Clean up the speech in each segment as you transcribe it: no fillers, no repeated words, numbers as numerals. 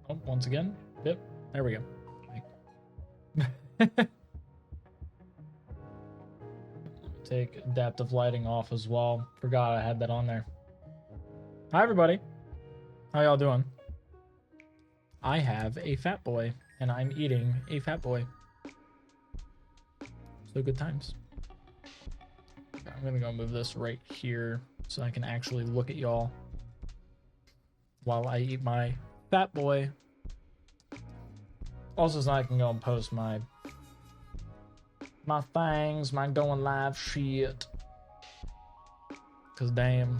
Oh, once again. Yep. There we go. Take adaptive lighting off as well. Forgot I had that on there. Hi, everybody. How y'all doing? I have a fat boy, and I'm eating a fat boy. So good times. I'm gonna go move this right here so I can actually look at y'all while I eat my fat boy. Also, so I can go and post my things, my going live shit. Cause damn.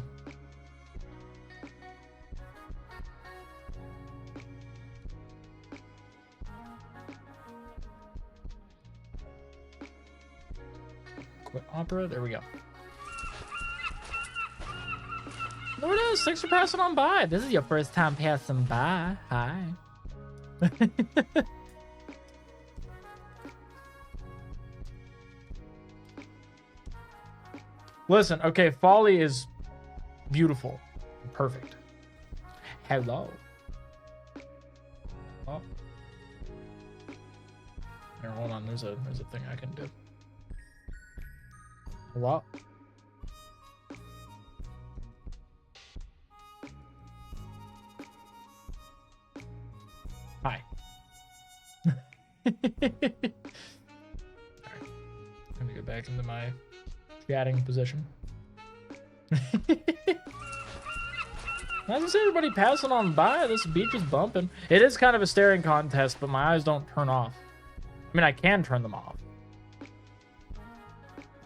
Quit opera, there we go. There it is, thanks for passing on by. This is your first time passing by. Hi. Listen, okay, Folly is beautiful. Perfect. Hello. Oh. Here, hold on, there's a thing I can do. What? Hi. Alright. Let me go back into my chatting position. Nice to see everybody passing on by. This beach is bumping. It is kind of a staring contest, but my eyes don't turn off. I mean, I can turn them off.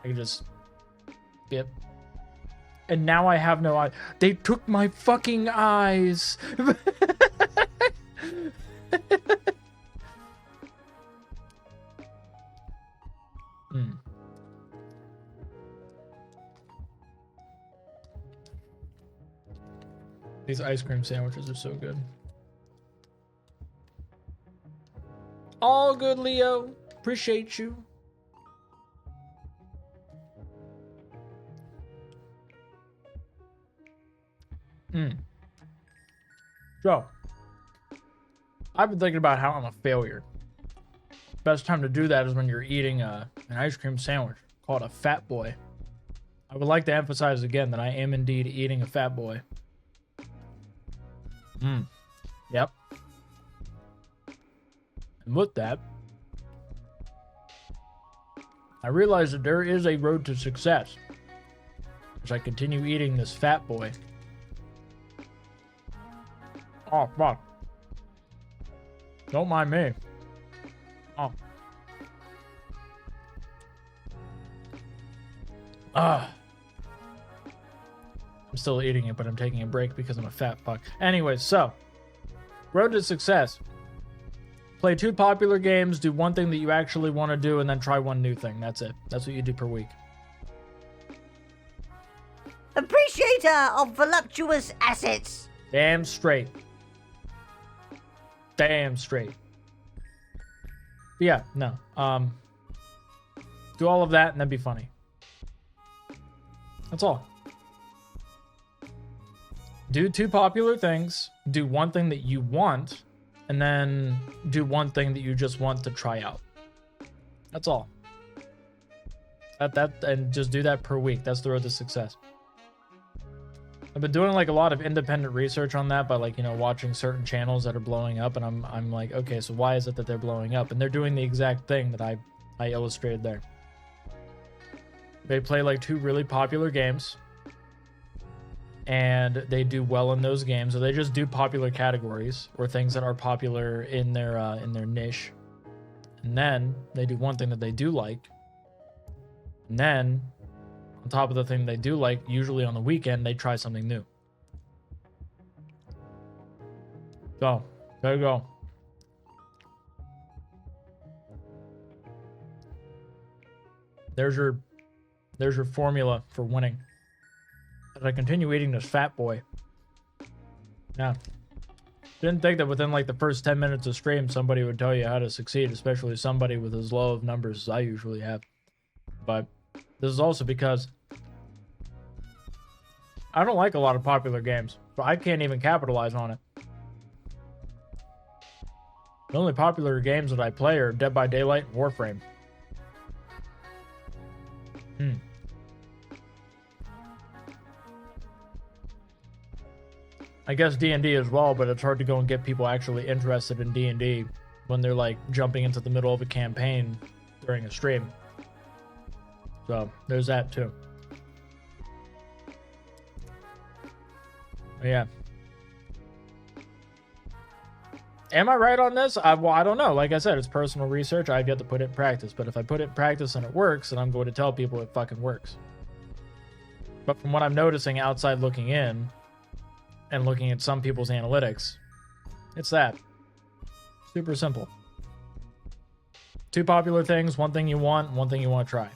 I can just... Yep. And now I have no eye. They took my fucking eyes. These ice cream sandwiches are so good. All good, Leo. Appreciate you. So, I've been thinking about how I'm a failure. Best time to do that is when you're eating an ice cream sandwich called a fat boy. I would like to emphasize again that I am indeed eating a fat boy. Yep. And with that, I realize that there is a road to success as I continue eating this fat boy. Oh, fuck. Don't mind me. Oh. I'm still eating it, but I'm taking a break because I'm a fat fuck. Anyways, so road to success. Play 2 popular games, do one thing that you actually want to do, and then try one new thing. That's it. That's what you do per week. Appreciator of voluptuous assets. Damn straight. Damn straight. But yeah, no. Do all of that and then be funny. That's all. Do 2 popular things, do one thing that you want, and then do one thing that you just want to try out. That's all. And just do that per week. That's the road to success. I've been doing like a lot of independent research on that by like, you know, watching certain channels that are blowing up, and I'm like, okay, so why is it that they're blowing up? And they're doing the exact thing that I illustrated there. They play like 2 really popular games, and they do well in those games, or they just do popular categories or things that are popular in their niche. And then they do one thing that they do like, and then on top of the thing they do like, usually on the weekend they try something new. So there you go. There's your formula for winning. As I continue eating this fat boy. Yeah. Didn't think that within like the first 10 minutes of stream somebody would tell you how to succeed, especially somebody with as low of numbers as I usually have. But this is also because I don't like a lot of popular games, so I can't even capitalize on it. The only popular games that I play are Dead by Daylight and Warframe. I guess D&D as well, but it's hard to go and get people actually interested in D&D when they're like jumping into the middle of a campaign during a stream. So there's that too. But yeah. Am I right on this? Well, I don't know. Like I said, it's personal research. I've yet to put it in practice. But if I put it in practice and it works, then I'm going to tell people it fucking works. But from what I'm noticing outside looking in, and looking at some people's analytics, it's that. Super simple. 2 popular things, 1 thing you want, 1 thing you want to try.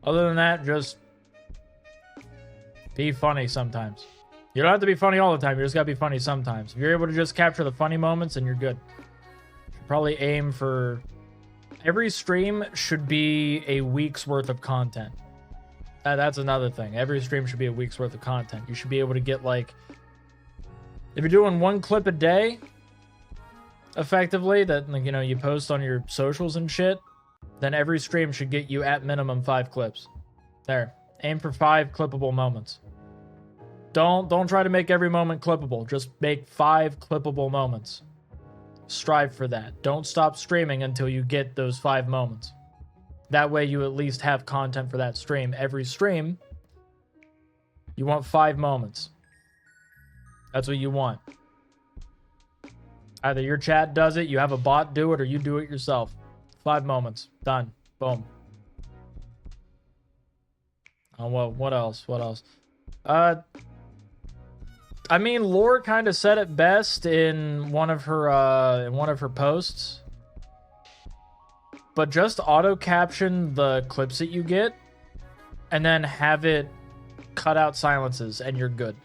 Other than that, just be funny sometimes. You don't have to be funny all the time. You just gotta be funny sometimes. If you're able to just capture the funny moments, then you're good. Should probably aim for... Every stream should be a week's worth of content. That's another thing. Every stream should be a week's worth of content. You should be able to get, like... If you're doing 1 clip a day, effectively, that, like, you know, you post on your socials and shit, then every stream should get you at minimum 5 clips. There. Aim for 5 clippable moments. Don't try to make every moment clippable. Just make 5 clippable moments. Strive for that. Don't stop streaming until you get those 5 moments. That way you at least have content for that stream. Every stream, you want 5 moments. That's what you want. Either your chat does it, you have a bot do it, or you do it yourself. 5 moments. Done. Boom. Oh, well, what else? What else? I mean, Lore kind of said it best in one of her posts. But just auto caption the clips that you get, and then have it cut out silences, and you're good.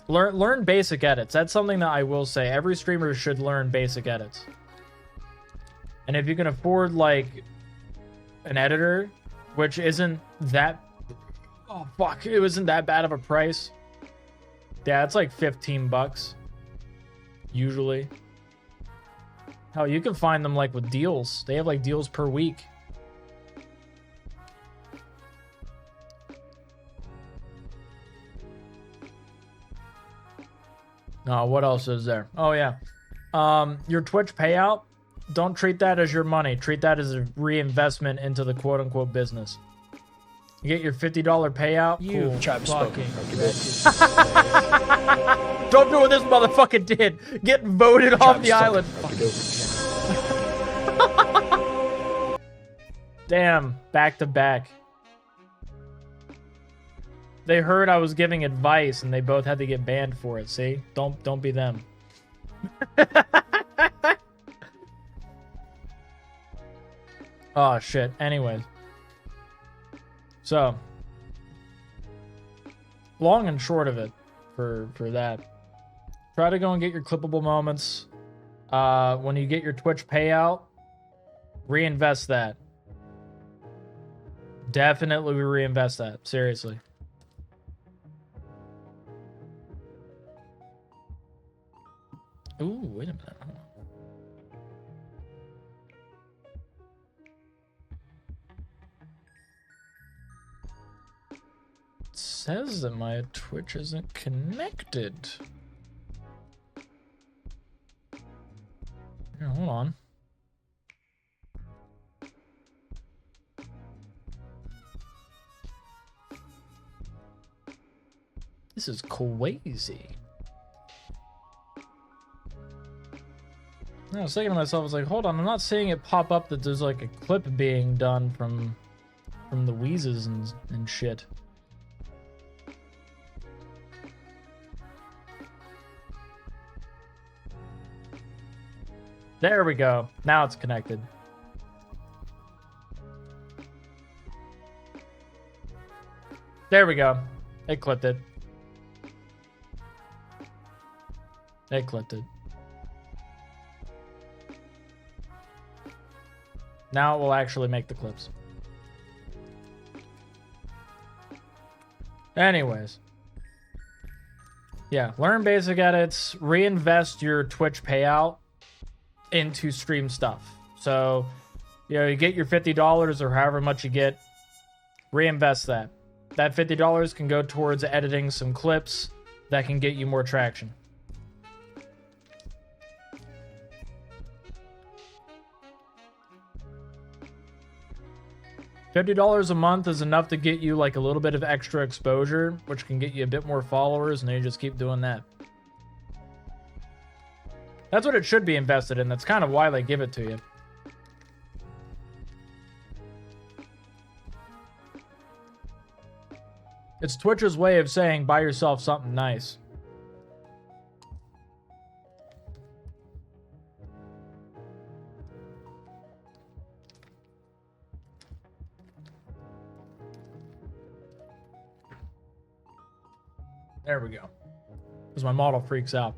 Learn basic edits. That's something that I will say. Every streamer should learn basic edits. And if you can afford, like, an editor, which isn't that... Oh, fuck. It wasn't that bad of a price. Yeah, it's like $15. Usually. Hell, you can find them, like, with deals. They have, like, deals per week. What else is there? Oh, yeah. Your Twitch payout, don't treat that as your money. Treat that as a reinvestment into the quote-unquote business. You get your $50 payout? You cool. tried spoken. Don't do what this motherfucker did. Get voted off the island. Damn, back to back. They heard I was giving advice and they both had to get banned for it, see? Don't be them. Oh shit. Anyways. So, long and short of it for that. Try to go and get your clippable moments. When you get your Twitch payout, reinvest that. Definitely reinvest that. Seriously. Ooh, wait a minute. Hold on. It says that my Twitch isn't connected. Here, hold on. This is crazy. I was thinking to myself, I was like, hold on, I'm not seeing it pop up that there's like a clip being done from the Wheezes and shit. There we go. Now it's connected. There we go. It clipped it. It clipped it. Now it will actually make the clips. Anyways. Yeah, learn basic edits, reinvest your Twitch payout into stream stuff. So, you get your $50 or however much you get, reinvest that. That $50 can go towards editing some clips that can get you more traction. $50 a month is enough to get you like a little bit of extra exposure, which can get you a bit more followers, and then you just keep doing that. That's what it should be invested in. That's kind of why they give it to you. It's Twitch's way of saying buy yourself something nice. There we go. Because my model freaks out.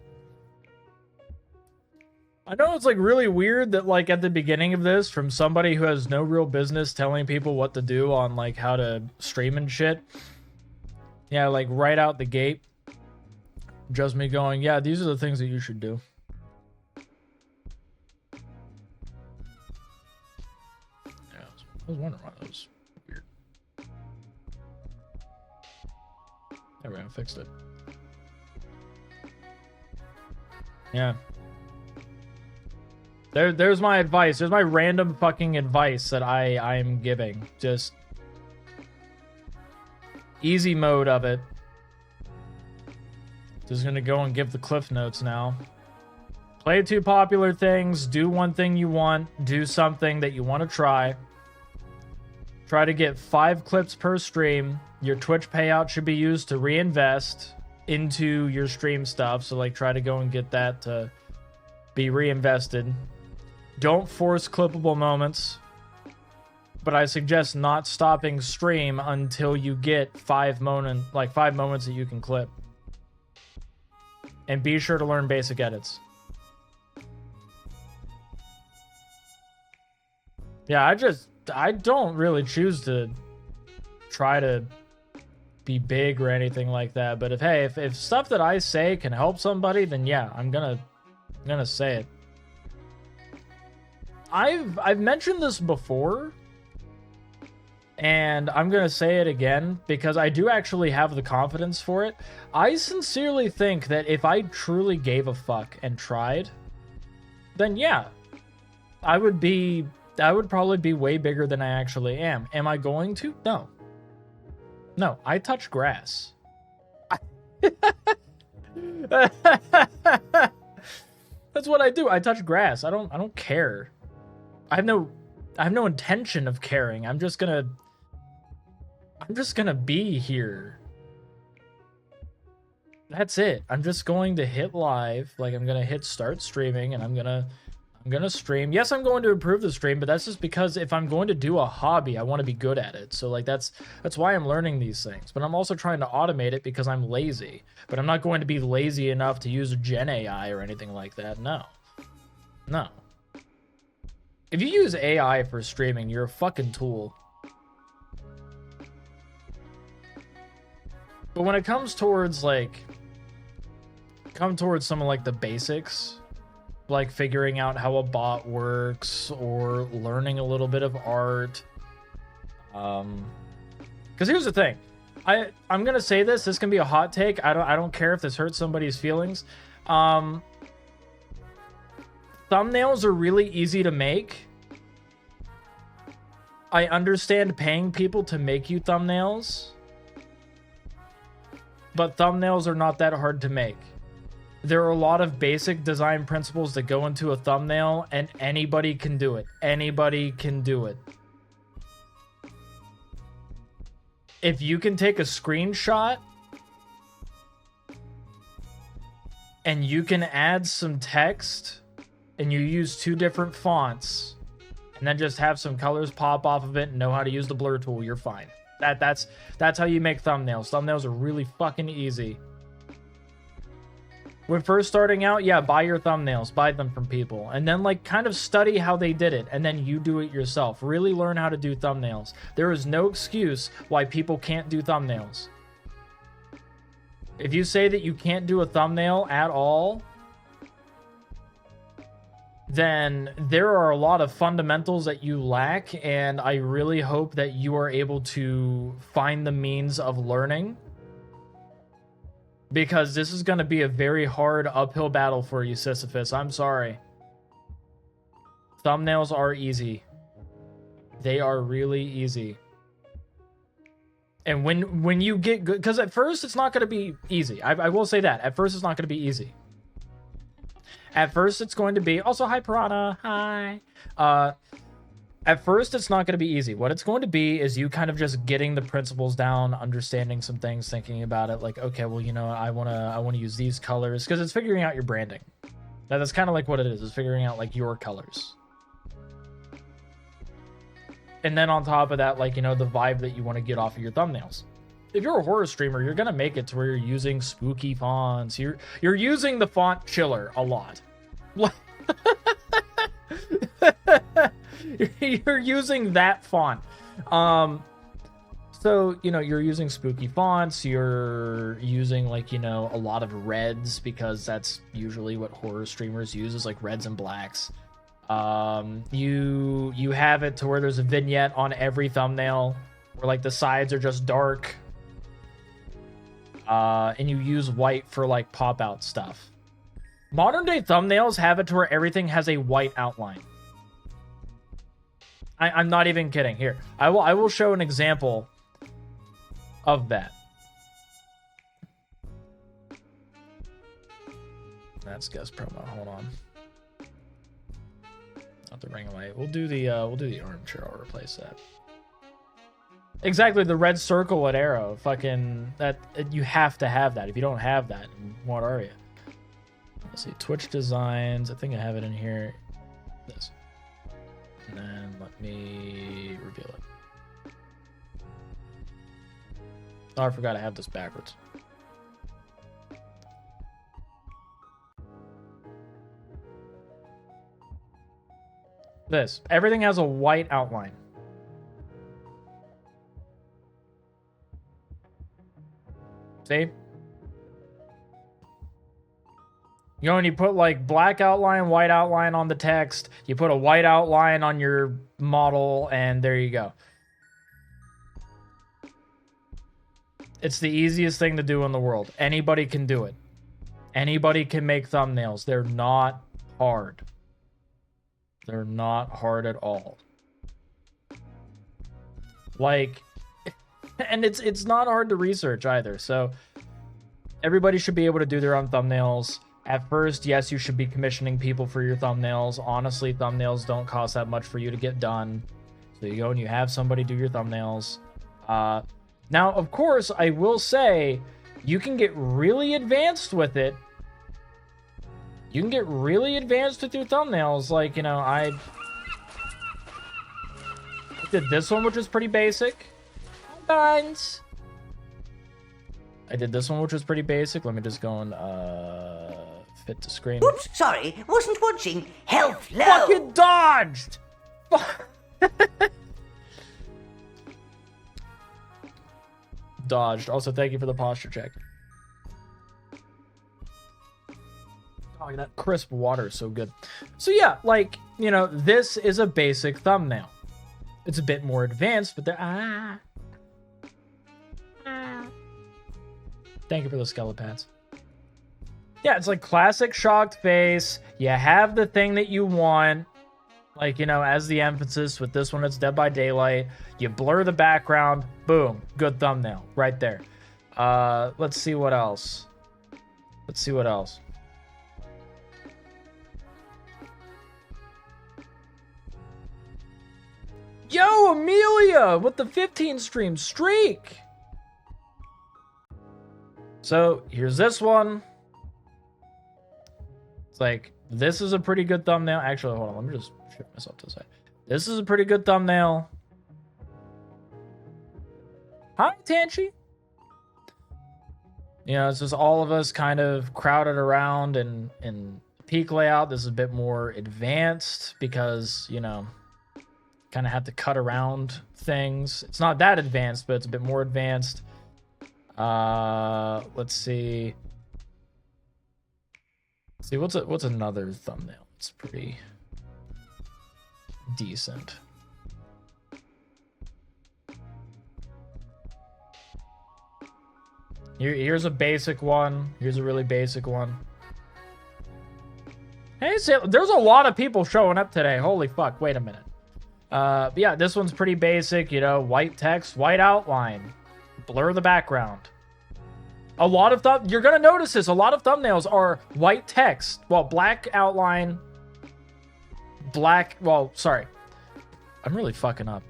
I know it's like really weird that like at the beginning of this, from somebody who has no real business telling people what to do on like how to stream and shit. Yeah, like right out the gate. Just me going, yeah, these are the things that you should do. Yeah, I was wondering why that was weird. There we go, fixed it. Yeah. There's my advice. There's my random fucking advice that I'm giving. Just easy mode of it. Just gonna go and give the cliff notes now. Play 2 popular things. Do one thing you want. Do something that you want to try. Try to get 5 clips per stream. Your Twitch payout should be used to reinvest into your stream stuff. So like try to go and get that to be reinvested. Don't force clippable moments, but I suggest not stopping stream until you get 5 moments that you can clip. And be sure to learn basic edits. Yeah, I don't really choose to try to be big or anything like that, but if stuff that I say can help somebody, then yeah, I'm gonna say it. I've mentioned this before, and I'm gonna say it again because I do actually have the confidence for it. I sincerely think that if I truly gave a fuck and tried, then yeah, I would probably be way bigger than I actually am. Am I going to? No. No, I touch grass. That's what I do. I touch grass. I don't care. I have no intention of caring. I'm just gonna be here. That's it. I'm just going to hit live. Like I'm gonna hit start streaming, and I'm gonna stream. Yes, I'm going to improve the stream, but that's just because if I'm going to do a hobby, I want to be good at it. So like that's why I'm learning these things. But I'm also trying to automate it because I'm lazy. But I'm not going to be lazy enough to use Gen AI or anything like that. No. No. If you use AI for streaming, you're a fucking tool. But when it comes towards some of like the basics, like figuring out how a bot works or learning a little bit of art. Because here's the thing. I'm gonna say this can be a hot take. I don't care if this hurts somebody's feelings. Thumbnails are really easy to make. I understand paying people to make you thumbnails, but thumbnails are not that hard to make. There are a lot of basic design principles that go into a thumbnail, and anybody can do it. Anybody can do it. If you can take a screenshot and you can add some text and you use 2 different fonts and then just have some colors pop off of it and know how to use the blur tool, you're fine. That's how you make thumbnails. Thumbnails are really fucking easy. When first starting out, yeah, buy your thumbnails, buy them from people, and then like kind of study how they did it, and then you do it yourself. Really learn how to do thumbnails. There is no excuse why people can't do thumbnails. If you say that you can't do a thumbnail at all, then there are a lot of fundamentals that you lack, and I really hope that you are able to find the means of learning, because this is going to be a very hard uphill battle for you, Sisyphus. I'm sorry. Thumbnails are easy. They are really easy. And when you get good, because at first it's not going to be easy. I will say that. At first it's not going to be easy. At first it's going to be... Also, hi, Piranha. Hi. At first it's not going to be easy. What it's going to be is you kind of just getting the principles down, understanding some things, thinking about it. Like, okay, well, you know, I want to use these colors. Because it's figuring out your branding. That's kind of like what it is figuring out, like, your colors. And then on top of that, like, you know, the vibe that you want to get off of your thumbnails. If you're a horror streamer, you're going to make it to where you're using spooky fonts. You're using the font Chiller a lot. You're using that font. So, you know, you're using spooky fonts. You're using, like, you know, a lot of reds, because that's usually what horror streamers use, is like reds and blacks. You have it to where there's a vignette on every thumbnail where, like, the sides are just dark. And you use white for, like, pop-out stuff. Modern day thumbnails have it to where everything has a white outline. I'm not even kidding. Here, I will show an example of that. That's guest promo. Hold on. Not the ring light. We'll do the armchair. I'll replace that. Exactly, the red circle at arrow. Fucking that, you have to have that. If you don't have that, what are you? Let's see, Twitch designs. I think I have it in here. This. And then let me reveal it. Oh, I forgot I have this backwards. This. Everything has a white outline. See? You know, when you put, like, black outline, white outline on the text, you put a white outline on your model, and there you go. It's the easiest thing to do in the world. Anybody can do it. Anybody can make thumbnails. They're not hard. They're not hard at all. Like, and it's not hard to research either. So everybody should be able to do their own thumbnails. At first, yes, you should be commissioning people for your thumbnails. Honestly, thumbnails don't cost that much for you to get done. So you go and you have somebody do your thumbnails. Now, of course, I will say you can get really advanced with it. You can get really advanced with your thumbnails. Like, you know, I did this one, which was pretty basic. Lines. I did this one, which was pretty basic. Let me just go and fit to screen. Oops, sorry, wasn't watching. Health low. Fucking dodged. Dodged. Also, thank you for the posture check. Oh, that crisp water is so good. So yeah, like, you know, this is a basic thumbnail. It's a bit more advanced, but there. Thank you for the skeletons. Yeah, it's like classic shocked face. You have the thing that you want, like, you know, as the emphasis. With this one, it's Dead by Daylight. You blur the background. Boom. Good thumbnail right there. Let's see what else. Let's see what else. Yo, Amelia with the 15 stream streak. So here's this one. It's like, this is a pretty good thumbnail. Actually, hold on. Let me just shift myself to the side. This is a pretty good thumbnail. Hi, Tanchi. You know, it's just all of us kind of crowded around in peak layout. This is a bit more advanced because, you know, kind of have to cut around things. It's not that advanced, but it's a bit more advanced. Let's see. What's another thumbnail? It's pretty decent. Here's a basic one. Here's a really basic one. Hey, there's a lot of people showing up today. Holy fuck. Wait a minute. But yeah, this one's pretty basic. You know, white text, white outline, blur the background. A lot of you're gonna notice this. A lot of thumbnails are white text. Well, black outline. Sorry. I'm really fucking up.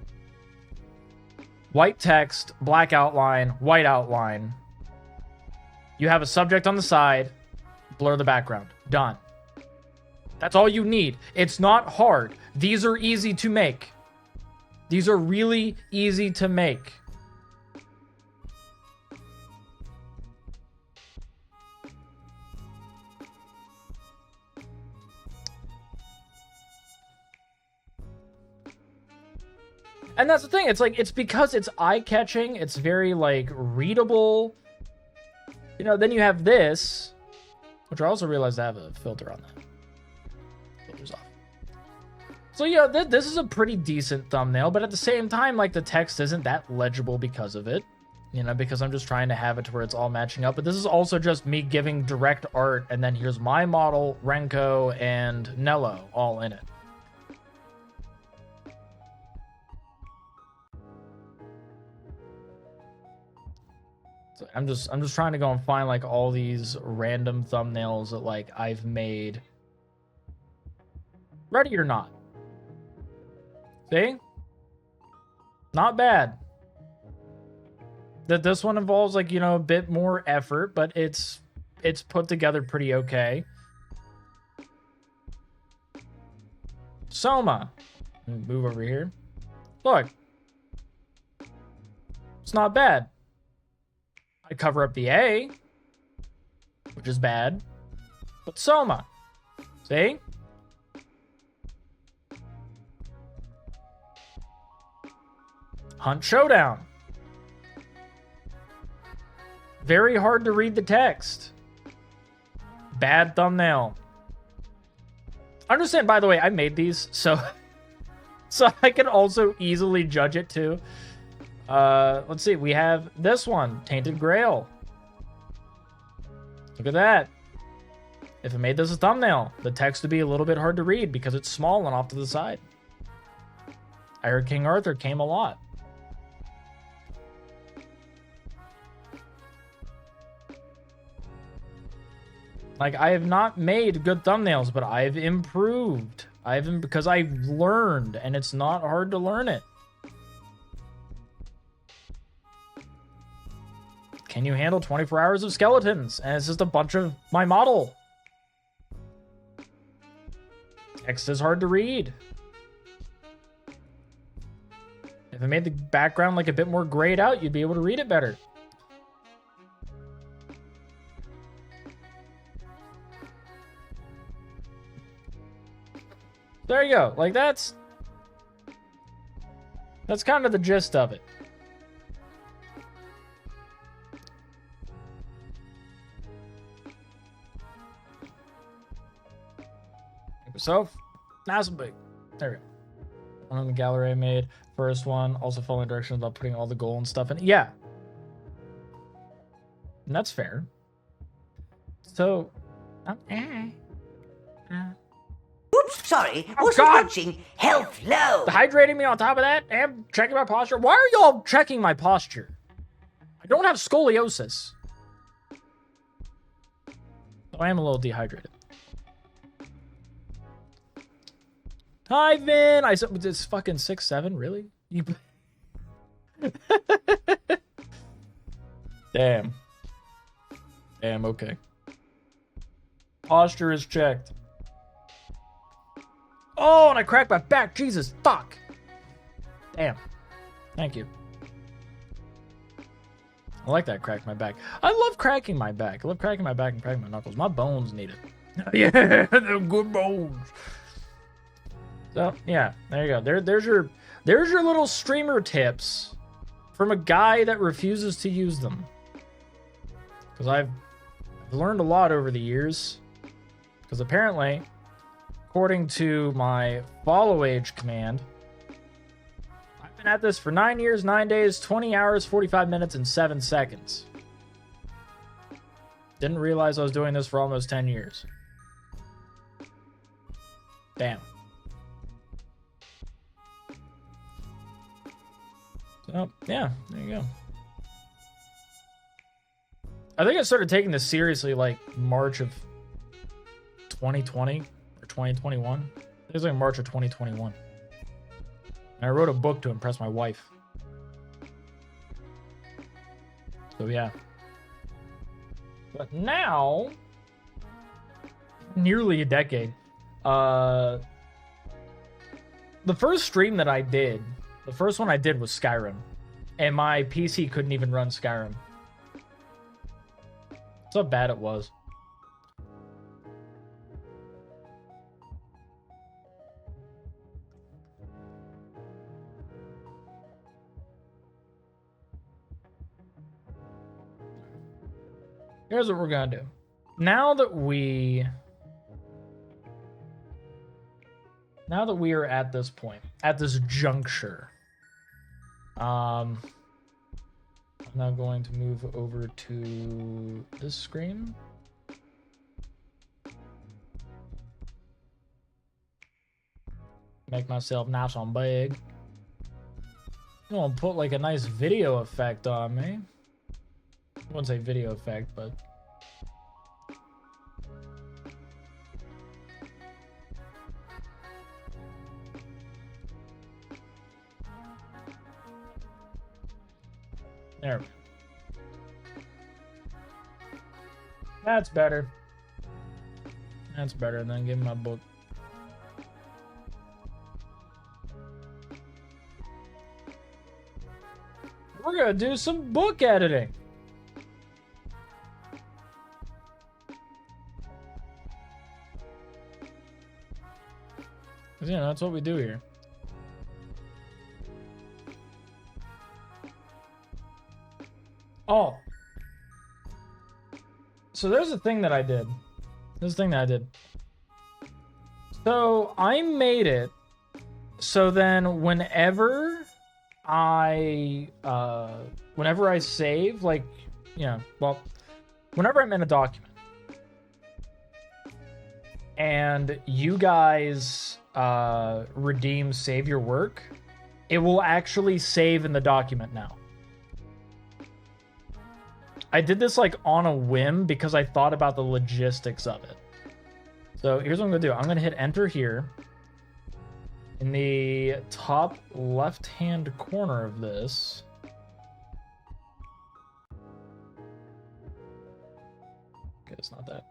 White text, black outline, white outline. You have a subject on the side, blur the background. Done. That's all you need. It's not hard. These are easy to make. These are really easy to make. And that's the thing. It's like, it's because it's eye-catching. It's very, like, readable. You know, then you have this, which I also realized I have a filter on that. Filters off. So, yeah, this is a pretty decent thumbnail, but at the same time, like, the text isn't that legible because of it. You know, because I'm just trying to have it to where it's all matching up. But this is also just me giving direct art, and then here's my model, Renko, and Nello all in it. So I'm just trying to go and find like all these random thumbnails that like I've made. Ready or not? See? Not bad. That this one involves like, you know, a bit more effort, but it's put together pretty okay. Soma. Move over here. Look. It's not bad. I cover up the A, which is bad, but Soma, see? Hunt Showdown. Very hard to read the text. Bad thumbnail. Understand, by the way, I made these, so I can also easily judge it too. Let's see. We have this one, Tainted Grail. Look at that. If I made this a thumbnail, the text would be a little bit hard to read because it's small and off to the side. I heard King Arthur came a lot. Like, I have not made good thumbnails, but I've improved. Because I've learned, and it's not hard to learn it. Can you handle 24 hours of skeletons? And it's just a bunch of my model. Text is hard to read. If I made the background like a bit more grayed out, you'd be able to read it better. There you go. Like, that's kind of the gist of it. So, nice and big. There we go. One on the gallery I made. First one, also following directions about putting all the gold and stuff in. Yeah. And that's fair. So, Oops, sorry. Oh, Wasn't God. watching. Health low. Hydrating me on top of that and checking my posture. Why are y'all checking my posture? I don't have scoliosis. Though I am a little dehydrated. Hi, Vin. I said, it's fucking 6'7", really? You... Damn. Damn, okay. Posture is checked. Oh, and I cracked my back. Jesus, fuck. Damn. Thank you. I like that, crack my back. I love cracking my back. I love cracking my back and cracking my knuckles. My bones need it. Yeah, they're good bones. So, yeah, there you go. There's your little streamer tips from a guy that refuses to use them. Because I've learned a lot over the years. Because apparently, according to my follow age command, I've been at this for 9 years, 9 days, 20 hours, 45 minutes, and 7 seconds. Didn't realize I was doing this for almost 10 years. Damn. So, yeah, there you go. I think I started taking this seriously like March of 2020 or 2021. I think it was like March of 2021. And I wrote a book to impress my wife. So, yeah. But now, nearly a decade, the first stream that I did, the first one I did was Skyrim. And my PC couldn't even run Skyrim. That's how bad it was. Here's what we're gonna do. Now that we are at this point, at this juncture, I'm now going to move over to this screen. Make myself nice and big. I'm gonna put like a nice video effect on me. I wouldn't say video effect, but there. That's better. That's better than giving my book. We're gonna do some book editing. Yeah, that's what we do here. Oh. So there's a thing that I did. So I made it so then whenever I save, like, whenever I'm in a document and you guys save your work, it will actually save in the document now. I did this like on a whim because I thought about the logistics of it. So here's what I'm gonna do. I'm gonna hit enter here. In the top left-hand corner of this, okay, it's not that.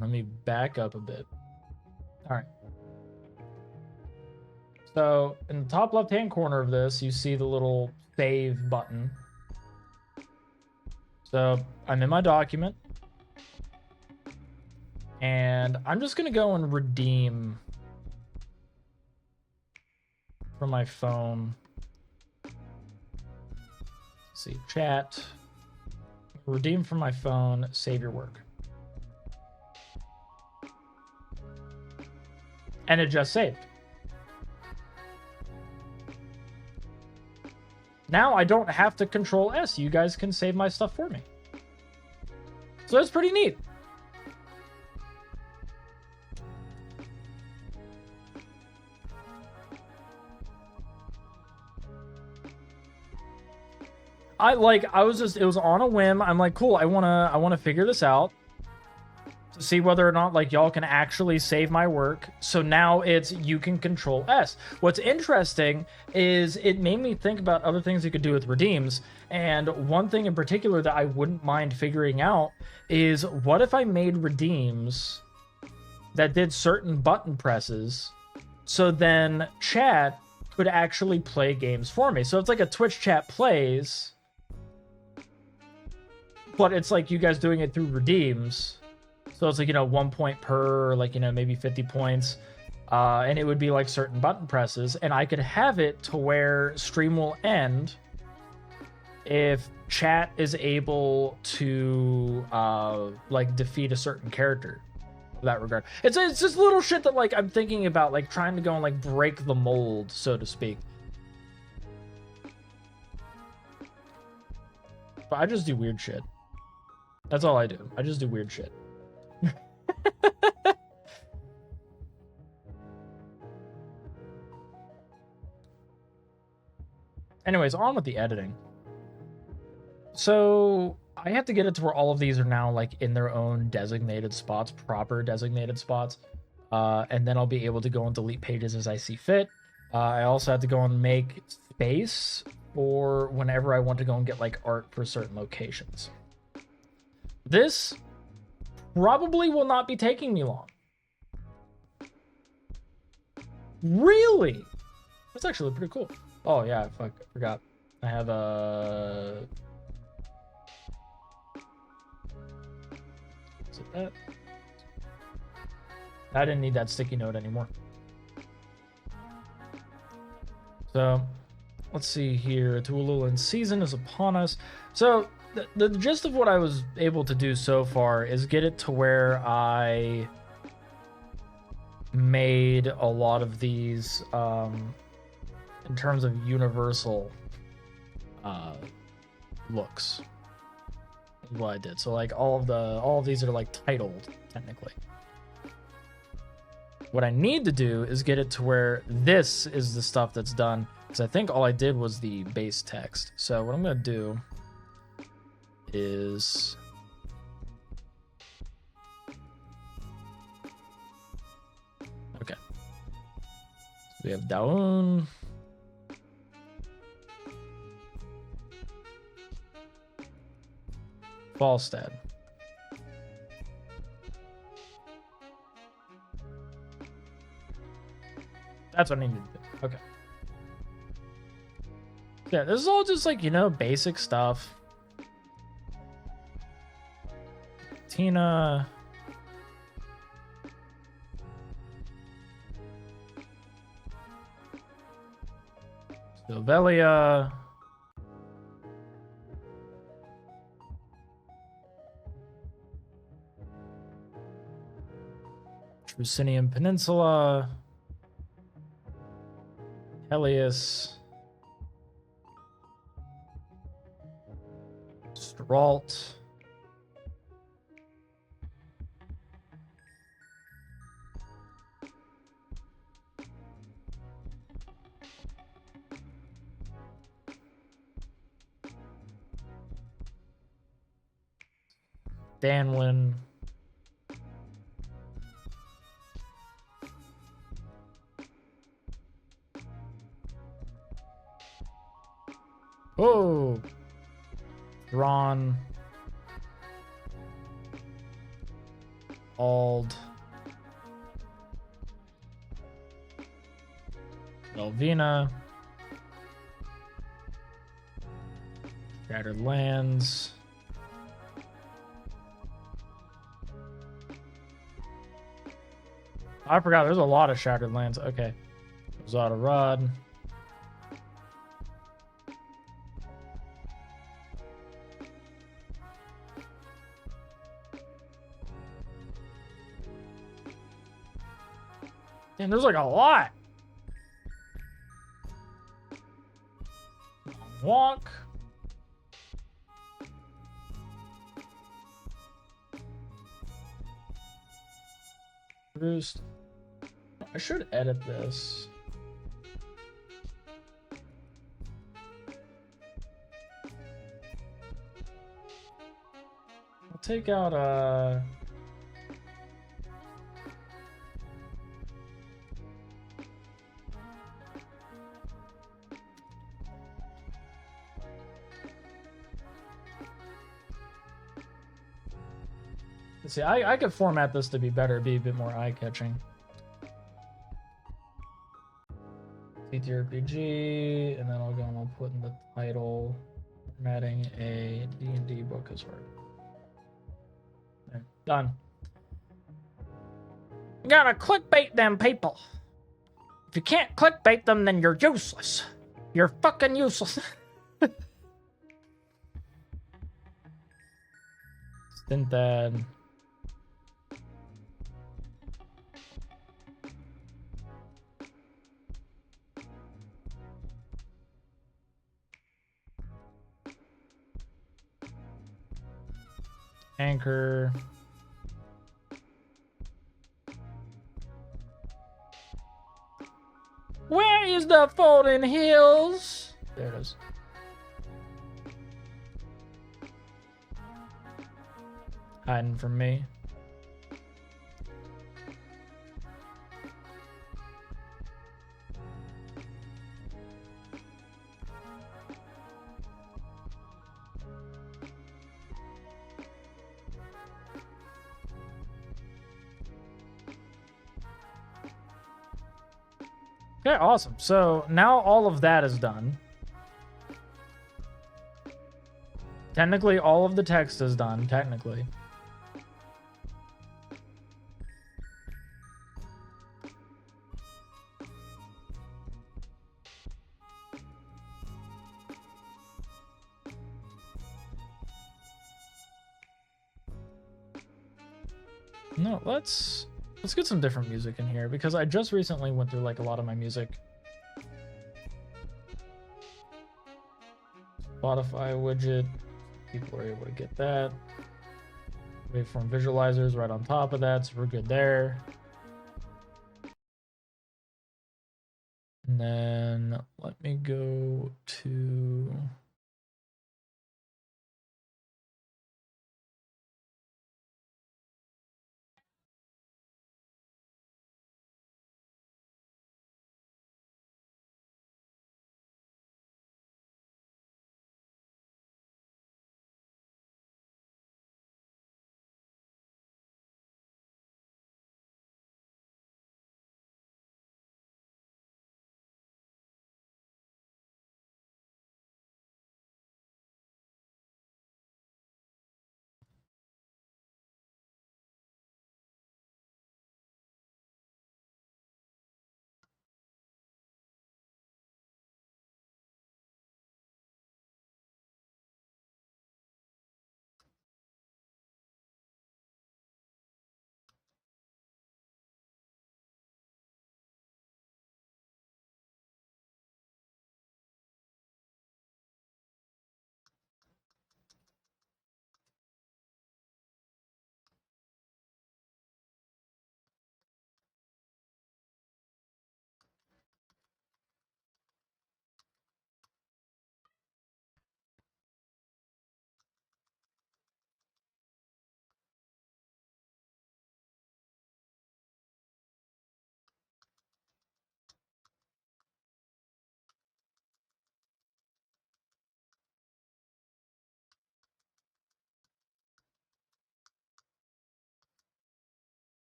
Let me back up a bit. All right. So in the top left-hand corner of this, you see the little save button. So I'm in my document. And I'm just going to go and redeem from my phone. Let's see, chat. Redeem from my phone, save your work. And it just saved. Now I don't have to control S. You guys can save my stuff for me. So that's pretty neat. It was on a whim. I'm like, cool, I wanna figure this out. To see whether or not like y'all can actually save my work. So now it's you can control S. What's interesting is it made me think about other things you could do with redeems. And one thing in particular that I wouldn't mind figuring out is what if I made redeems that did certain button presses so then chat could actually play games for me. So it's like a Twitch chat plays, but it's like you guys doing it through redeems. So it's like, 1 point per, like, maybe 50 points. and it would be like certain button presses, and I could have it to where stream will end if chat is able to like defeat a certain character in that regard. It's just little shit that like I'm thinking about, like trying to go and like break the mold, so to speak. But I just do weird shit. That's all I do. I just do weird shit. Anyways, on with the editing. So I have to get it to where all of these are now like in their own designated spots, proper designated spots. And then I'll be able to go and delete pages as I see fit. I also have to go and make space for whenever I want to go and get like art for certain locations. This probably will not be taking me long. Really? That's actually pretty cool. Oh yeah, I forgot. I have a... Is it that? I didn't need that sticky note anymore. So, let's see here. Tualulan season is upon us. So, the gist of what I was able to do so far is get it to where I made a lot of these in terms of universal looks. Is what I did. So like all of these are like titled technically. What I need to do is get it to where this is the stuff that's done, because I think all I did was the base text. So what I'm gonna do is okay. So we have Daun. Falstad. That's what I need to do. Okay. Yeah, this is all just like, you know, basic stuff. Tina. Silvelia. Trusinian Peninsula. Helios. Stralt. Danwin. Oh, Ron, Ald, Elvina, Shattered Lands, I forgot there's a lot of Shattered Lands. Okay, Zada Rod. And there's like a lot. Walk. Roost. I should edit this. I'll take out let's see, I could format this to be better, be a bit more eye-catching. TTRPG, and then I'll go and I'll put in the title, formatting a D&D book as hard. There, done. Gotta clickbait them people. If you can't clickbait them, then you're useless. You're fucking useless. Stinthad. Anchor. Where is the Folding Hills? There it is. Hiding from me. Okay, awesome. So now all of that is done. Technically, all of the text is done, technically. No, let's get some different music in here because I just recently went through like a lot of my music. Spotify widget. People are able to get that. Waveform visualizers right on top of that, so we're good there. And then let me go to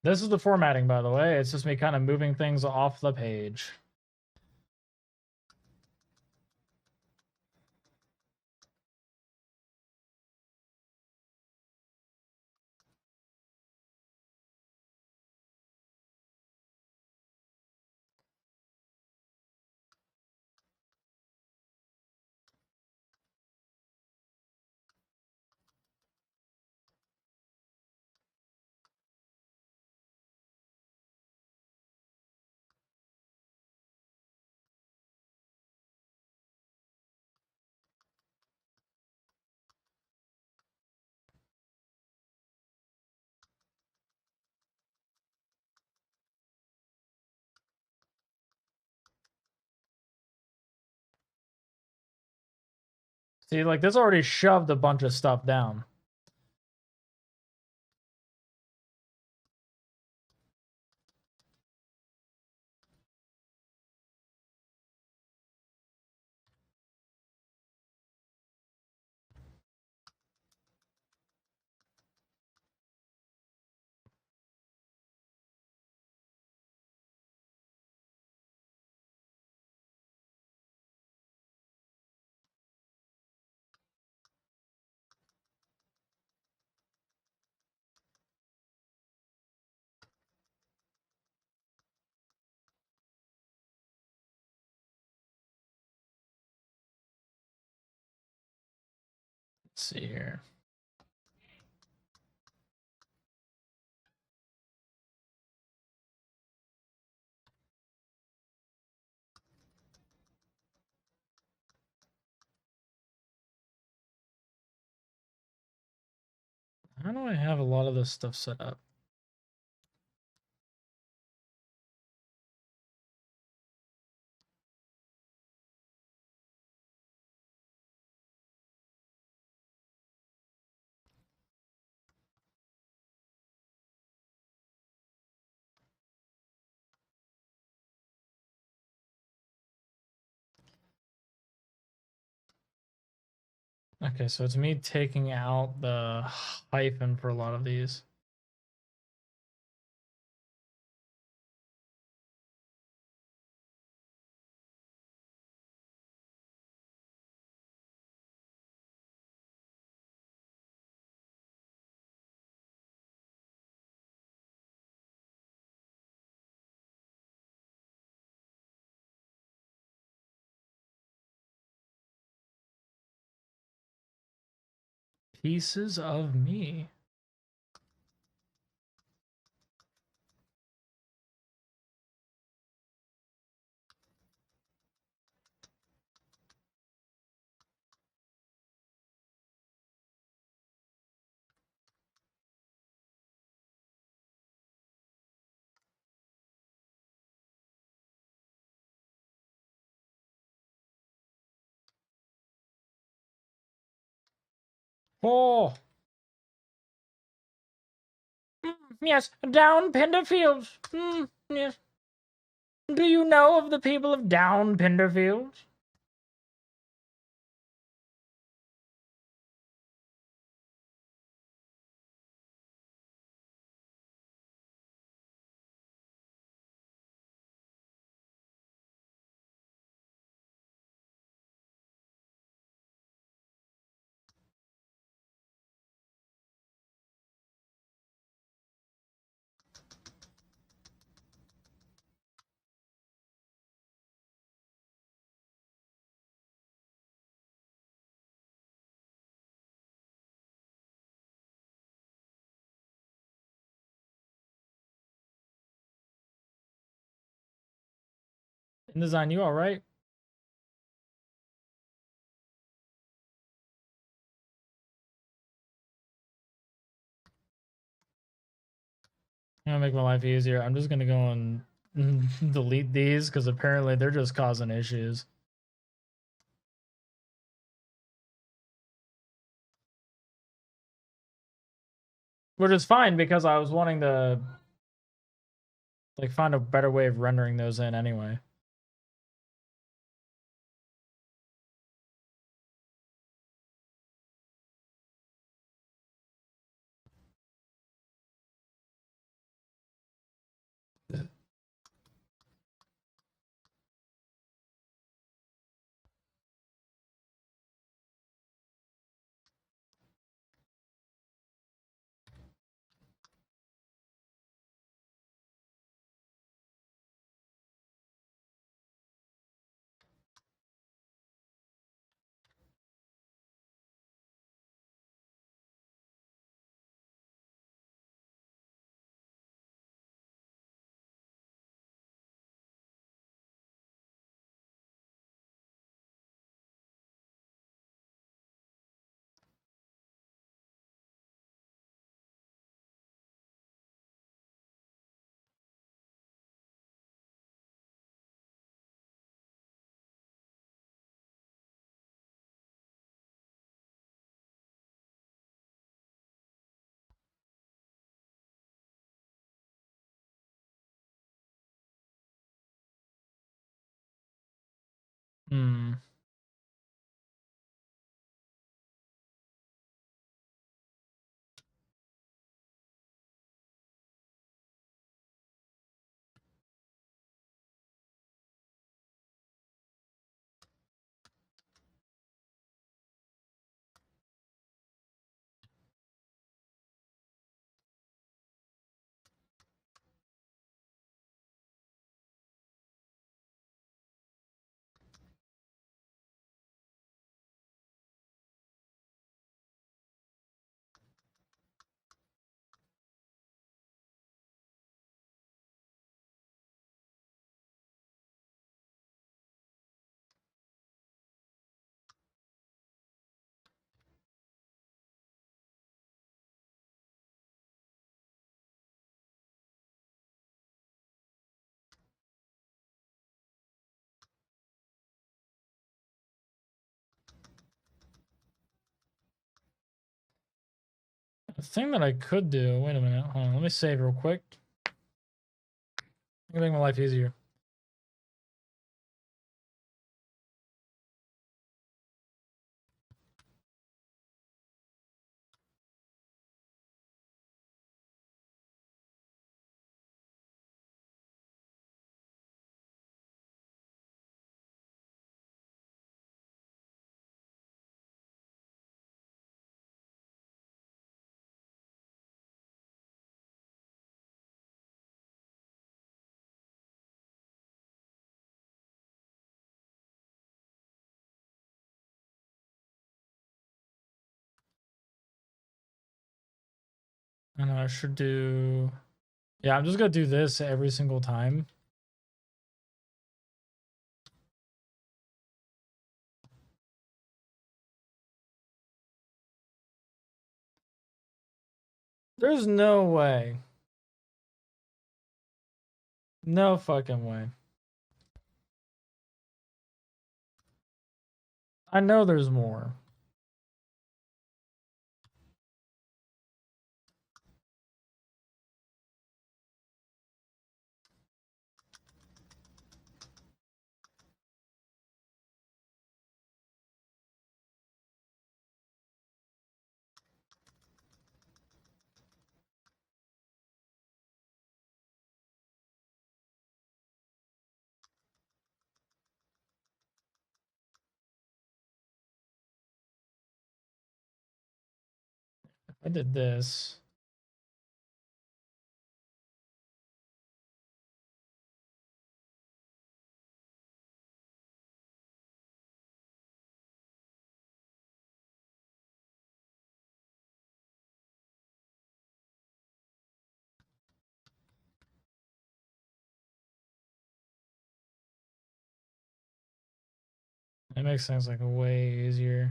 this is the formatting, by the way. It's just me kind of moving things off the page. See, like this already shoved a bunch of stuff down. Let's see here. How do I have a lot of this stuff set up? Okay, so it's me taking out the hyphen for a lot of these. Pieces of me. Oh, yes, down Penderfield. Yes. Do you know of the people of Down Penderfield? InDesign, you all right? I'm gonna make my life easier. I'm just gonna go and delete these because apparently they're just causing issues. Which is fine because I was wanting to like find a better way of rendering those in anyway. Hmm. The thing that I could do, wait a minute, hold on, let me save real quick. I can make my life easier. And I should do, yeah, I'm just gonna do this every single time. There's no way. No fucking way. I know there's more. If I did this. It makes things like way easier.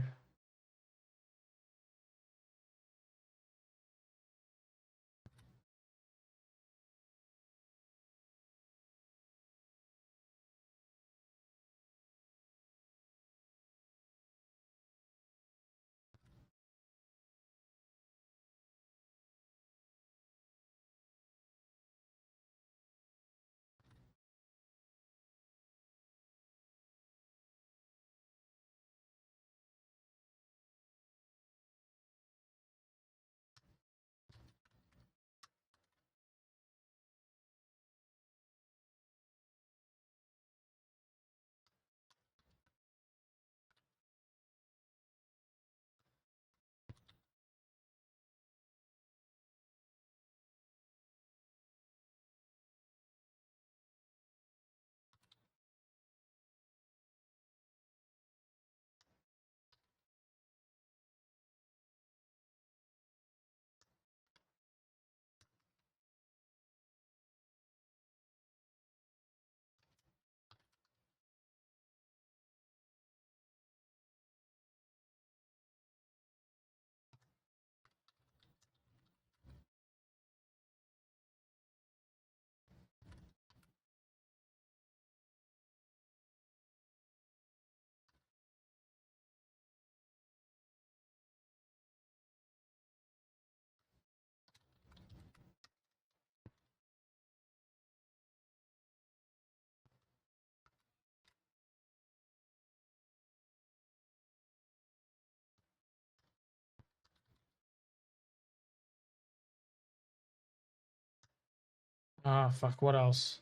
Ah, fuck, what else?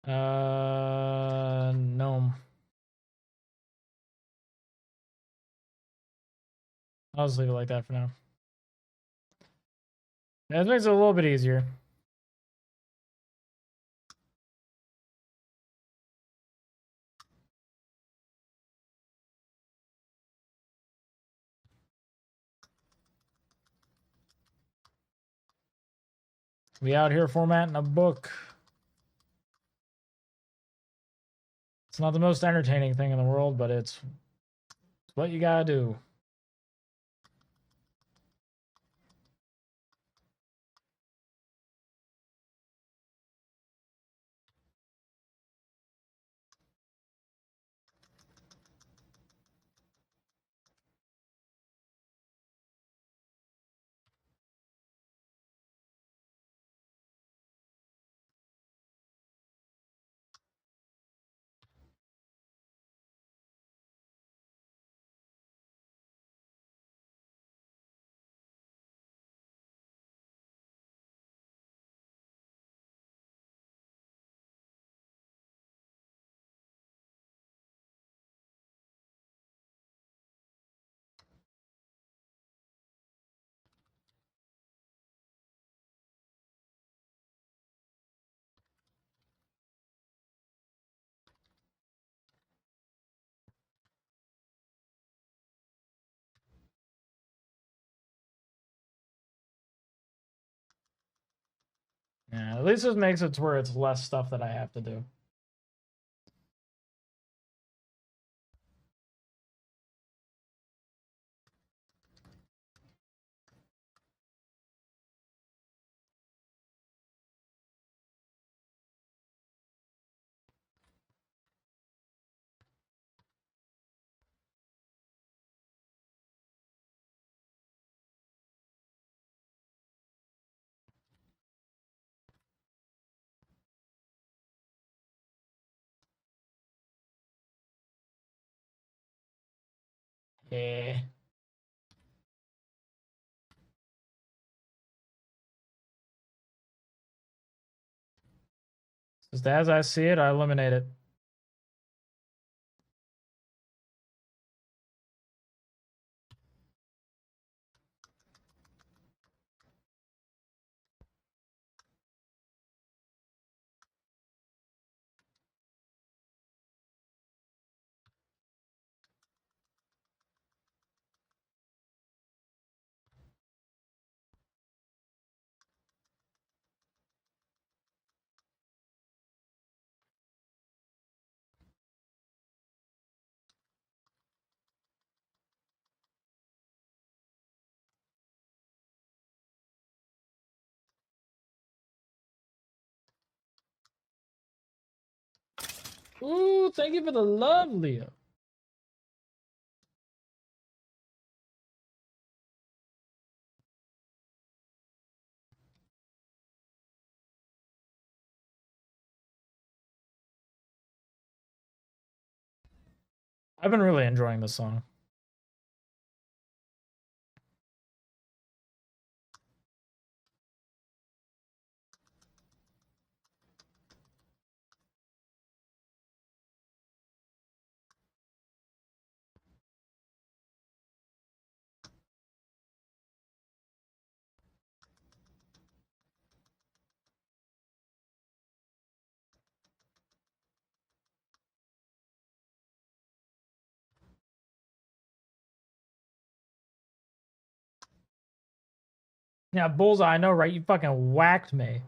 Gnome. I'll just leave it like that for now. That makes it a little bit easier. We out here formatting a book. It's not the most entertaining thing in the world, but it's what you gotta do. least this makes it to where it's less stuff that I have to do. Yeah. Just as I see it, I eliminate it. Ooh, thank you for the love, Leo. I've been really enjoying this song. Yeah, Bullseye, I know, right? You fucking whacked me.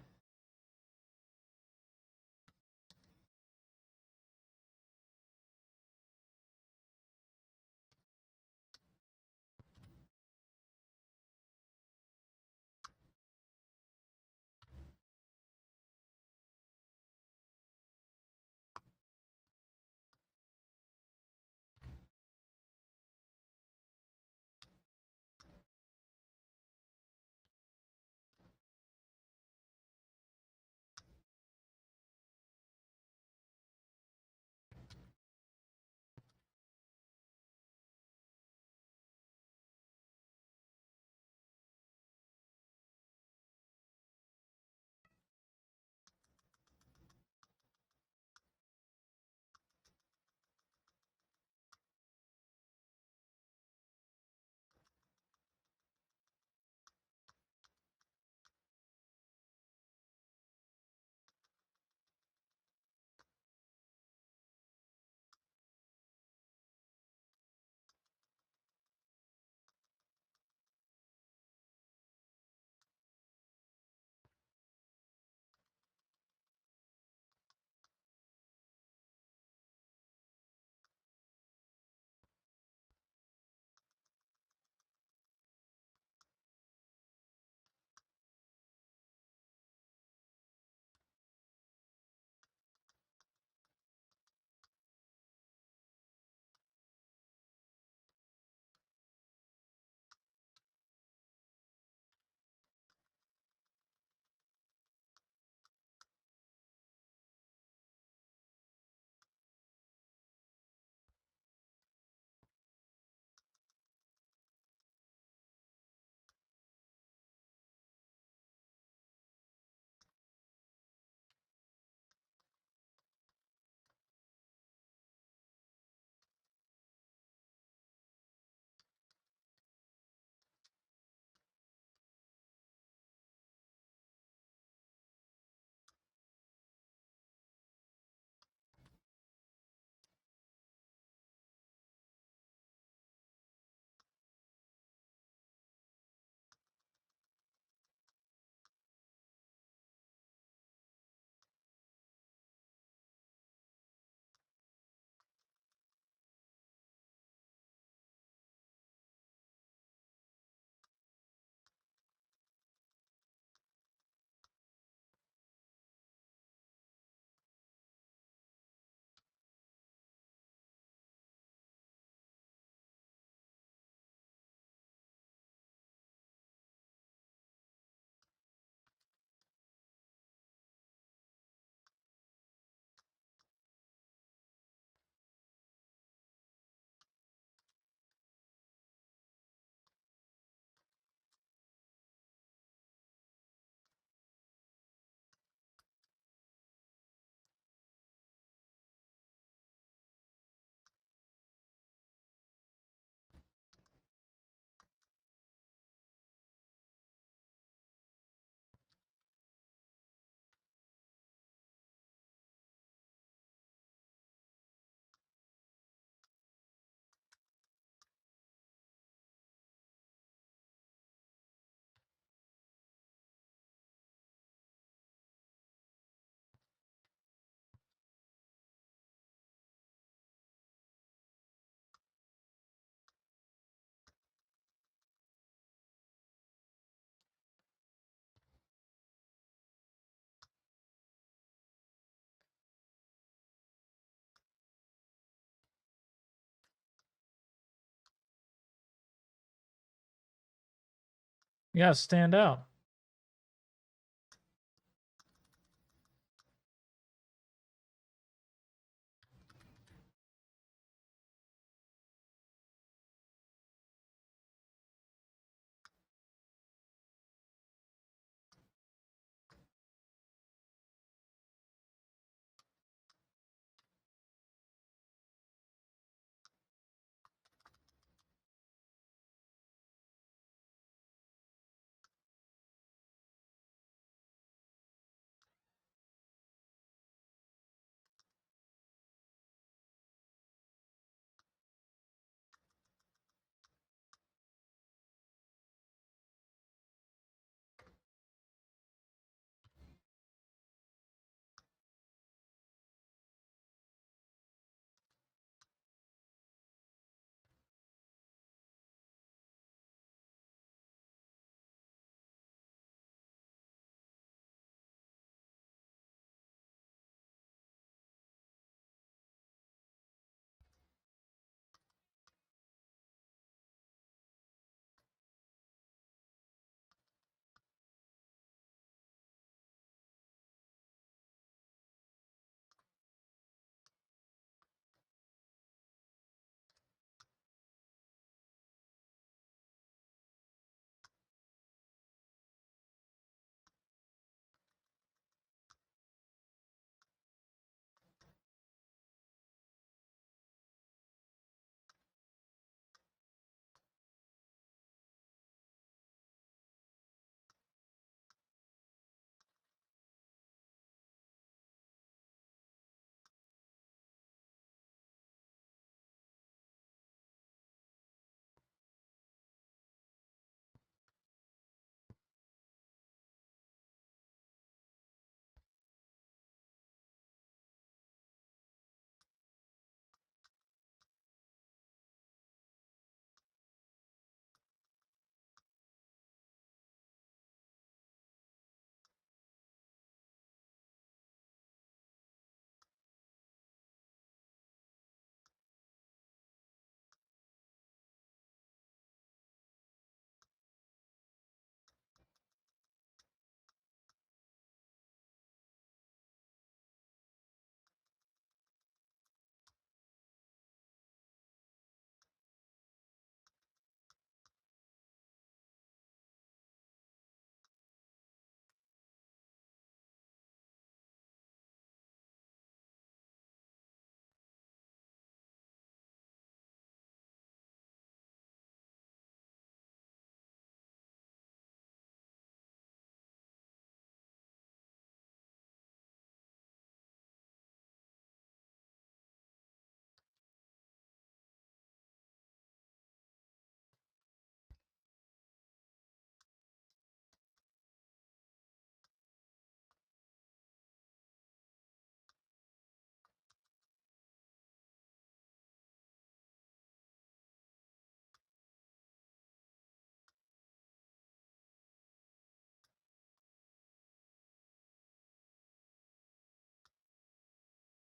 You gotta stand out.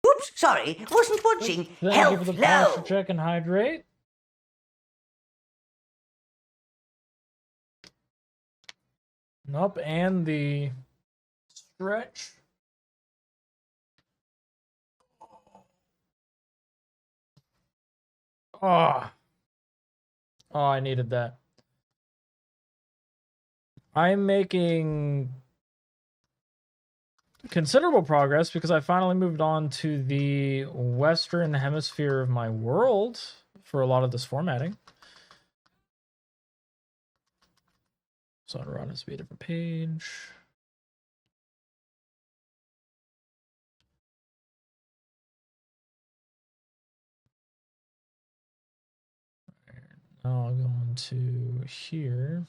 Oops, sorry, wasn't watching. Thank you for Health the posture low. check and hydrate. Nope, and the stretch. Oh, I needed that. I'm making considerable progress because I finally moved on to the western hemisphere of my world for a lot of this formatting. So I'll run to be a different page. Now I'll go into here.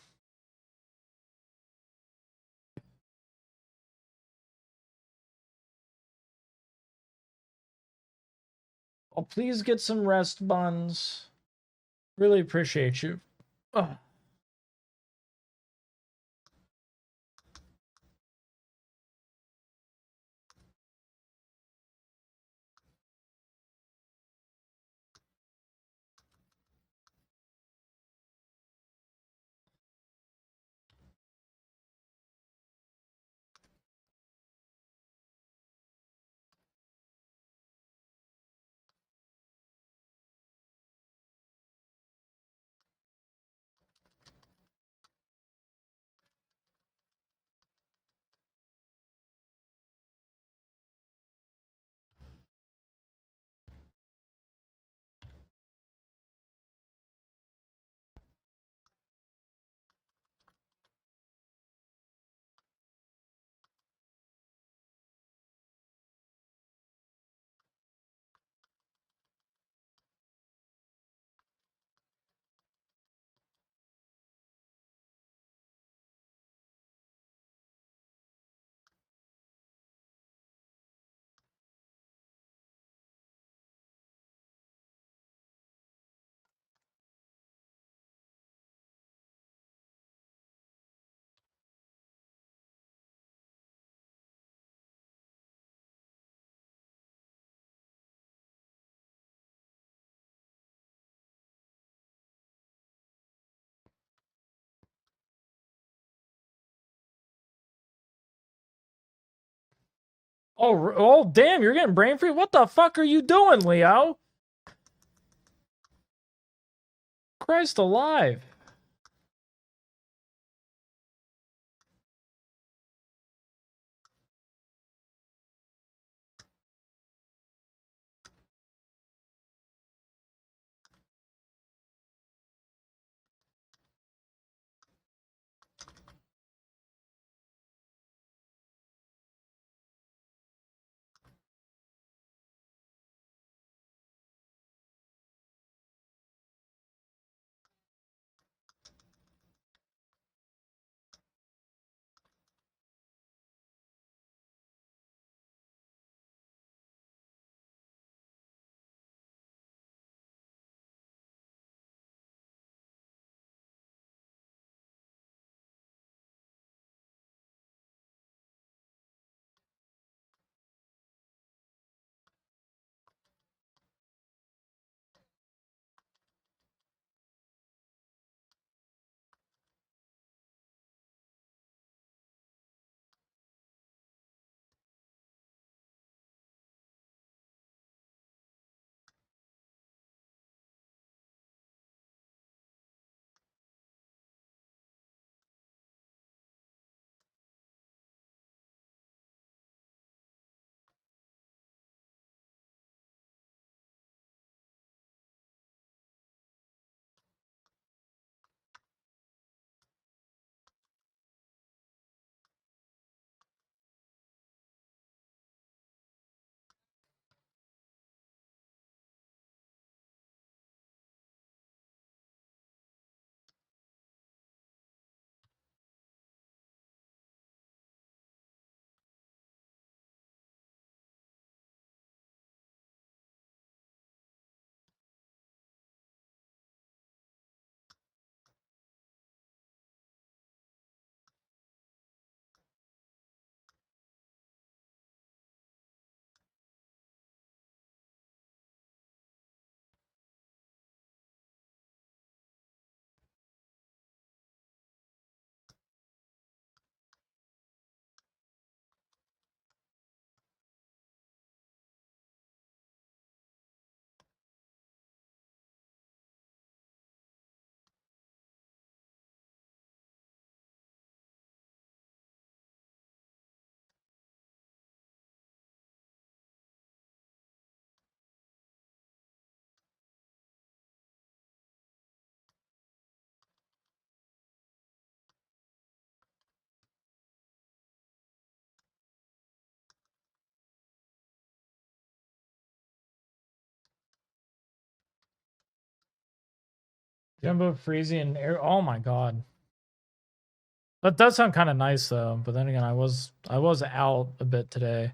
Oh, please get some rest, Buns. Really appreciate you. Ugh. Oh, damn, you're getting brain free? What the fuck are you doing, Leo? Christ alive. Jumbo Freezy and air. Oh my god. That does sound kind of nice though, but then again, I was out a bit today.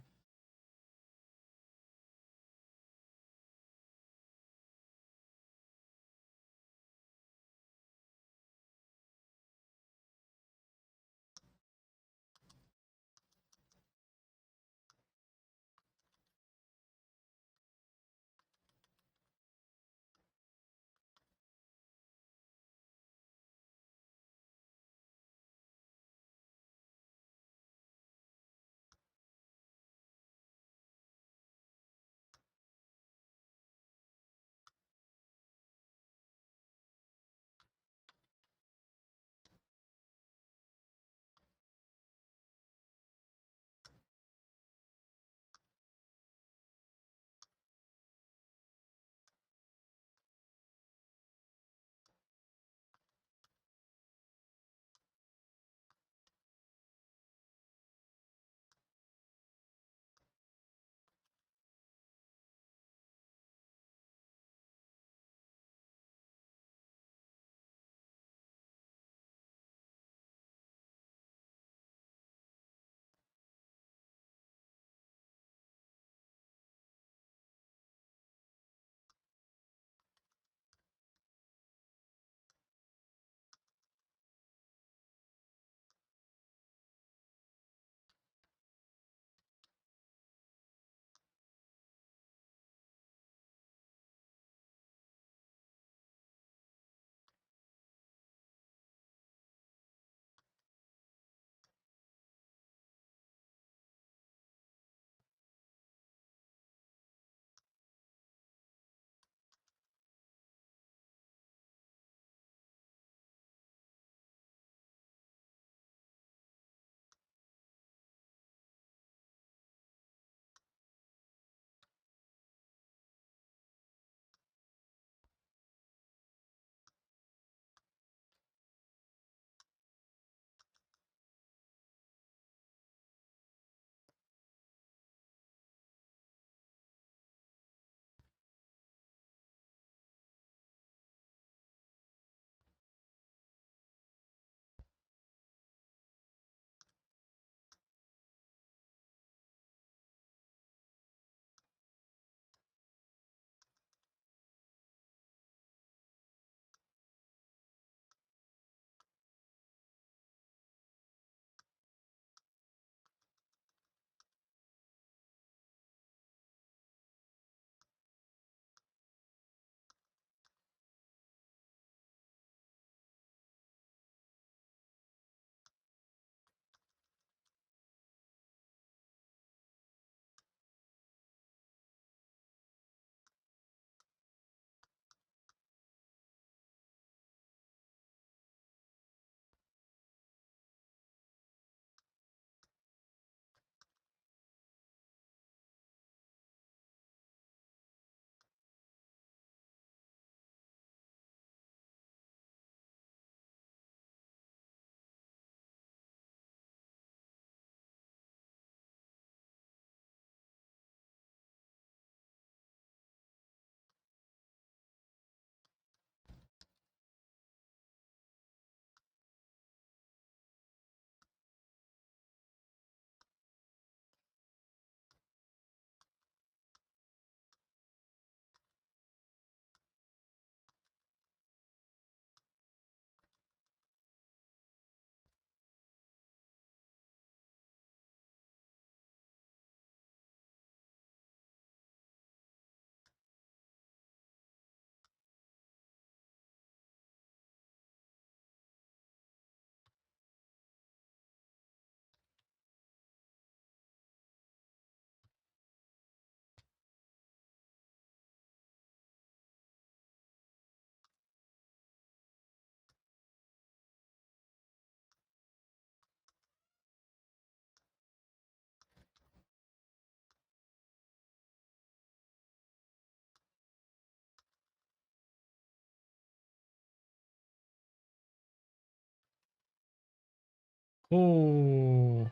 Ooh.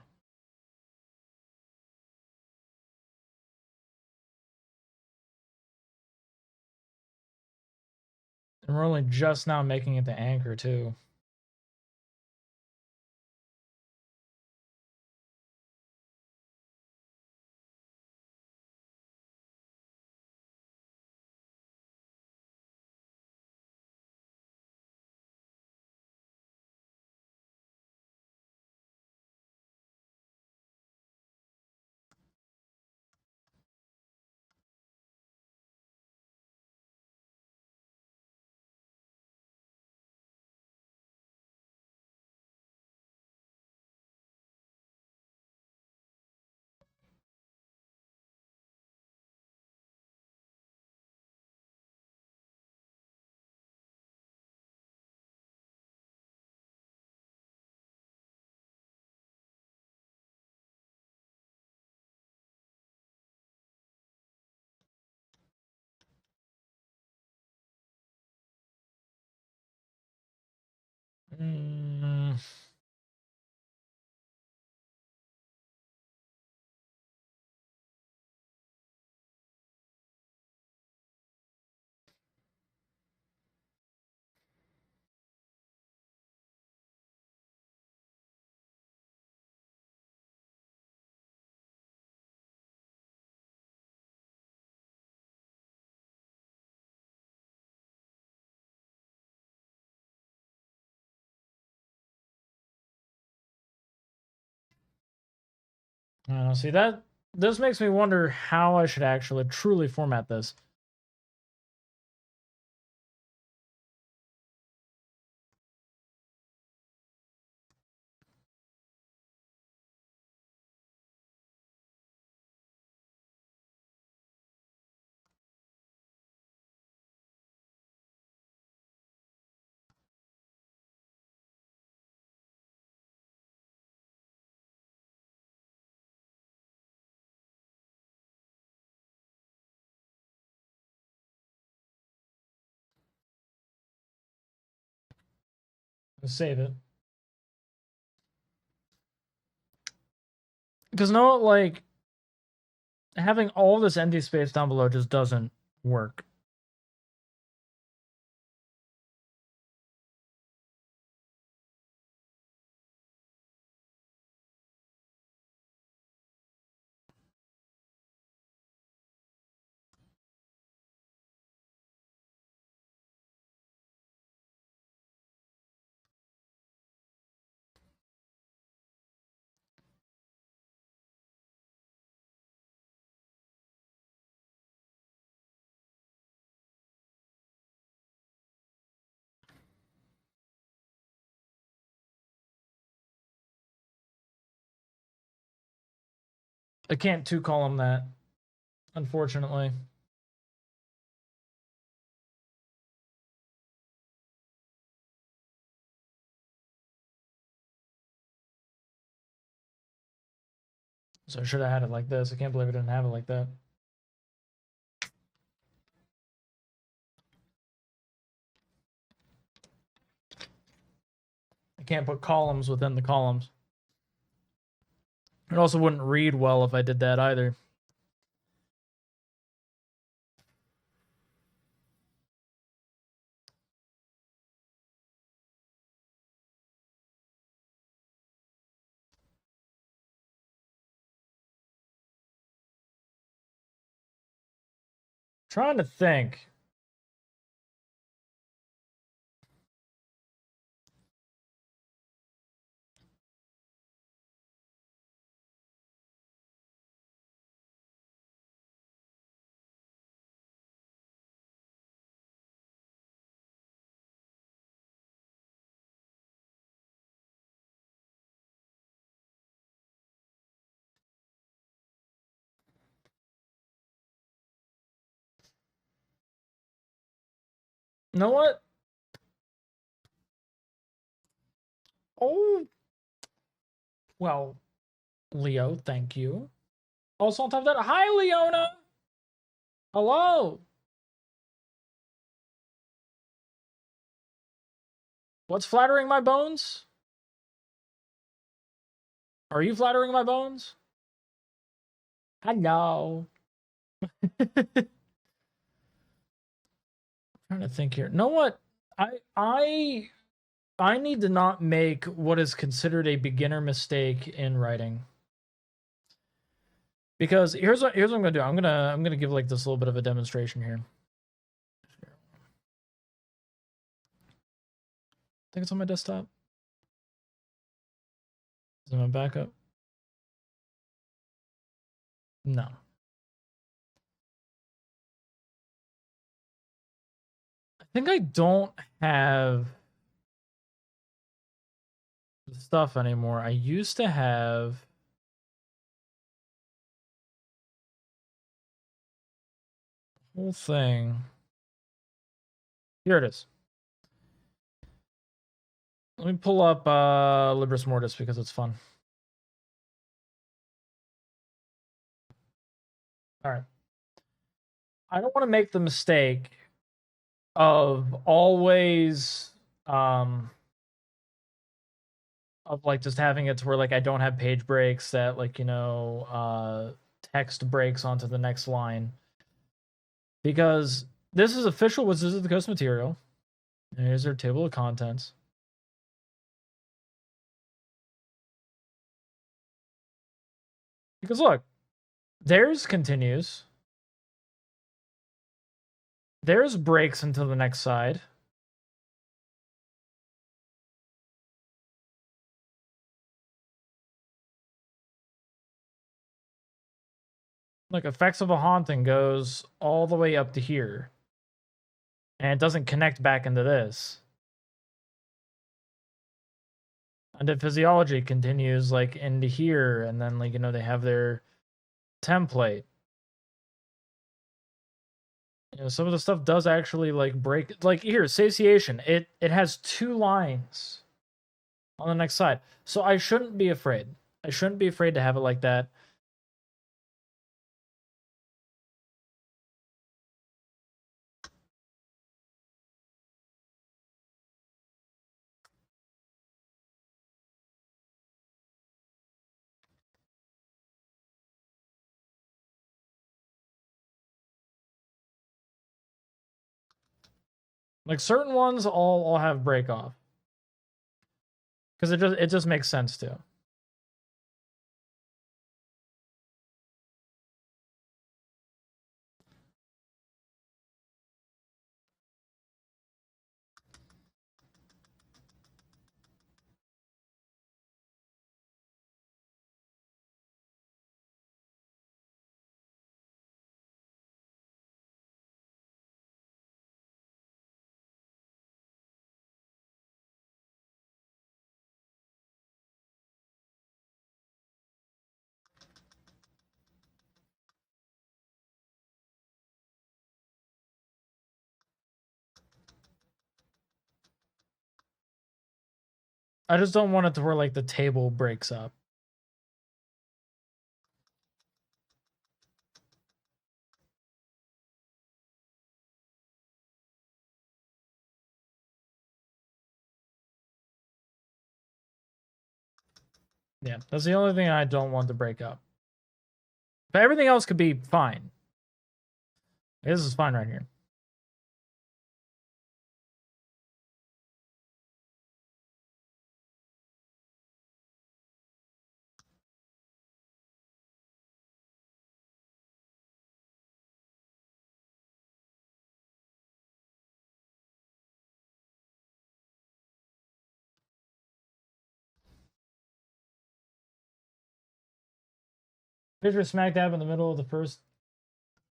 And we're only just now making it to anchor, too. Mm. See that this makes me wonder how I should actually truly format this. Let's save it. Because no, like having all this empty space down below just doesn't work. I can't two column that, unfortunately. So I should have had it like this. I can't believe I didn't have it like that. I can't put columns within the columns. It also wouldn't read well if I did that either. Trying to think. You know what? Oh, well, Leo, thank you. Also on top of that, hi, Leona. Hello. What's flattering my bones? Are you flattering my bones? Hello. Trying to think here. Know what? I need to not make what is considered a beginner mistake in writing. Because here's what I'm gonna do. I'm gonna give like this little bit of a demonstration here. I think it's on my desktop. Is it my backup? No. I think I don't have the stuff anymore. I used to have the whole thing. Here it is. Let me pull up Libris Mortis because it's fun. All right. I don't want to make the mistake of always of like just having it to where like I don't have page breaks that like, you know, text breaks onto the next line. Because this is official Wizards of the Coast material. And here's their table of contents. Because look, theirs continues. Theirs breaks into the next side. Like Effects of a Haunting goes all the way up to here. And it doesn't connect back into this. And the Physiology continues like into here, and then like, you know, they have their template. You know, some of the stuff does actually like break, like here, Satiation. It has 2 lines on the next side. So I shouldn't be afraid. I shouldn't be afraid to have it like that. Like certain ones all have break off. Because it just makes sense to. I just don't want it to where like the table breaks up. Yeah, that's the only thing I don't want to break up. But everything else could be fine. This is fine right here. Picture smack dab in the middle of the first.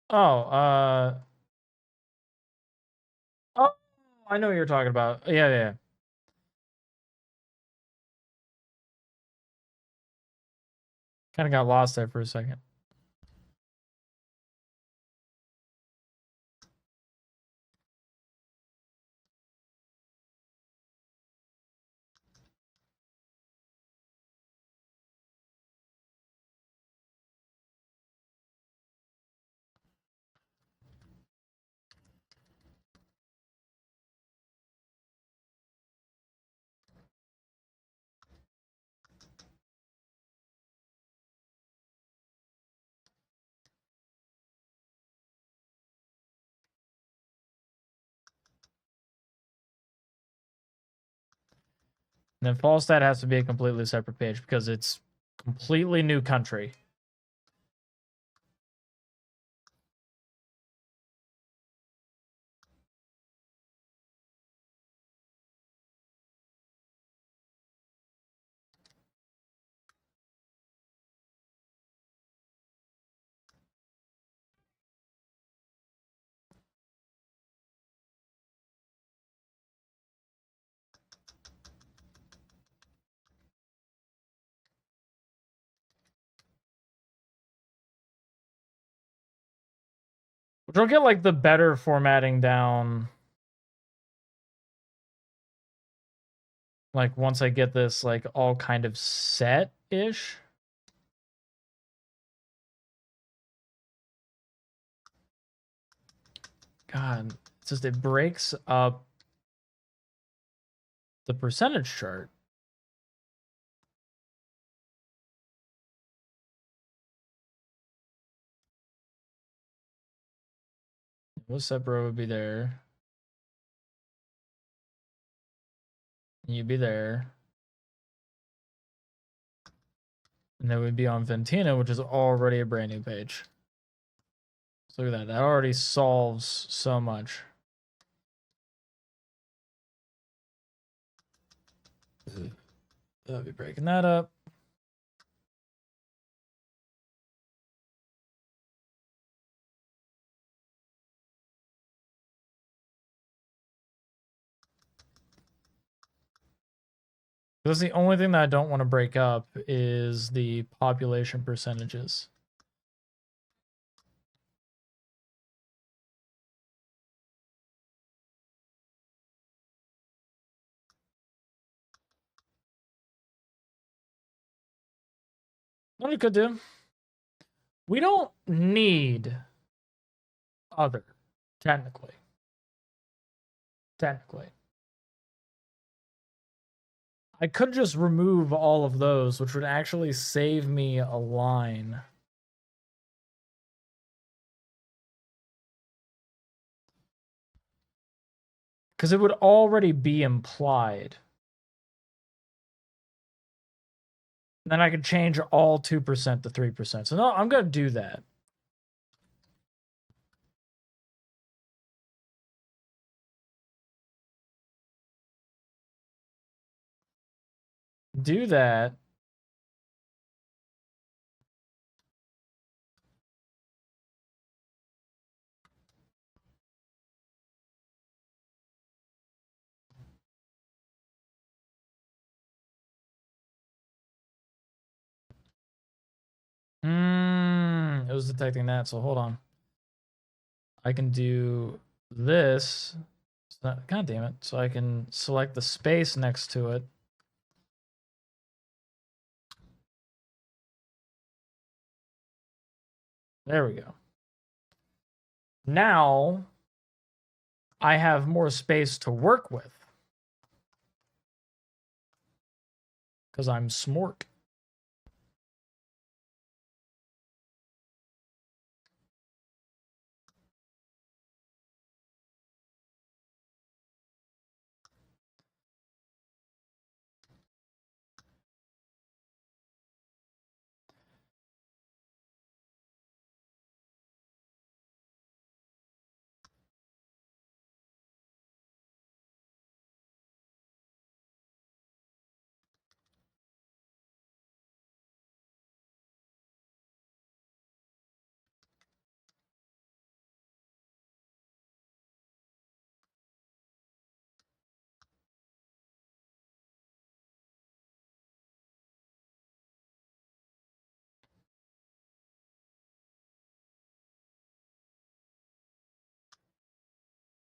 Oh, oh, I know what you're talking about. Yeah. Kind of got lost there for a second. And then Falstad has to be a completely separate page because it's completely new country. Which will get like the better formatting down. Like once I get this like all kind of set-ish. God, it's just it breaks up the percentage chart. Sepro would be there. You'd be there. And then we'd be on Ventina, which is already a brand new page. So look at that. That already solves so much. I'll be breaking that up. Because the only thing that I don't want to break up is the population percentages. What we could do, we don't need other, technically. I could just remove all of those, which would actually save me a line. Because it would already be implied. And then I could change all 2% to 3%. So no, I'm going to do that. Do that. It was detecting that, so hold on. I can do this. God damn it. So I can select the space next to it. There we go. Now I have more space to work with. Because I'm smart.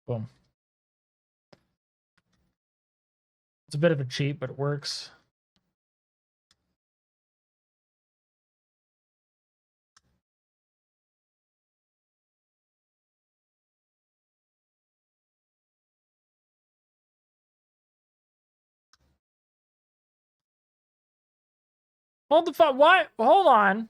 Boom. It's a bit of a cheat, but it works. Hold the fuck. What? Hold on.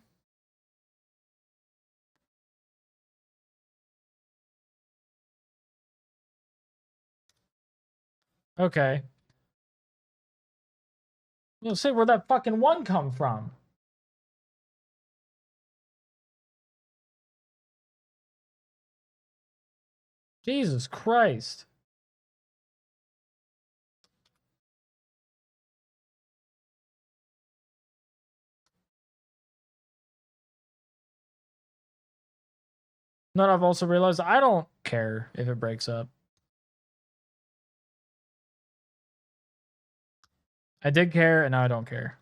Okay. You'll say where that fucking one come from. Jesus Christ. Then I've also realized I don't care if it breaks up. I did care, and now I don't care.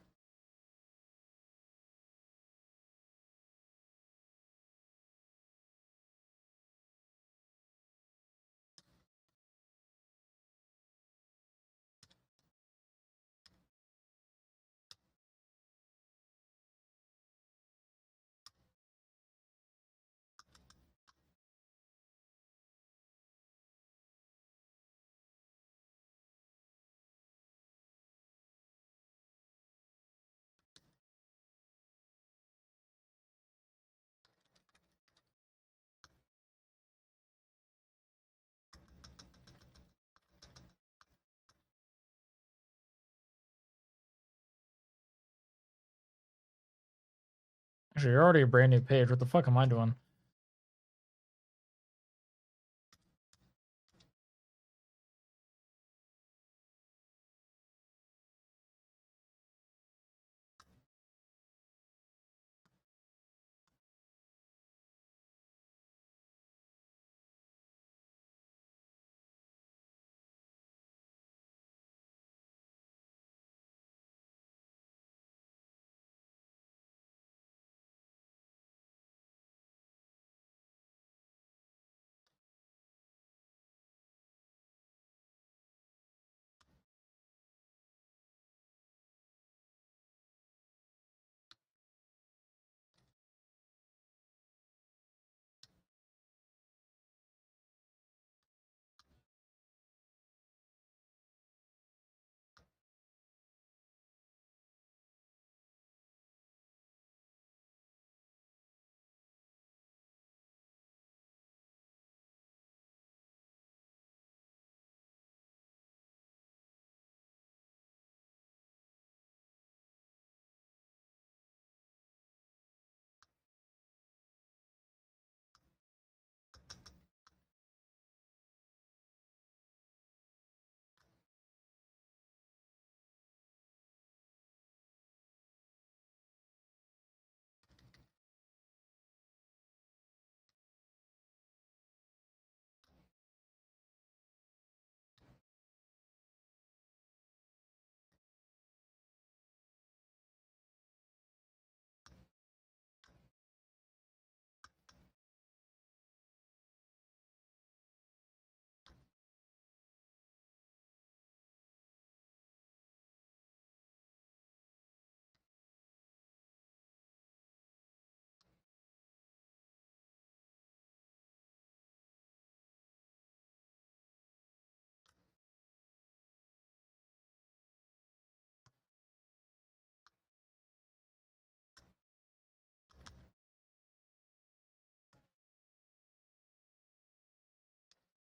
Actually, you're already a brand new page. What the fuck am I doing?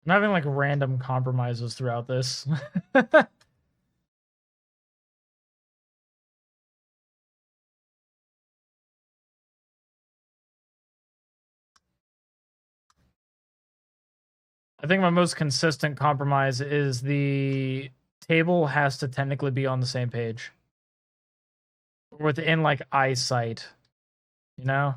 I'm having like random compromises throughout this. I think my most consistent compromise is the table has to technically be on the same page. Within like eyesight, you know?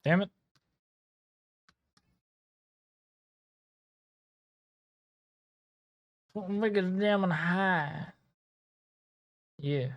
Damn it. Don't make it damn high. Yeah.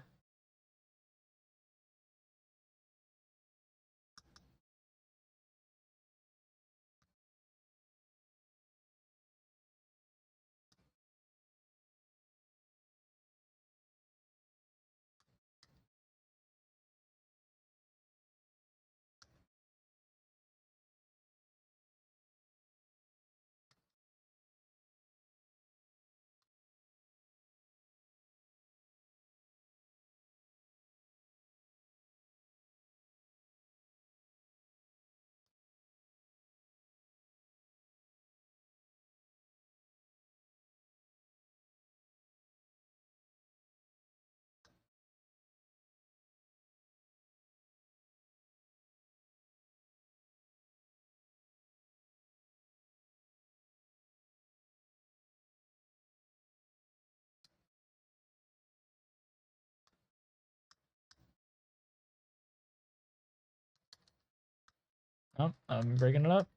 Oh, I'm breaking it up.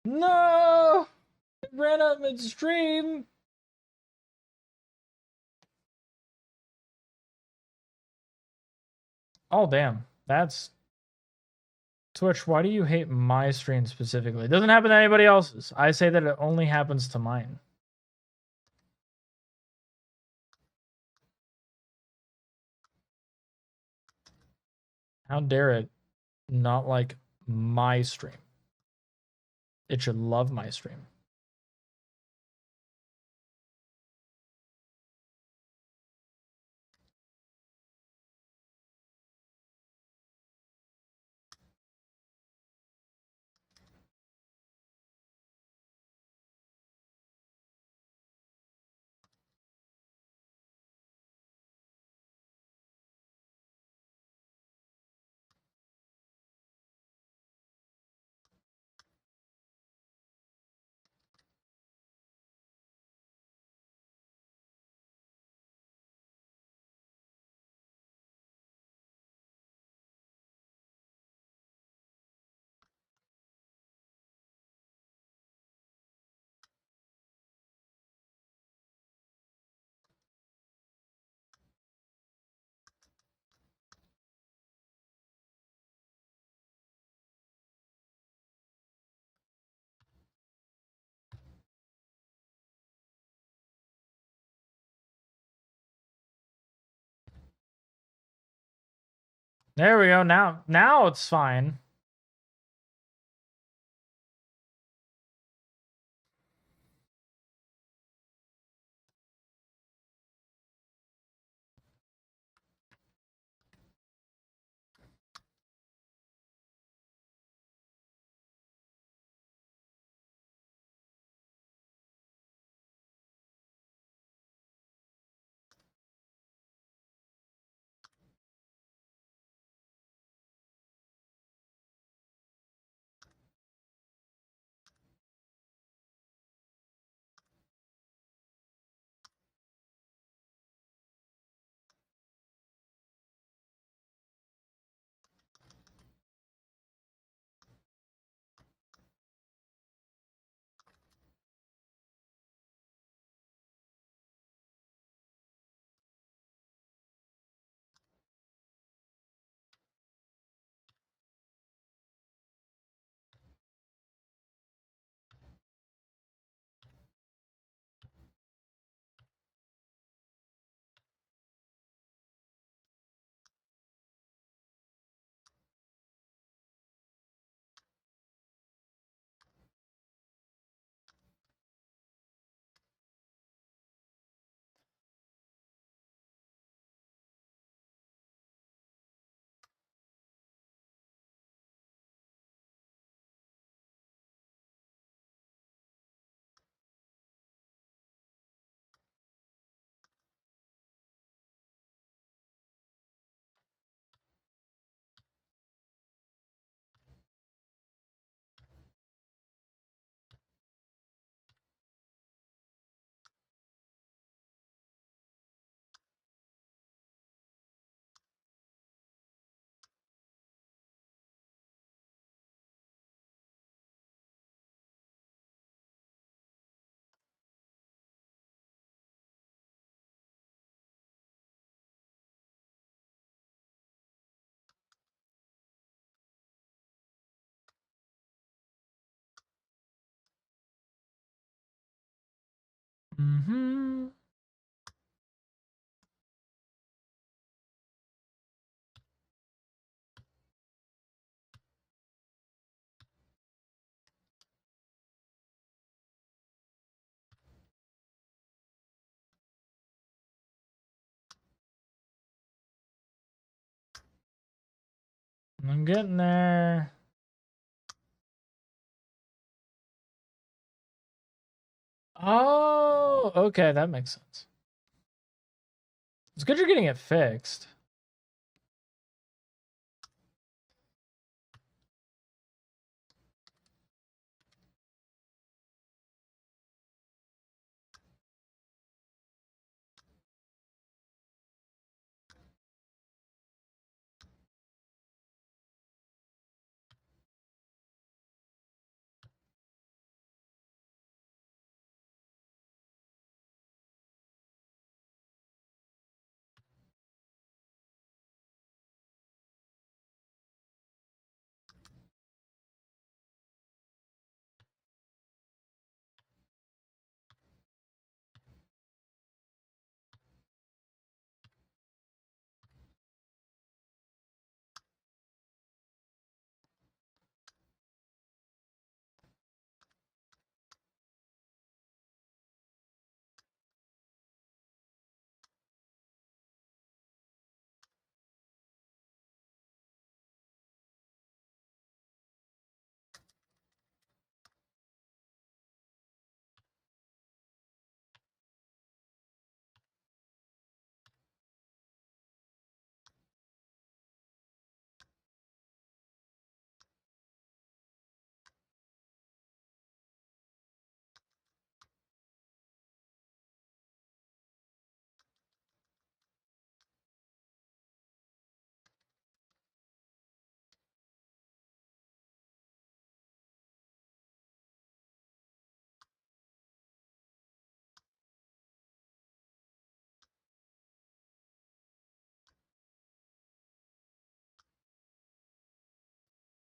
No! It ran up midstream. Oh, damn. That's Twitch. Why do you hate my stream specifically? It doesn't happen to anybody else's. I say that it only happens to mine. How dare it not like my stream? It should love my stream. There we go. Now it's fine. Mm-hmm. I'm getting there. Oh, okay, that makes sense. It's good you're getting it fixed.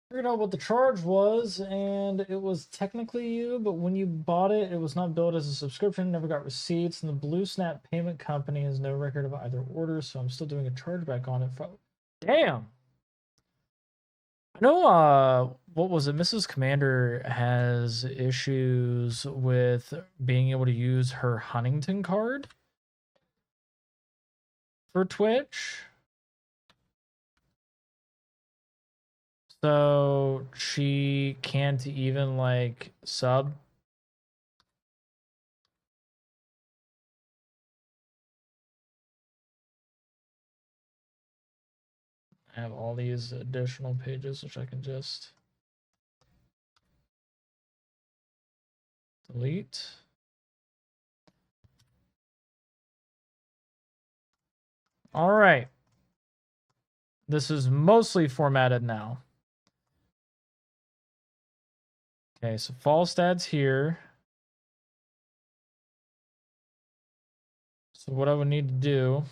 Figured out what the charge was, and it was technically you, but when you bought it, it was not billed as a subscription, never got receipts, and the Blue Snap payment company has no record of either order, so I'm still doing a chargeback on it. Damn! No, what was it? Mrs. Commander has issues with being able to use her Huntington card for Twitch. So she can't even like sub. I have all these additional pages which I can just delete. All right. This is mostly formatted now. Okay, so fall stats here. So what I would need to do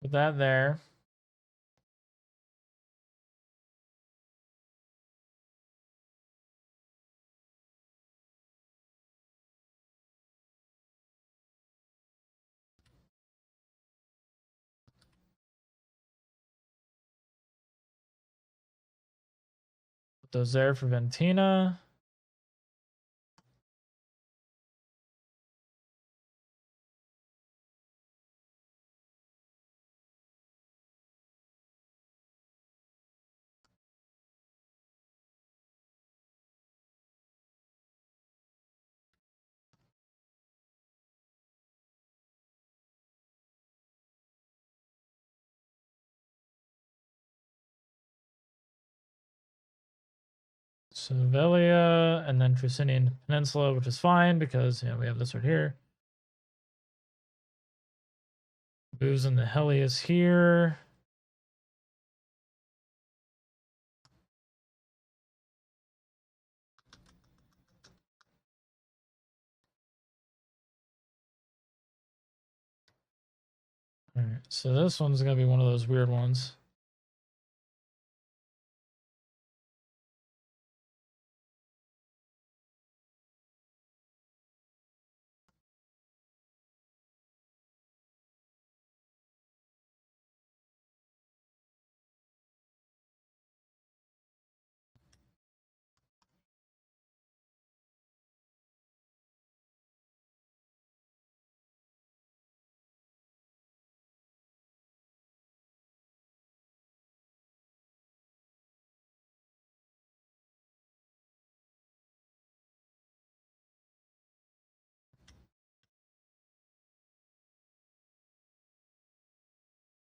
put that there. Put those there for Ventina. Sevelia, and then Trusinian Peninsula, which is fine because we have this right here. Booze in the Helios here. All right, so this one's gonna be one of those weird ones.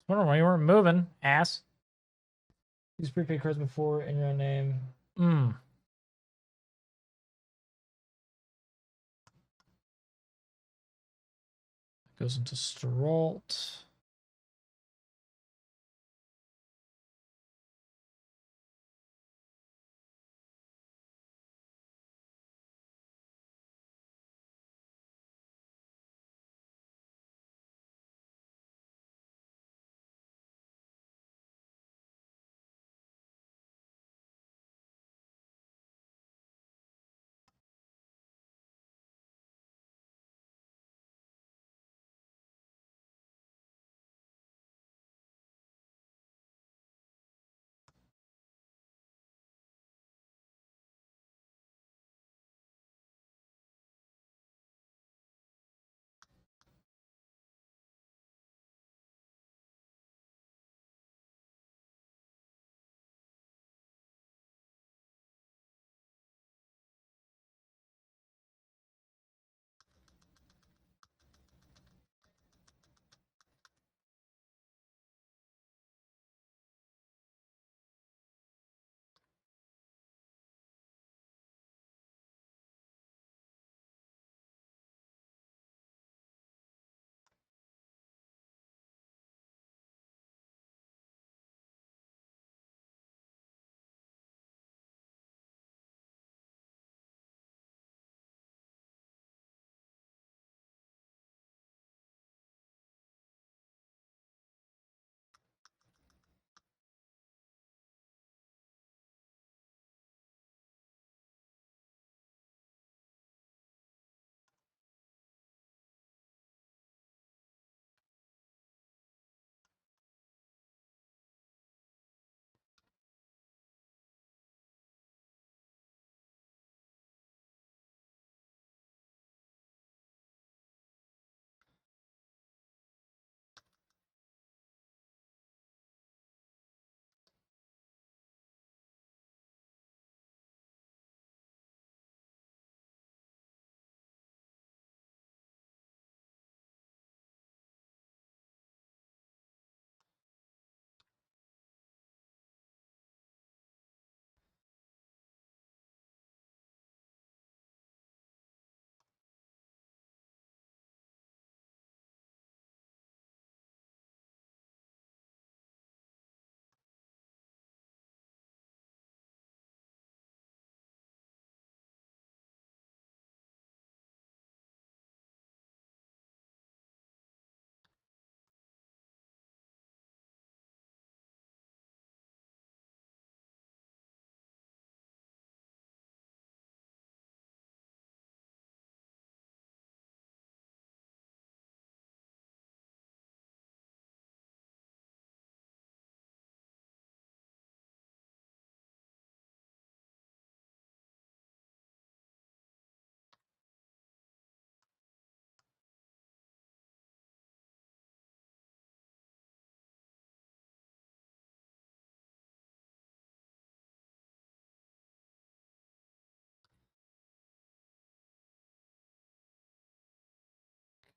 I wonder why you weren't moving, ass. Use prepaid cards before in your own name. Goes into Stralt.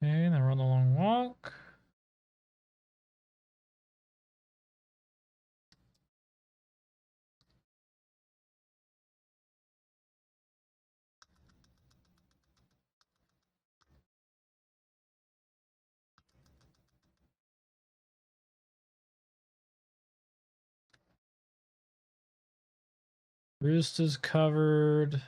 Okay, then run the long walk. Roost is covered.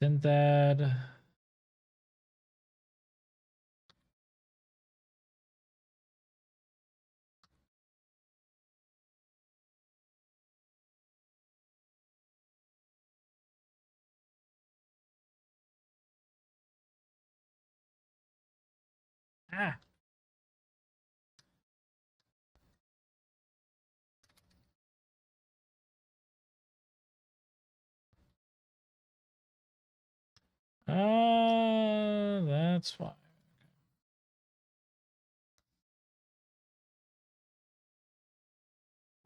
Synthad. Ah. That's fine.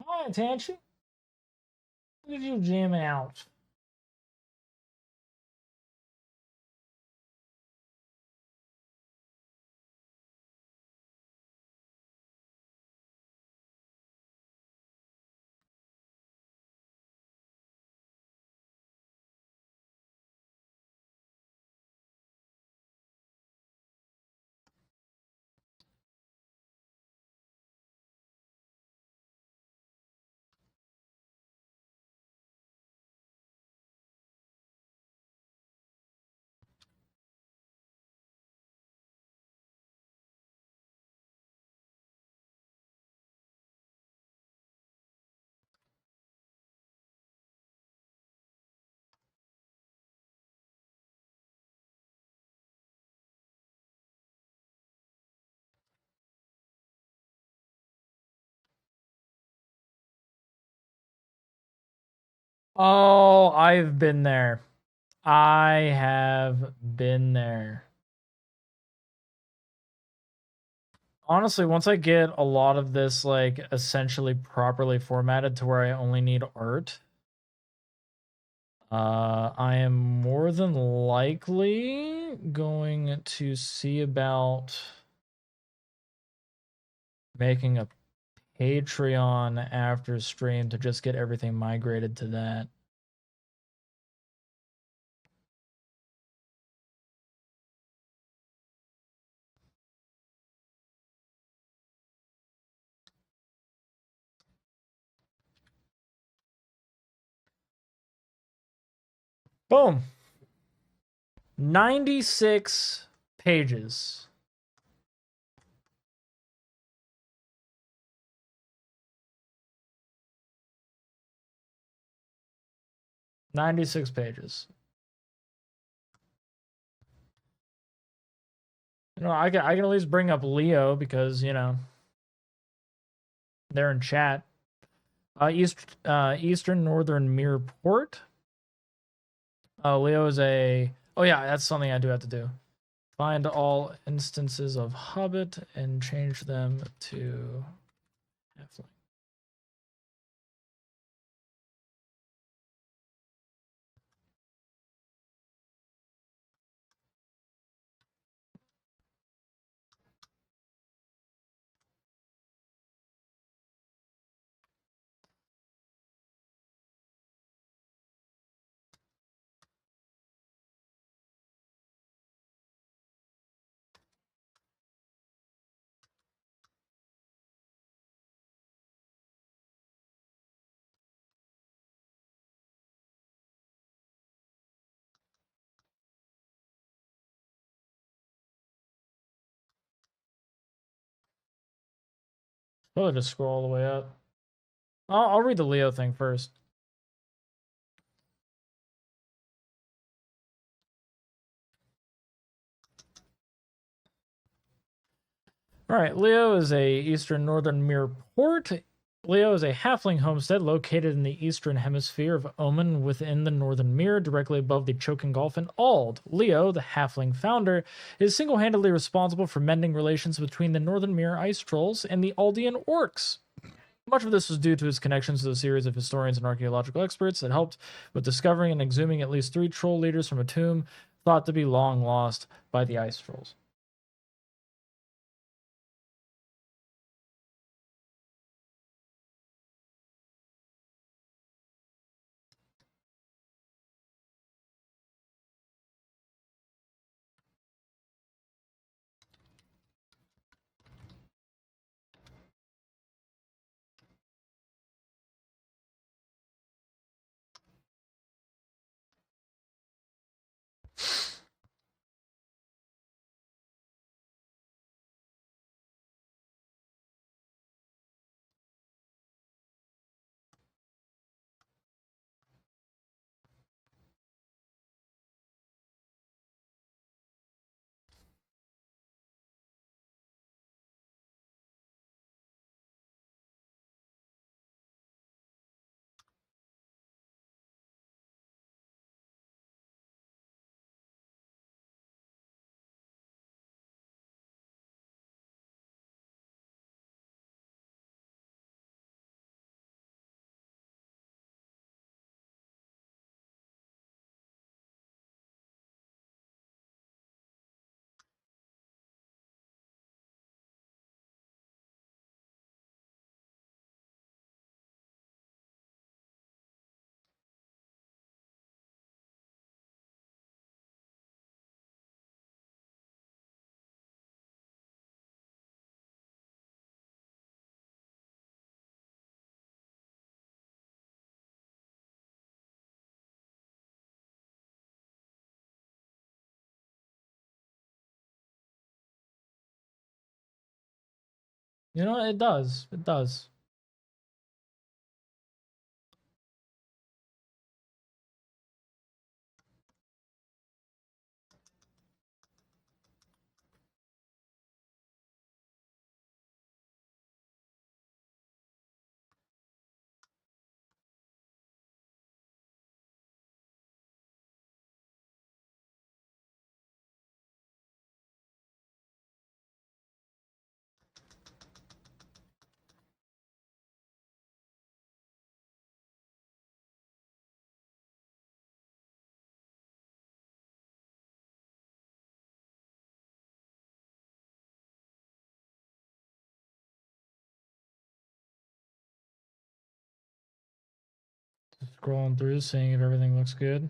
Hi, attention. What did you jam out? Oh, I've been there. I have been there. Honestly, once I get a lot of this like essentially properly formatted to where I only need art, I am more than likely going to see about making a Patreon after stream to just get everything migrated to that. Boom. 96 pages. $96 pages. You know, I can at least bring up Leo because, you know, they're in chat. Eastern Northern Mirror Port. Leo is a... Oh yeah, that's something I do have to do. Find all instances of Hobbit and change them to Halfling. Probably just scroll all the way up. I'll read the Leo thing first. All right, Leo is a Eastern Northern Mirror Port. Leo is a halfling homestead located in the eastern hemisphere of Omen within the Northern Mirror, directly above the Choking Gulf and Ald. Leo, the halfling founder, is single-handedly responsible for mending relations between the Northern Mirror ice trolls and the Aldean orcs. Much of this was due to his connections to a series of historians and archaeological experts that helped with discovering and exhuming at least 3 troll leaders from a tomb thought to be long lost by the ice trolls. You know, it does. It does. Scrolling through, seeing if everything looks good.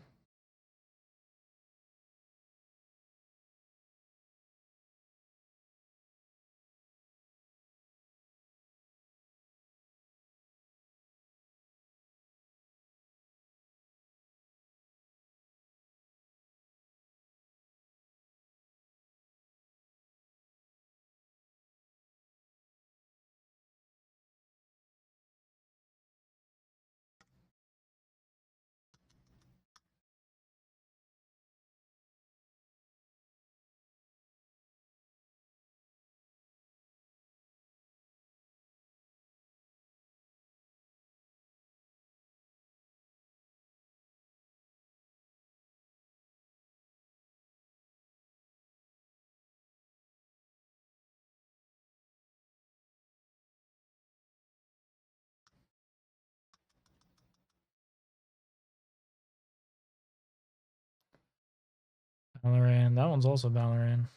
Valorant. That one's also Valorant.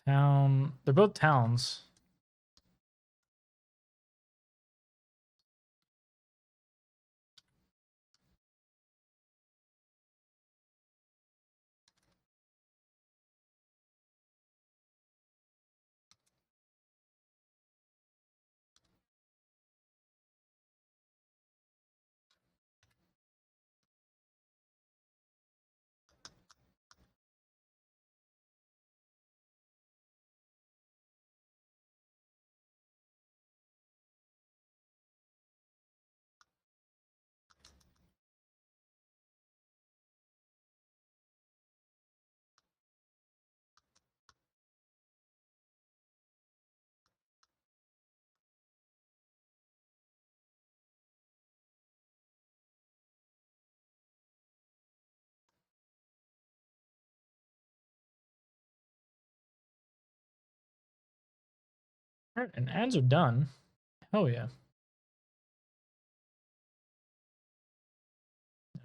Town. They're both towns. Alright, and ads are done. Hell yeah.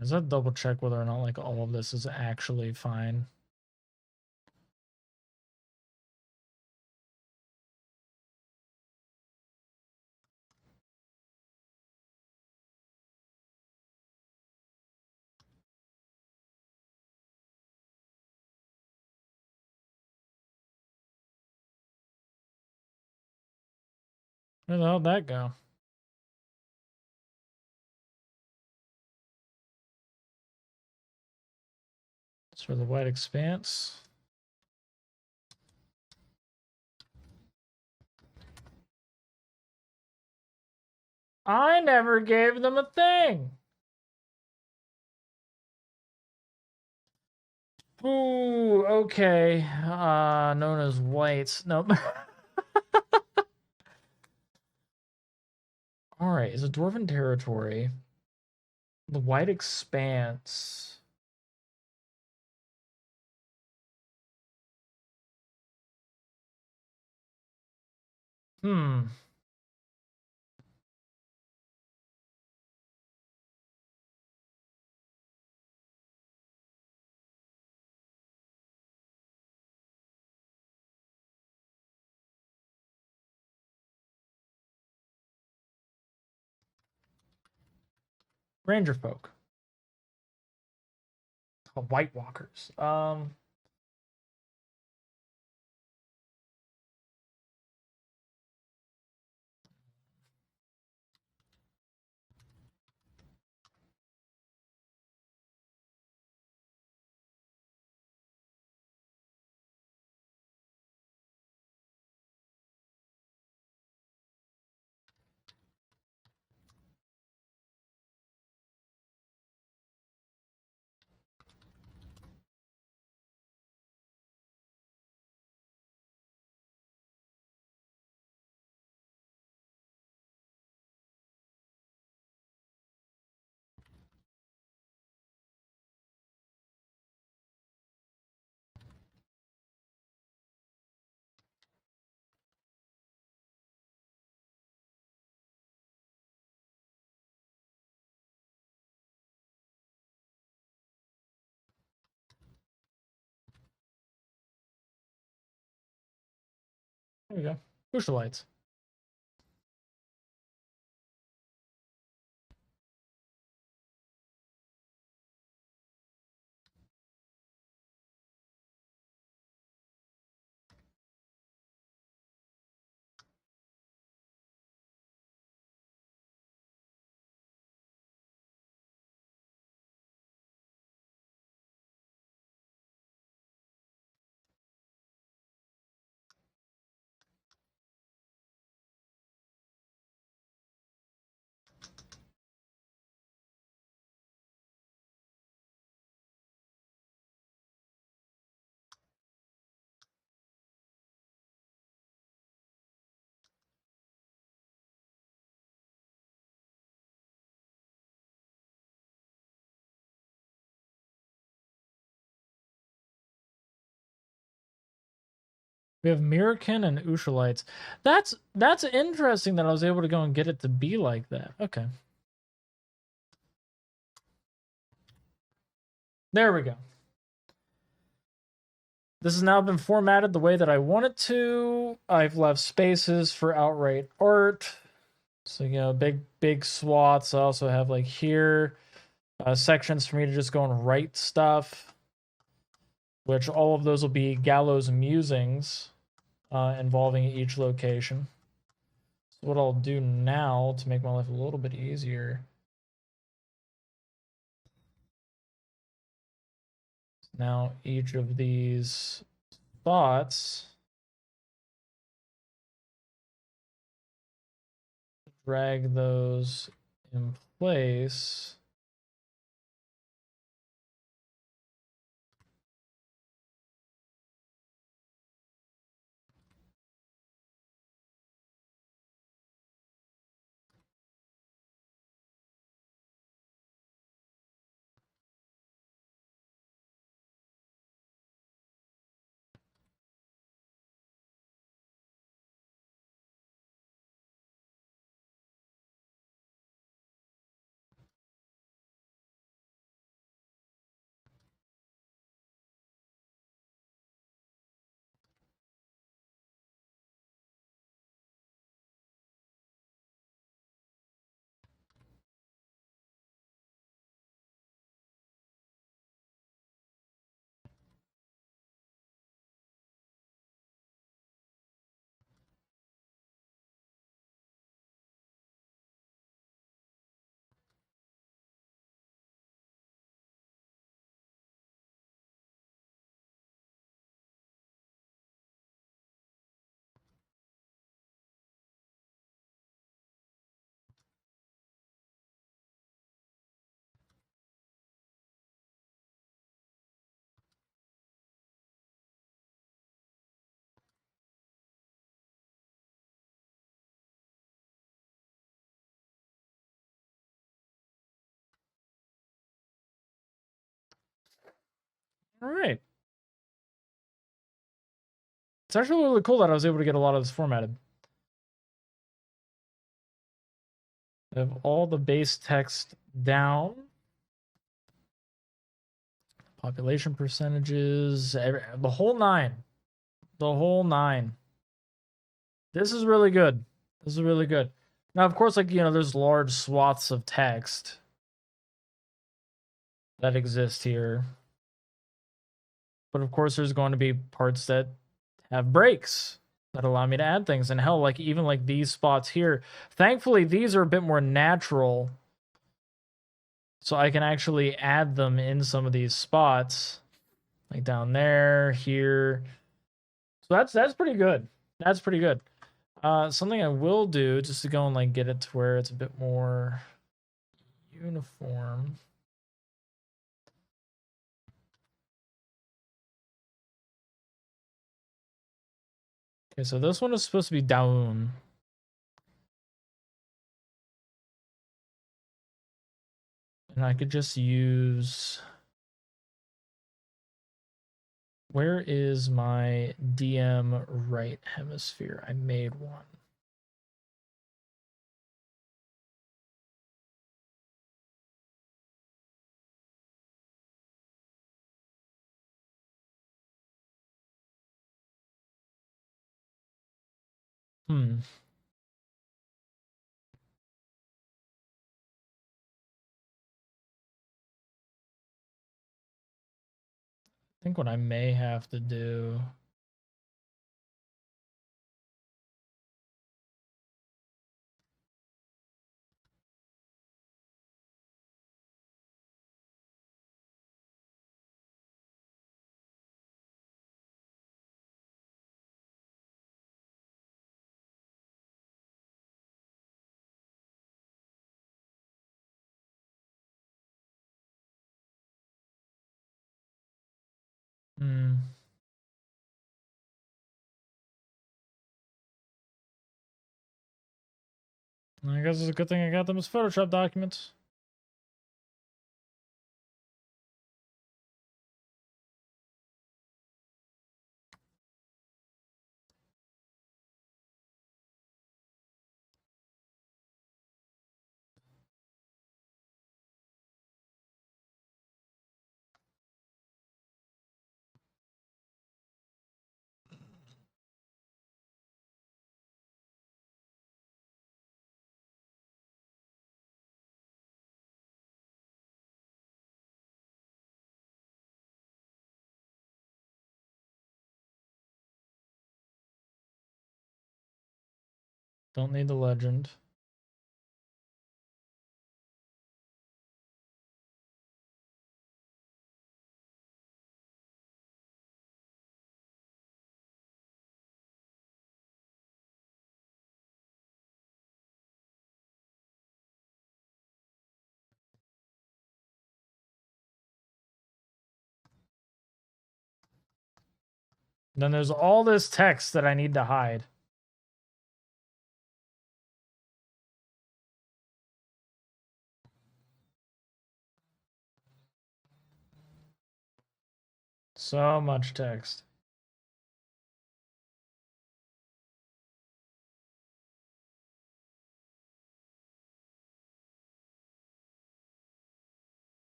Does that double check whether or not like all of this is actually fine? Where the hell did that go? It's for the white expanse. I never gave them a thing. Ooh, okay. Known as whites. Nope. Alright, it's a dwarven territory. The white expanse. Hmm. Ranger folk. Oh, White Walkers. There we go. Bushelites. We have Mirrorkin and Ushalites. That's interesting that I was able to go and get it to be like that. Okay. There we go. This has now been formatted the way that I want it to. I've left spaces for outright art. So, big swaths. I also have like here sections for me to just go and write stuff, which all of those will be Gallows musings involving each location. So what I'll do now to make my life a little bit easier. Now each of these thoughts, drag those in place. All right. It's actually really cool that I was able to get a lot of this formatted. I have all the base text down. Population percentages, the whole nine. The whole nine. This is really good. This is really good. Now, of course, like, you know, there's large swaths of text that exist here. But of course, there's going to be parts that have breaks that allow me to add things. And hell, like even like these spots here, thankfully, these are a bit more natural. So I can actually add them in some of these spots, like down there, here. So that's pretty good. That's pretty good. Something I will do just to go and like get it to where it's a bit more uniform. Okay, so this one is supposed to be down. And I could just use... Where is my DM right hemisphere? I made one. I think what I may have to do... I guess it's a good thing I got them as Photoshop documents. Don't need the legend. Then there's all this text that I need to hide. So much text.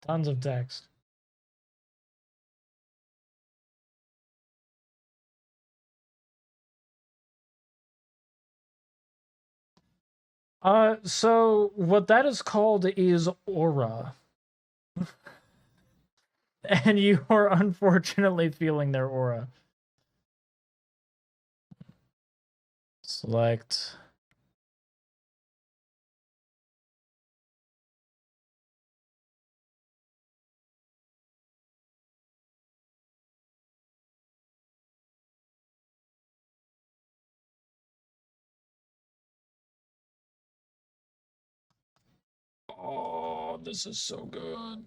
Tons of text. So what that is called is aura. And you are unfortunately feeling their aura. Select. Oh, this is so good.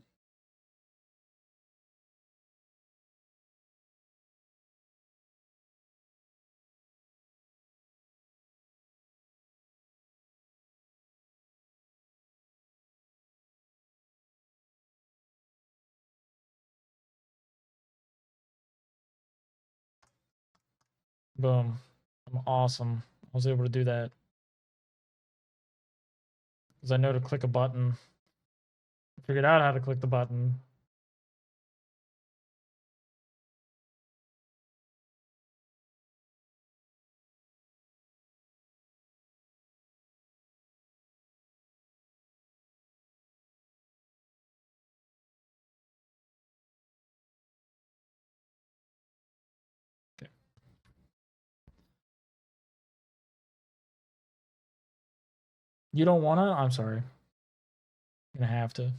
Boom. I'm awesome. I was able to do that. Because I know to click a button. I figured out how to click the button. Okay. You don't wanna? I'm sorry. You're gonna have to.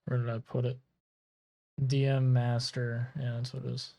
Where did I put it? DM master. Yeah, that's what it is.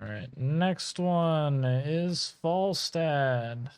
All right, next one is Falstad.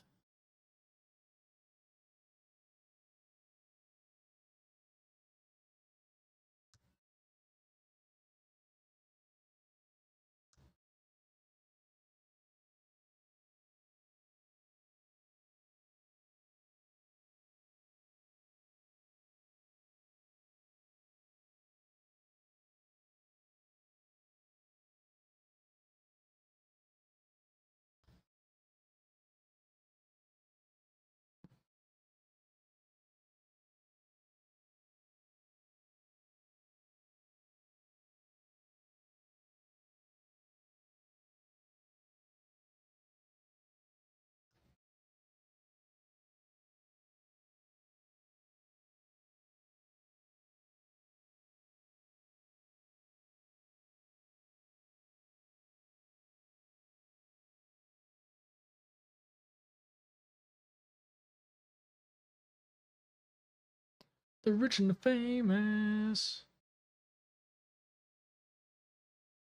The rich and the famous.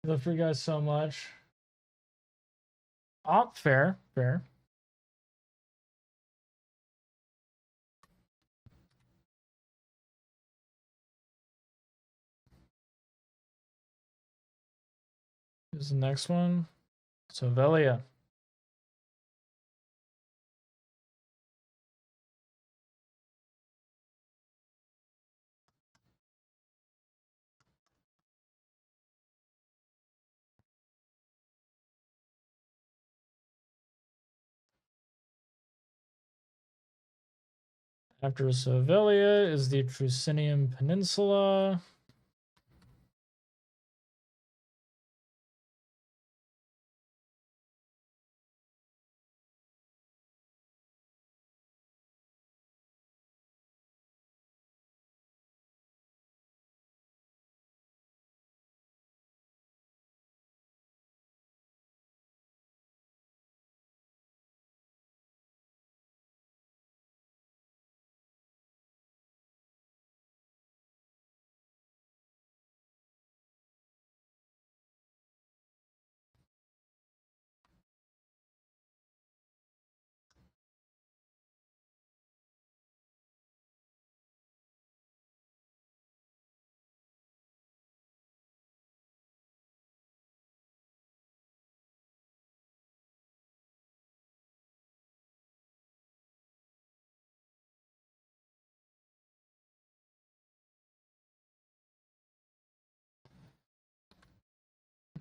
I love you guys so much. Oh, fair, fair. Here's the next one. Sovelia. After Sevilla is the Trusinian Peninsula.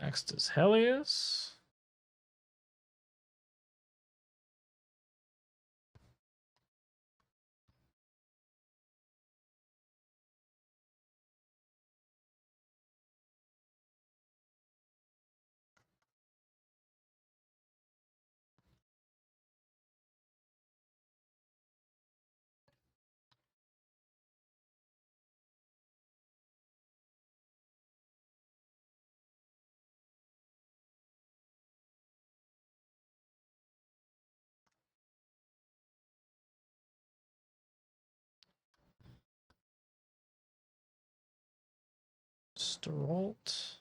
Next is Helios. Strolt.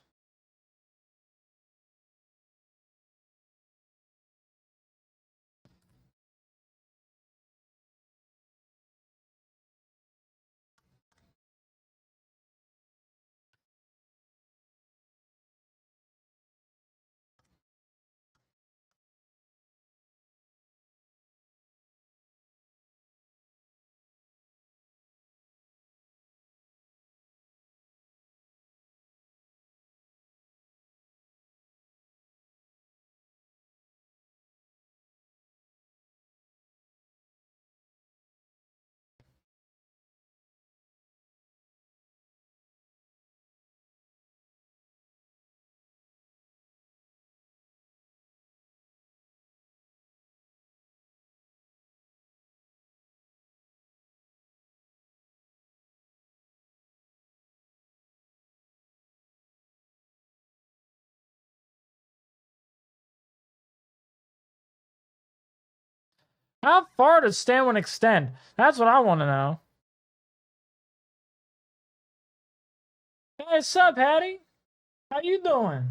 How far does Stanwin extend? That's what I want to know. Hey, what's up, Hattie? How you doing?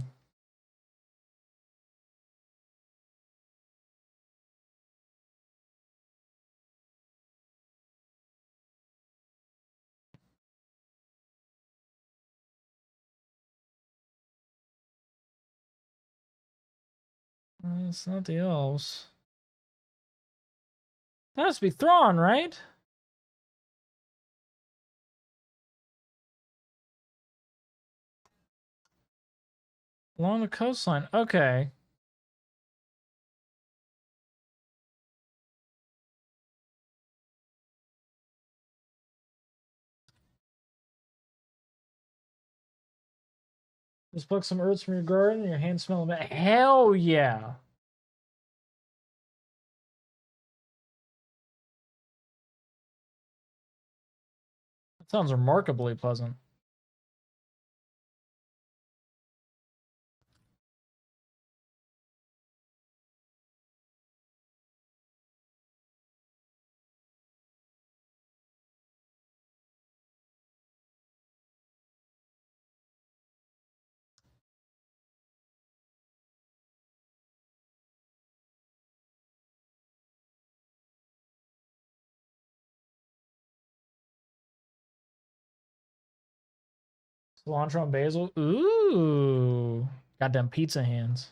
It's not the elves. That has to be Thrawn, right? Along the coastline. Okay. Just pluck some herbs from your garden and your hands smell of it. Hell yeah. That sounds remarkably pleasant. Cilantro and basil. Ooh. Goddamn pizza hands.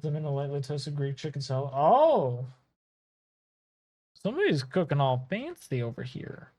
them in a lightly toasted Greek chicken salad. Oh! Somebody's cooking all fancy over here.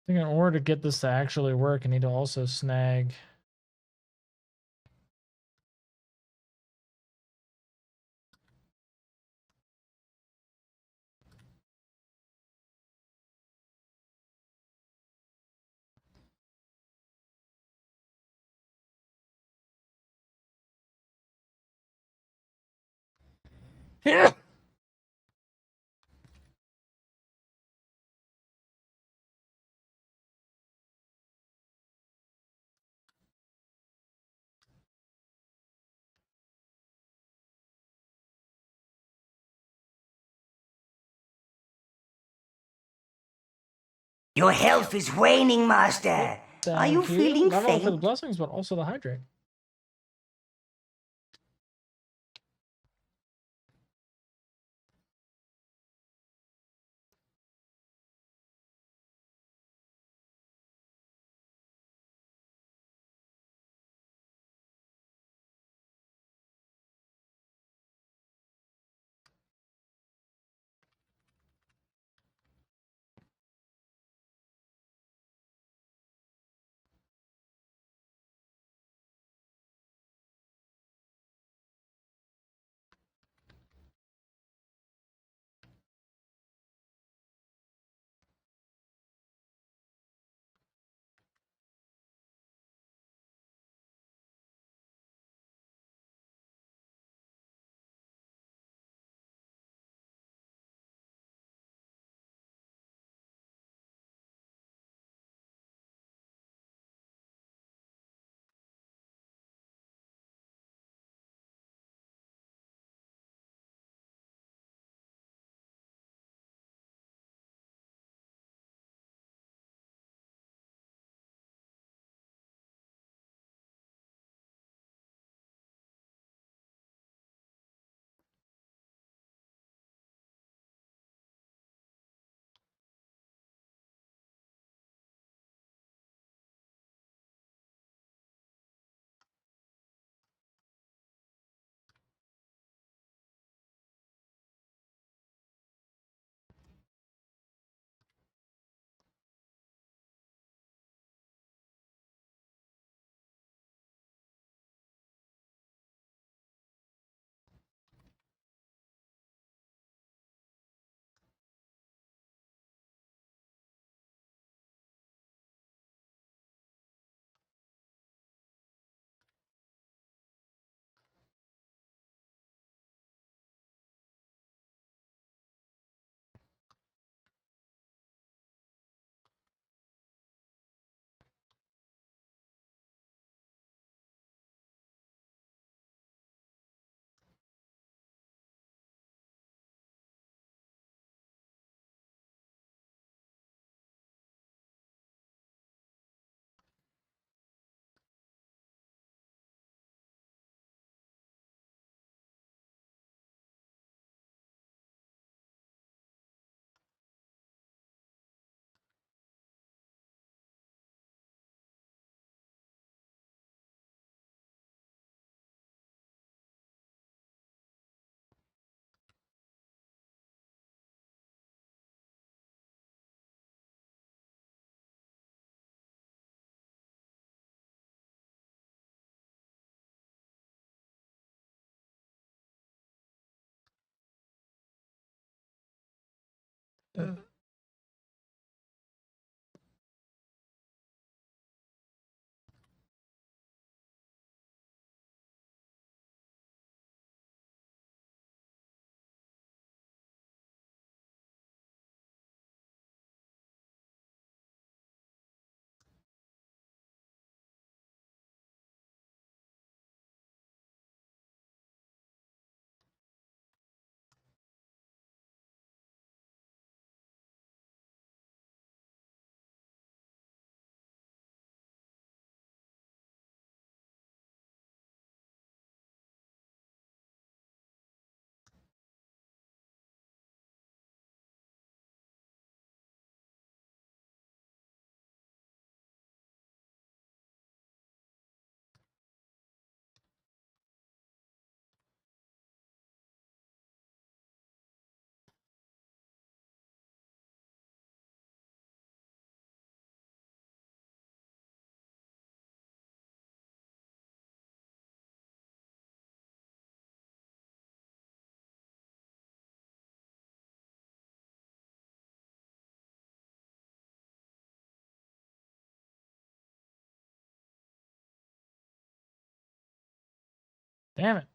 I think in order to get this to actually work, I need to also snag. Yeah. Your health is waning, Master. Are you feeling Not only for the faint? blessings, but also the hydrate. Damn it.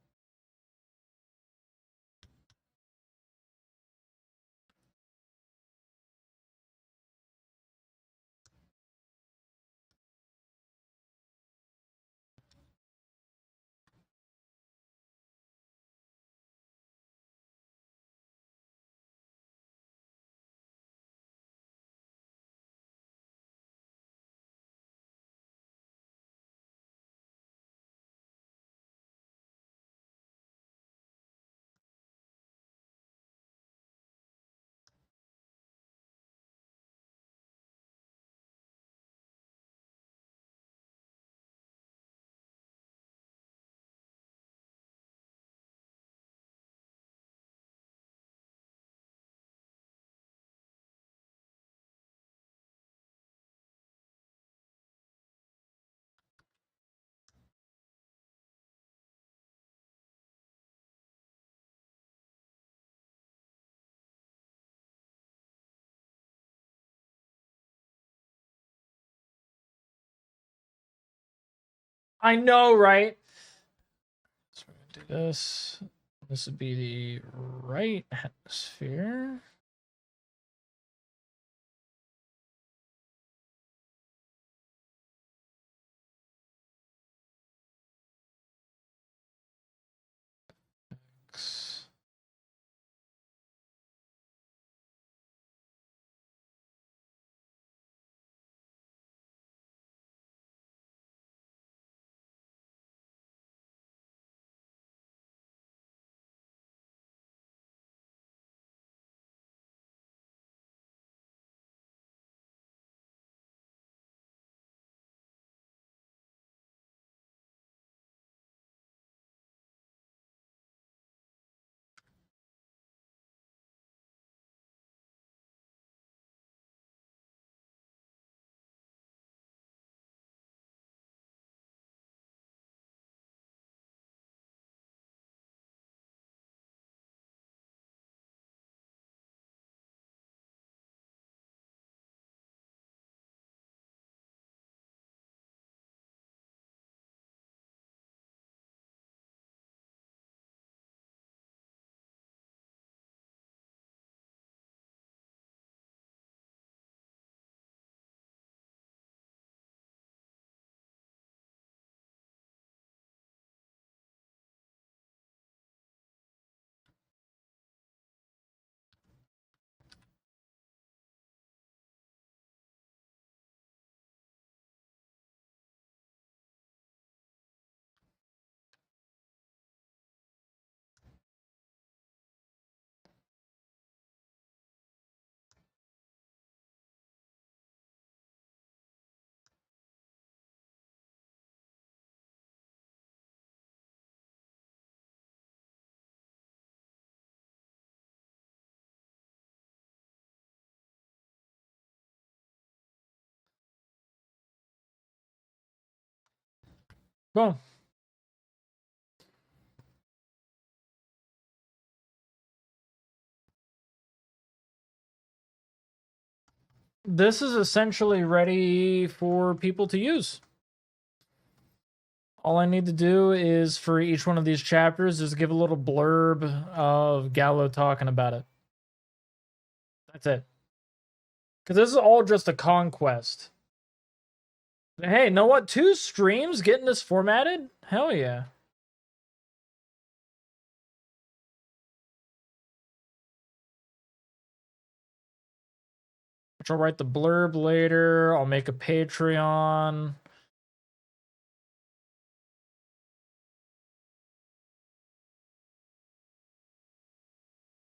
I know, right? So we're gonna do this. This would be the right atmosphere. X. Boom. this is essentially ready for people to use. All I need to do is for each one of these chapters is give a little blurb of Gallo talking about it. That's it. Because this is all just a conquest. Hey, know what? 2 streams getting this formatted? Hell yeah. Which I'll write the blurb later. I'll make a Patreon.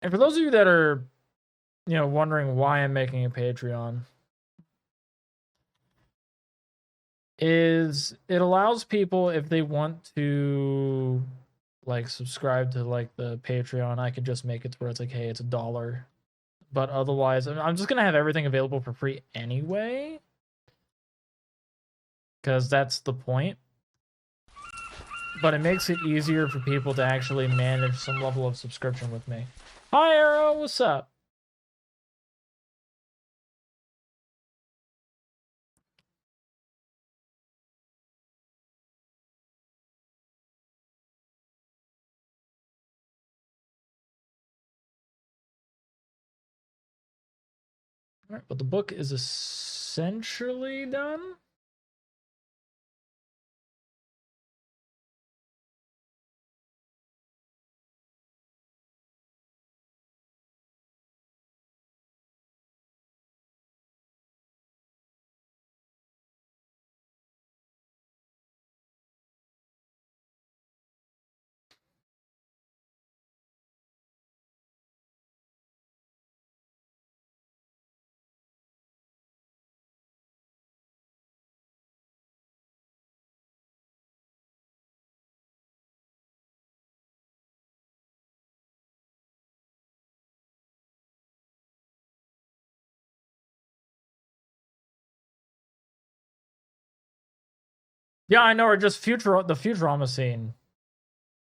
And for those of you that are, wondering why I'm making a Patreon, is it allows people, if they want to like subscribe to like the Patreon, I could just make it to where it's like, hey, it's $1. But otherwise, I'm just gonna have everything available for free anyway, because that's the point. But it makes it easier for people to actually manage some level of subscription with me. Hi, Arrow, what's up? All right, but the book is essentially done. Yeah, I know. Or just the Futurama scene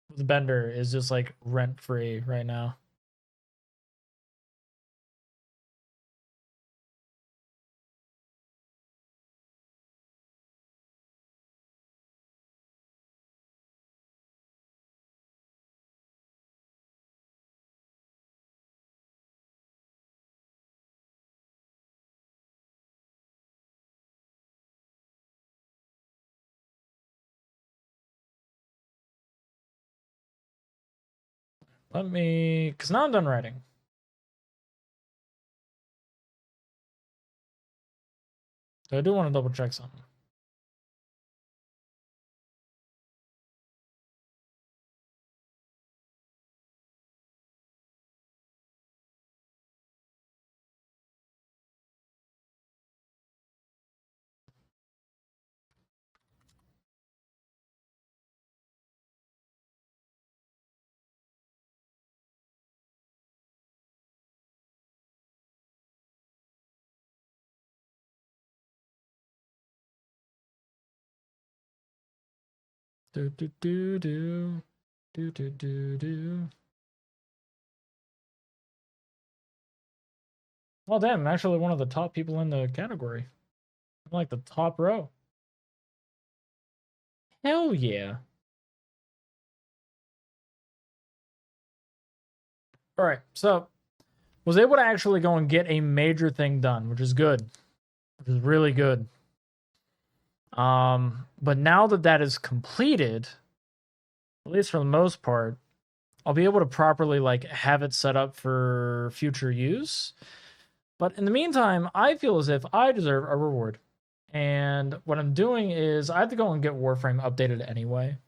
with Bender is just like rent free right now. Let me, because now I'm done writing. So I do want to double check something. Do do do do do do do do. Oh damn! I'm actually one of the top people in the category. I'm like the top row. Hell yeah! All right, so was able to actually go and get a major thing done, which is good, which is really good. But now that that is completed, at least for the most part, I'll be able to properly like have it set up for future use. But in the meantime, I feel as if I deserve a reward. And what I'm doing is I have to go and get Warframe updated anyway.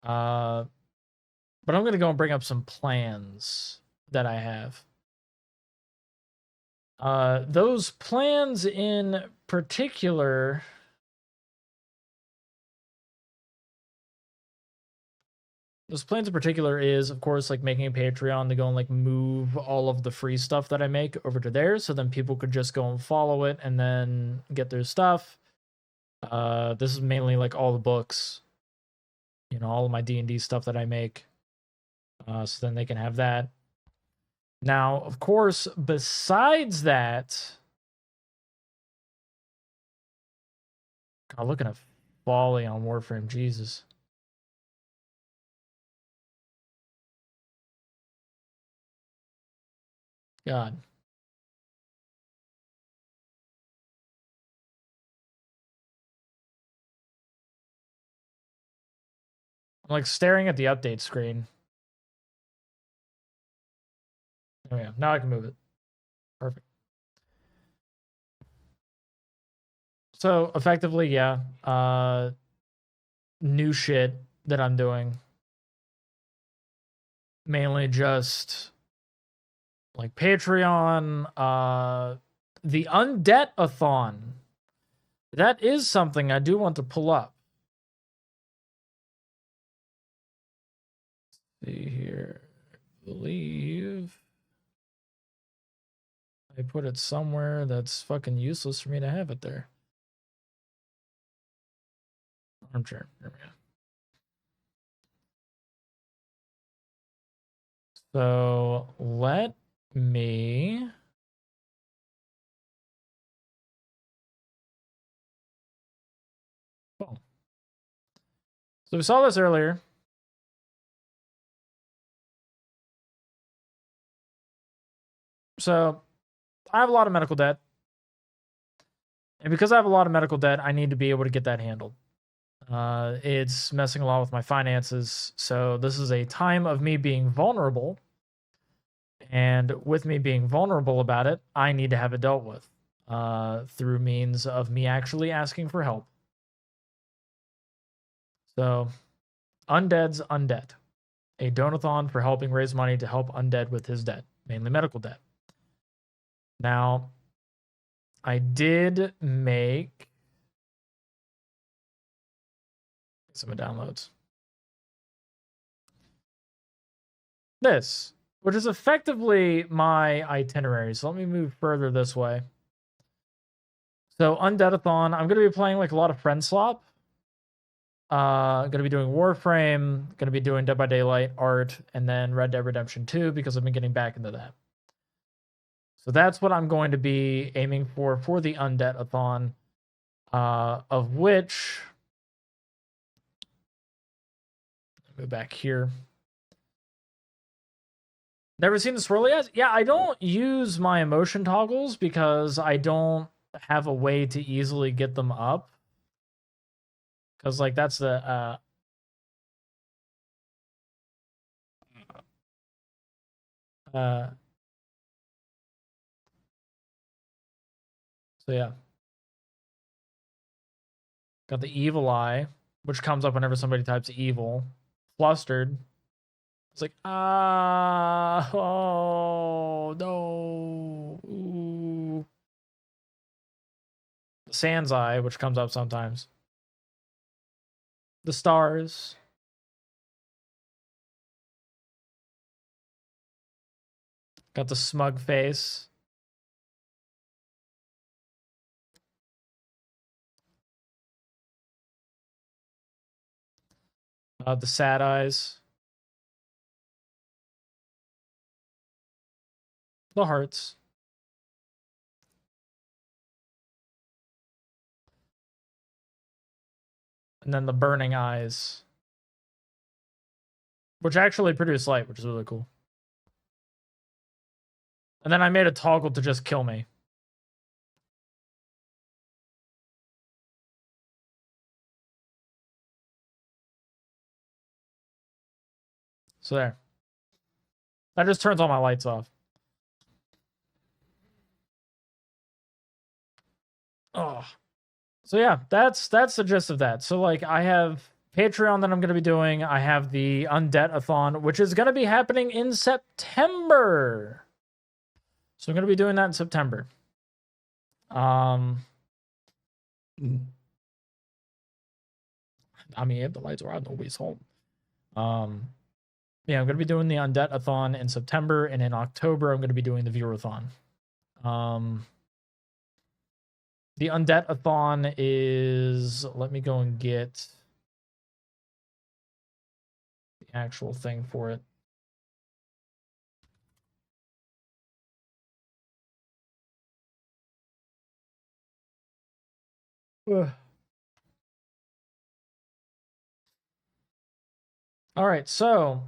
But I'm going to go and bring up some plans that I have. Those plans in particular... Those plans in particular is, of course, like making a Patreon to go and like move all of the free stuff that I make over to there, so then people could just go and follow it and then get their stuff. This is mainly like all the books, all of my D&D stuff that I make, so then they can have that. Now, of course, besides that, God, looking at Folly on Warframe, Jesus. God. I'm like staring at the update screen. Oh yeah, now I can move it. Perfect. So effectively, yeah. New shit that I'm doing. Mainly just like Patreon, the Undebt-a-thon. That is something I do want to pull up. Let's see here. I believe I put it somewhere that's fucking useless for me to have it there. Armchair. There we go. So let me. Oh. So we saw this earlier. So I have a lot of medical debt. And because I have a lot of medical debt, I need to be able to get that handled. It's messing a lot with my finances. So this is a time of me being vulnerable. And with me being vulnerable about it, I need to have it dealt with through means of me actually asking for help. So, Undead's Undead, a donathon for helping raise money to help Undead with his debt, mainly medical debt. Now, I did make some downloads. This, which is effectively my itinerary. So let me move further this way. So Undeadathon, I'm going to be playing like a lot of Friend Slop. Going to be doing Warframe, going to be doing Dead by Daylight, Art, and then Red Dead Redemption 2 because I've been getting back into that. So that's what I'm going to be aiming for the Undeadathon, of which, go back here. Never seen the swirly eyes? Yeah, I don't use my emotion toggles because I don't have a way to easily get them up. Because, like, that's the... so, yeah. Got the evil eye, which comes up whenever somebody types evil. Flustered. It's like, oh, no. Ooh. The Sans eye, which comes up sometimes. The stars. Got the smug face. The sad eyes. The hearts. And then the burning eyes. Which actually produce light, which is really cool. And then I made a toggle to just kill me. So there. That just turns all my lights off. Oh. So yeah, that's the gist of that. So like I have Patreon that I'm going to be doing. I have the Undead-a-thon, which is going to be happening in September. So I'm going to be doing that in September. I mean, if the lights are out, nobody's home. Yeah, I'm going to be doing the Undead-a-thon in September, and in October, I'm going to be doing the Viewer-a-thon. The Undead-a-thon is... Let me go and get the actual thing for it. Ugh. All right, so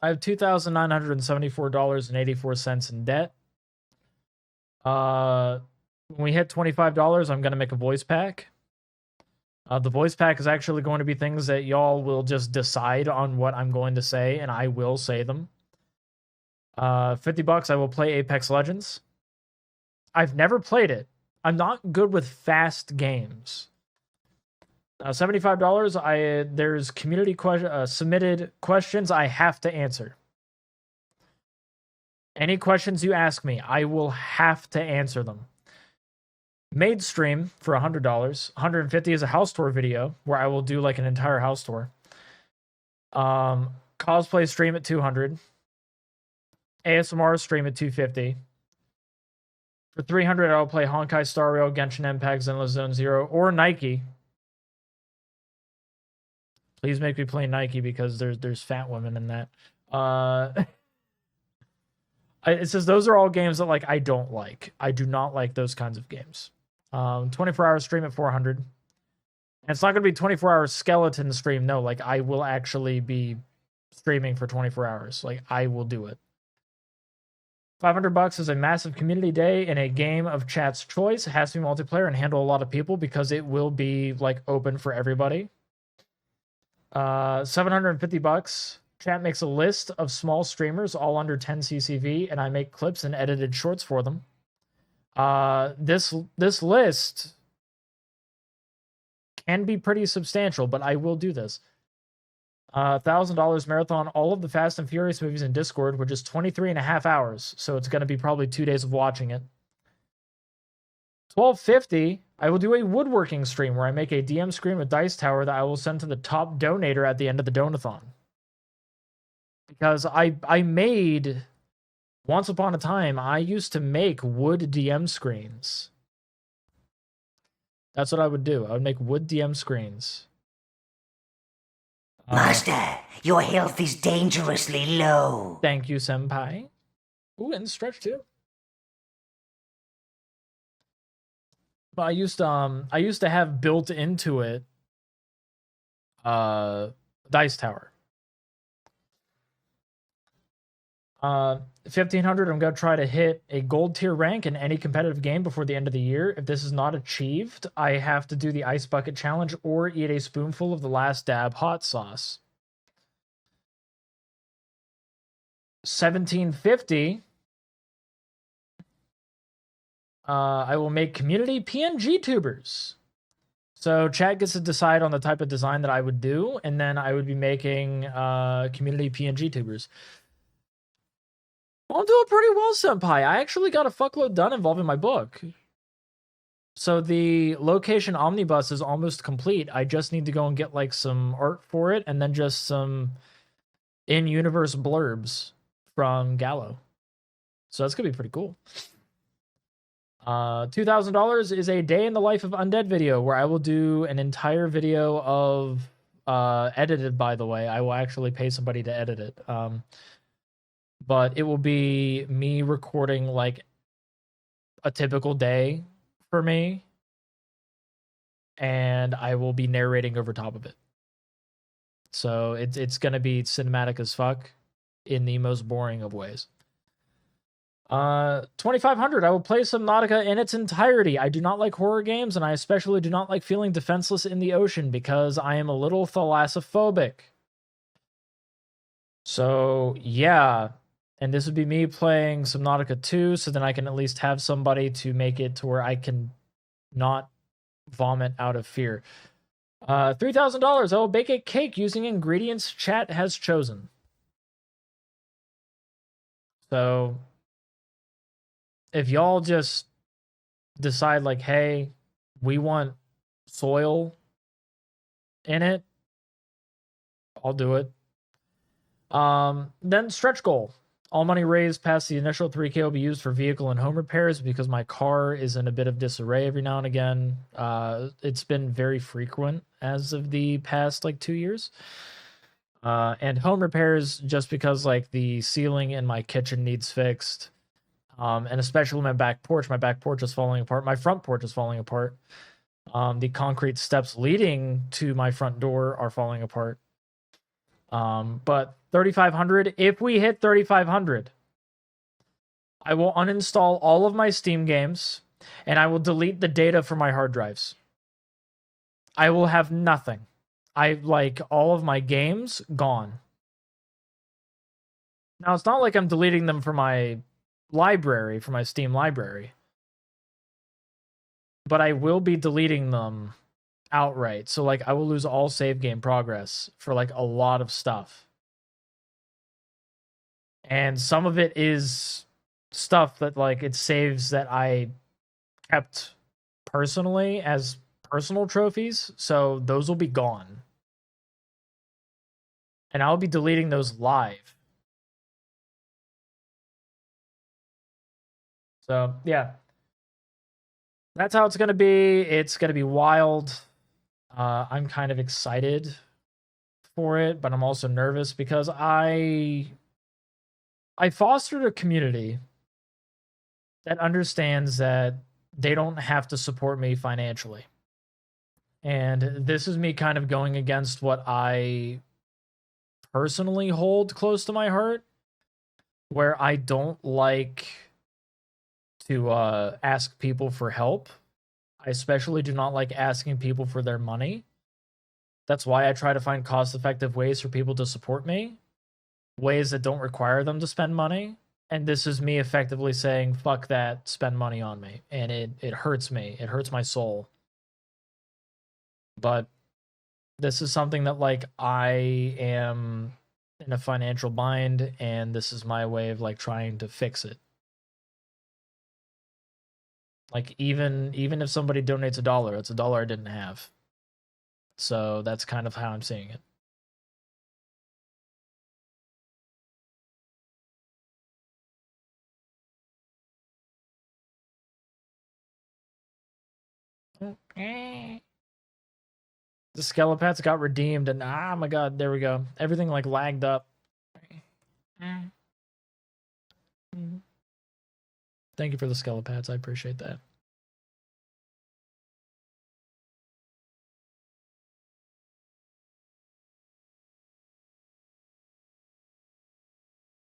I have $2,974.84 in debt. When we hit $25, I'm going to make a voice pack. The voice pack is actually going to be things that y'all will just decide on what I'm going to say, and I will say them. $50, I will play Apex Legends. I've never played it. I'm not good with fast games. $75, there's community submitted questions I have to answer. Any questions you ask me, I will have to answer them. Made stream for $100. $150 is a house tour video where I will do like an entire house tour. Cosplay stream at $200. ASMR stream at $250. For $300, I'll play Honkai Star Rail, Genshin Impact, Zenless Zone Zero, or Nike. Please make me play Nike because there's fat women in that. It says those are all games that like I don't like. I do not like those kinds of games. 24-hour stream at $400. And it's not going to be 24-hour skeleton stream. No, like I will actually be streaming for 24 hours. Like I will do it. $500 is a massive community day in a game of chat's choice. It has to be multiplayer and handle a lot of people because it will be like open for everybody. $750. Chat makes a list of small streamers, all under 10 CCV, and I make clips and edited shorts for them. This list can be pretty substantial, but I will do this. $1,000 marathon all of the Fast and Furious movies in Discord, which is 23.5 hours, so it's going to be probably 2 days of watching it. $1,250, I will do a woodworking stream where I make a DM screen with Dice Tower that I will send to the top donator at the end of the donathon. Because I made, once upon a time, I used to make wood DM screens. That's what I would do. I would make wood DM screens. Master, your health is dangerously low. Thank you, senpai. Ooh, and stretch too. But I used to have built into it Dice Tower. 1,500, I'm going to try to hit a gold tier rank in any competitive game before the end of the year. If this is not achieved, I have to do the ice bucket challenge or eat a spoonful of the last dab hot sauce. 1,750, I will make community PNG tubers. So chat gets to decide on the type of design that I would do, and then I would be making community PNG tubers. I'm doing pretty well, senpai. I actually got a fuckload done involving my book. So the location omnibus is almost complete. I just need to go and get like some art for it, and then just some in-universe blurbs from Gallo. So that's gonna be pretty cool. $2,000 is a day in the life of undead video where I will do an entire video of edited, by the way. I will actually pay somebody to edit it. But it will be me recording like a typical day for me, and I will be narrating over top of it. So it's gonna be cinematic as fuck in the most boring of ways. 2,500, I will play Subnautica in its entirety. I do not like horror games, and I especially do not like feeling defenseless in the ocean because I am a little thalassophobic. So yeah. And this would be me playing Subnautica 2, so then I can at least have somebody to make it to where I can not vomit out of fear. $3,000, I will bake a cake using ingredients chat has chosen. So, if y'all just decide like, hey, we want soil in it, I'll do it. Then stretch goal. All money raised past the initial 3K will be used for vehicle and home repairs because my car is in a bit of disarray every now and again. It's been very frequent as of the past like 2 years. And home repairs just because like the ceiling in my kitchen needs fixed. And especially my back porch. My back porch is falling apart. My front porch is falling apart. The concrete steps leading to my front door are falling apart. But 3,500, if we hit 3,500, I will uninstall all of my Steam games and I will delete the data from my hard drives. I will have nothing. All of my games gone. Now, it's not like I'm deleting them from my library, from my Steam library. But I will be deleting them outright. So, like, I will lose all save game progress for, like, a lot of stuff. And some of it is stuff that, like, it saves that I kept personally as personal trophies. So, those will be gone. And I'll be deleting those live. So, yeah. That's how it's going to be. It's going to be wild. I'm kind of excited for it, but I'm also nervous because I fostered a community that understands that they don't have to support me financially. And this is me kind of going against what I personally hold close to my heart, where I don't like to ask people for help. I especially do not like asking people for their money. That's why I try to find cost-effective ways for people to support me, ways that don't require them to spend money. And this is me effectively saying, fuck that, spend money on me. And it hurts me. It hurts my soul. But this is something that, like, I am in a financial bind, and this is my way of, like, trying to fix it. Like, even if somebody donates $1, it's $1 I didn't have. So that's kind of how I'm seeing it. The Skelepats got redeemed, and ah, my god, there we go. Everything, like, lagged up. Thank you for the Skelepats. I appreciate that.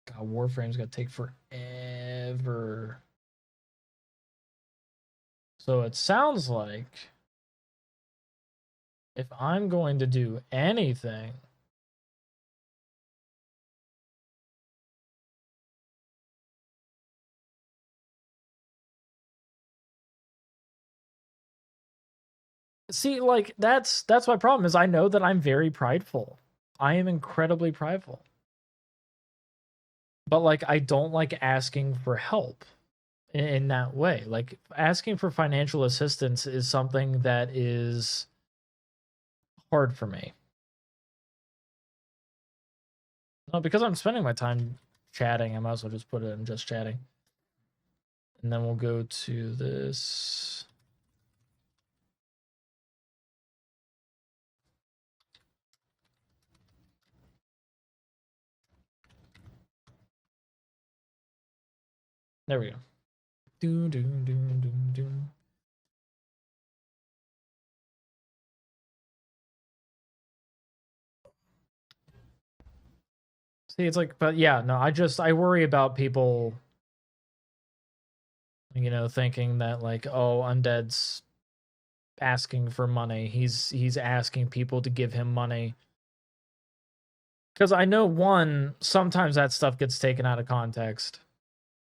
God, Warframe's gonna take forever. So it sounds like if I'm going to do anything, see, like, that's my problem, is I know that I'm very prideful. I am incredibly prideful. But, like, I don't like asking for help in that way. Like, asking for financial assistance is something that is hard for me. No, because I'm spending my time chatting, I might as well just put it in just chatting. And then we'll go to this. There we go. Do, do, do, do, do. See, it's like, but yeah, no, I worry about people, you know, thinking that, like, oh, Undead's asking for money. He's asking people to give him money. Because I know, one, sometimes that stuff gets taken out of context.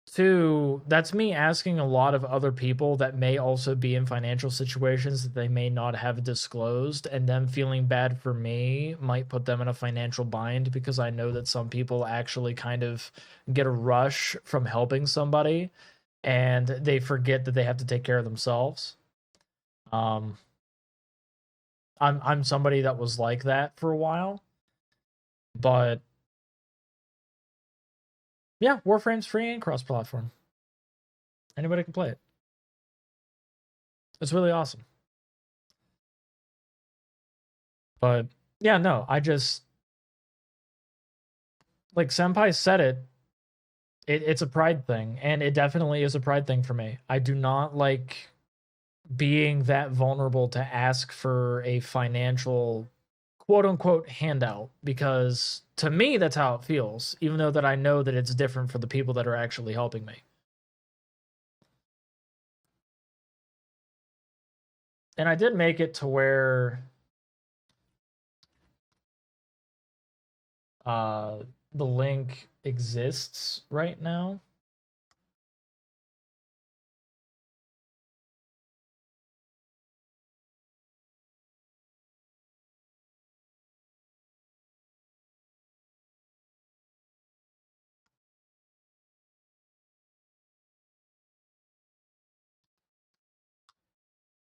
Two, that's me asking a lot of other people that may also be in financial situations that they may not have disclosed, and them feeling bad for me might put them in a financial bind, because I know that some people actually kind of get a rush from helping somebody and they forget that they have to take care of themselves. I'm somebody that was like that for a while, but yeah, Warframe's free and cross-platform. Anybody can play it. It's really awesome. But yeah, no, I just, like, Senpai said it's a pride thing, and it definitely is a pride thing for me. I do not like being that vulnerable to ask for a financial quote unquote handout, because to me that's how it feels, even though that I know that it's different for the people that are actually helping me. And I did make it to where the link exists right now.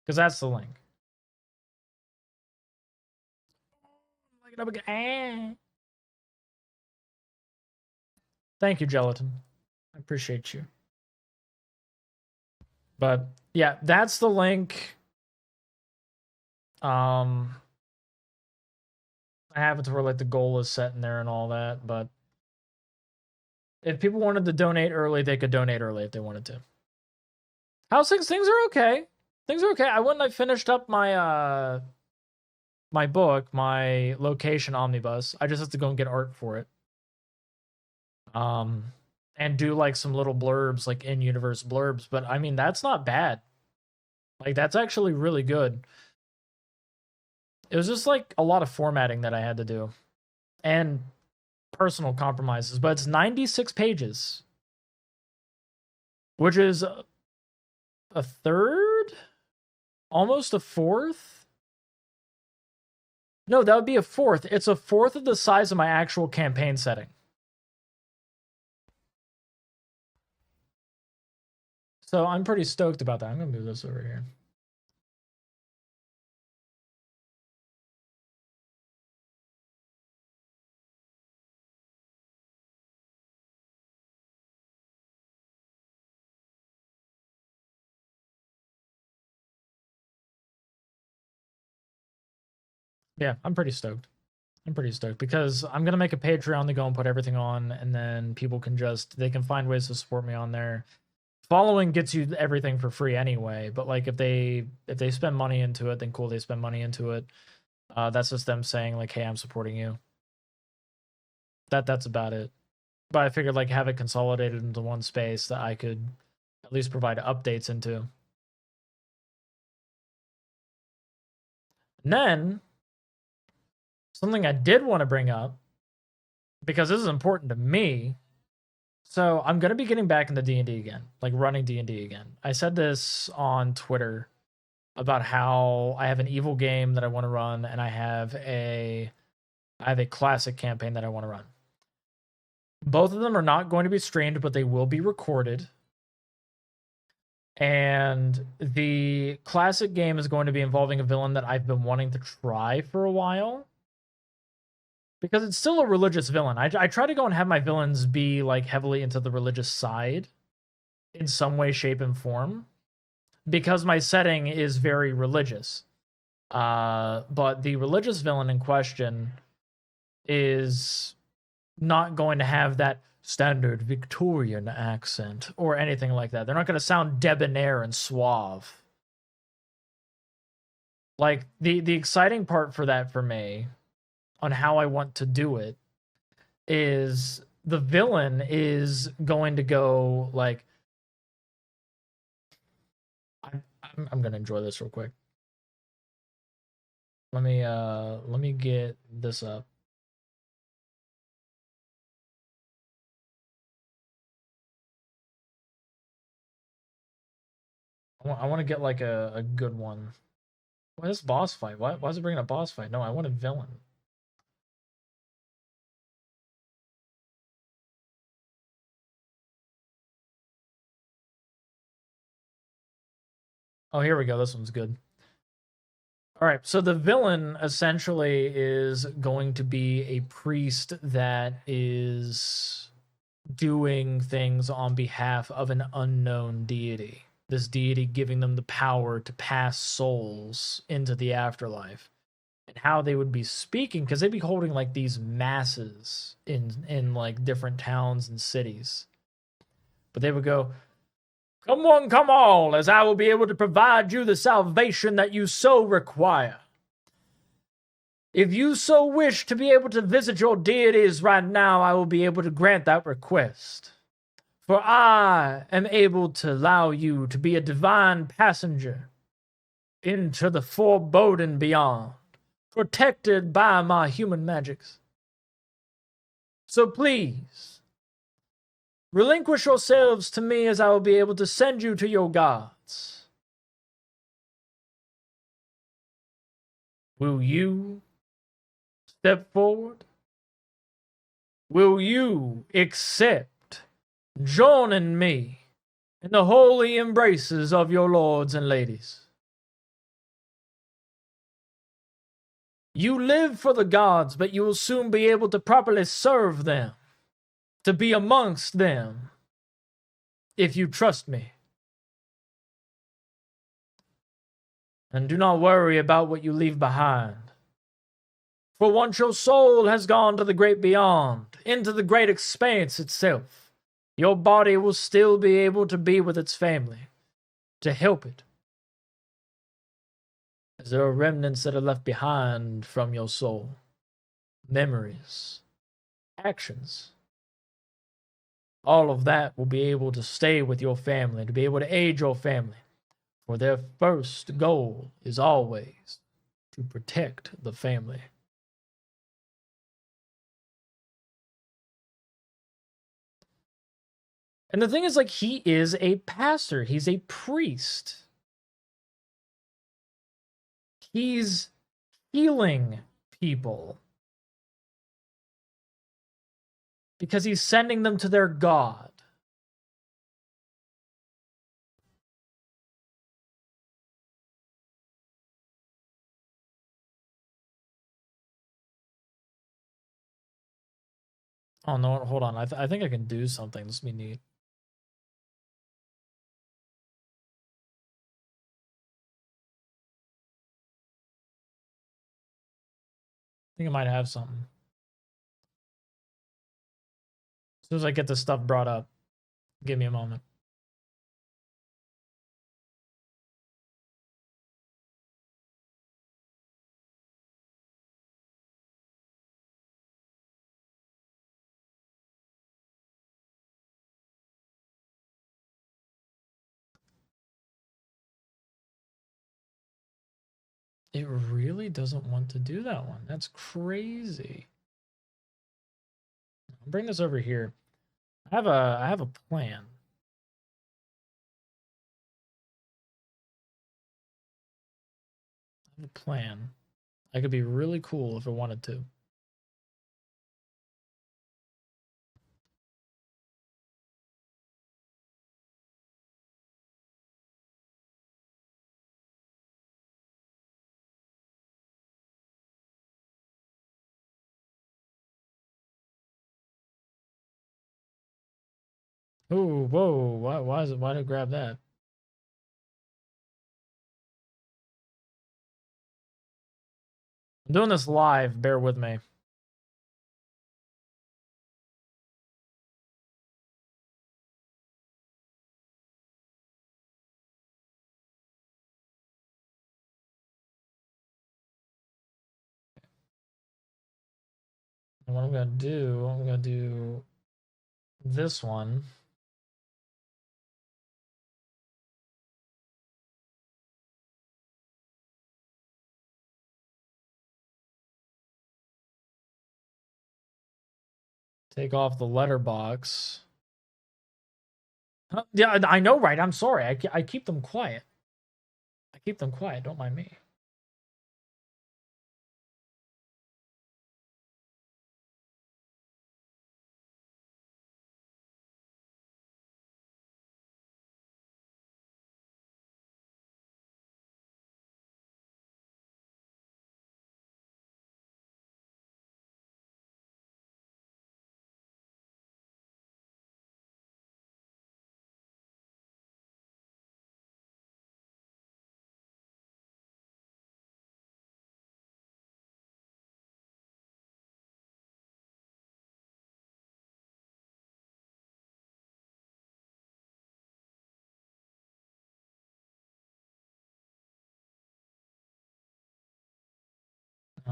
Because that's the link. Thank you, Gelatin. I appreciate you. But yeah, that's the link. I have it to where like the goal is set in there and all that, but if people wanted to donate early, they could donate early if they wanted to. How's things? Things are okay. Things are okay. I went and I finished up my my book, my location omnibus. I just have to go and get art for it. And do like some little blurbs, like in-universe blurbs, but I mean that's not bad. Like that's actually really good. It was just like a lot of formatting that I had to do and personal compromises, but it's 96 pages, which is a third, almost a fourth. No, that would be a fourth. It's a fourth of the size of my actual campaign setting. So I'm pretty stoked about that. I'm going to move this over here. Yeah, I'm pretty stoked. I'm pretty stoked because I'm going to make a Patreon to go and put everything on, and then people can they can find ways to support me on there. Following gets you everything for free anyway, but like if they spend money into it, then cool, they spend money into it. That's just them saying like, hey, I'm supporting you. That's about it. But I figured like have it consolidated into one space that I could at least provide updates into. And then something I did want to bring up, because this is important to me. So I'm going to be getting back into D&D again, like running D&D again. I said this on Twitter about how I have an evil game that I want to run, and I have a classic campaign that I want to run. Both of them are not going to be streamed, but they will be recorded. And the classic game is going to be involving a villain that I've been wanting to try for a while, because it's still a religious villain. I try to go and have my villains be like heavily into the religious side in some way, shape, and form, because my setting is very religious. But the religious villain in question is not going to have that standard Victorian accent or anything like that. They're not going to sound debonair and suave. Like the exciting part for that for me on how I want to do it is the villain is going to go like, I'm going to enjoy this real quick. Let me get this up. I want to get like a good one. Why this boss fight? Why is it bringing a boss fight? No, I want a villain. Oh, here we go. This one's good. All right, so the villain essentially is going to be a priest that is doing things on behalf of an unknown deity. This deity giving them the power to pass souls into the afterlife. And how they would be speaking, because they'd be holding like these masses in like different towns and cities. But they would go, "Come one, come all, as I will be able to provide you the salvation that you so require." If you so wish to be able to visit your deities right now, I will be able to grant that request. For I am able to allow you to be a divine passenger into the foreboding beyond, protected by my human magics. So please, relinquish yourselves to me as I will be able to send you to your gods. Will you step forward? Will you accept joining me in the holy embraces of your lords and ladies? You live for the gods, but you will soon be able to properly serve them, to be amongst them, if you trust me. And do not worry about what you leave behind. For once your soul has gone to the great beyond, into the great expanse itself, your body will still be able to be with its family, to help it. As there are remnants that are left behind from your soul, memories, actions. All of that will be able to stay with your family, to be able to aid your family. For their first goal is always to protect the family. And the thing is, like, he is a pastor. He's a priest. He's healing people because he's sending them to their God. Oh, no, hold on. I think I can do something. This will be neat. I think I might have something. As soon as I get this stuff brought up, give me a moment. It really doesn't want to do that one. That's crazy. I'll bring this over here. I have a plan. I have a plan. I could be really cool if I wanted to. Oh, whoa! Why is it? Why did I grab that? I'm doing this live. Bear with me. And what I'm gonna do this one. Take off the letterbox. Huh? Yeah, I know, right? I'm sorry. I keep them quiet. I keep them quiet. Don't mind me.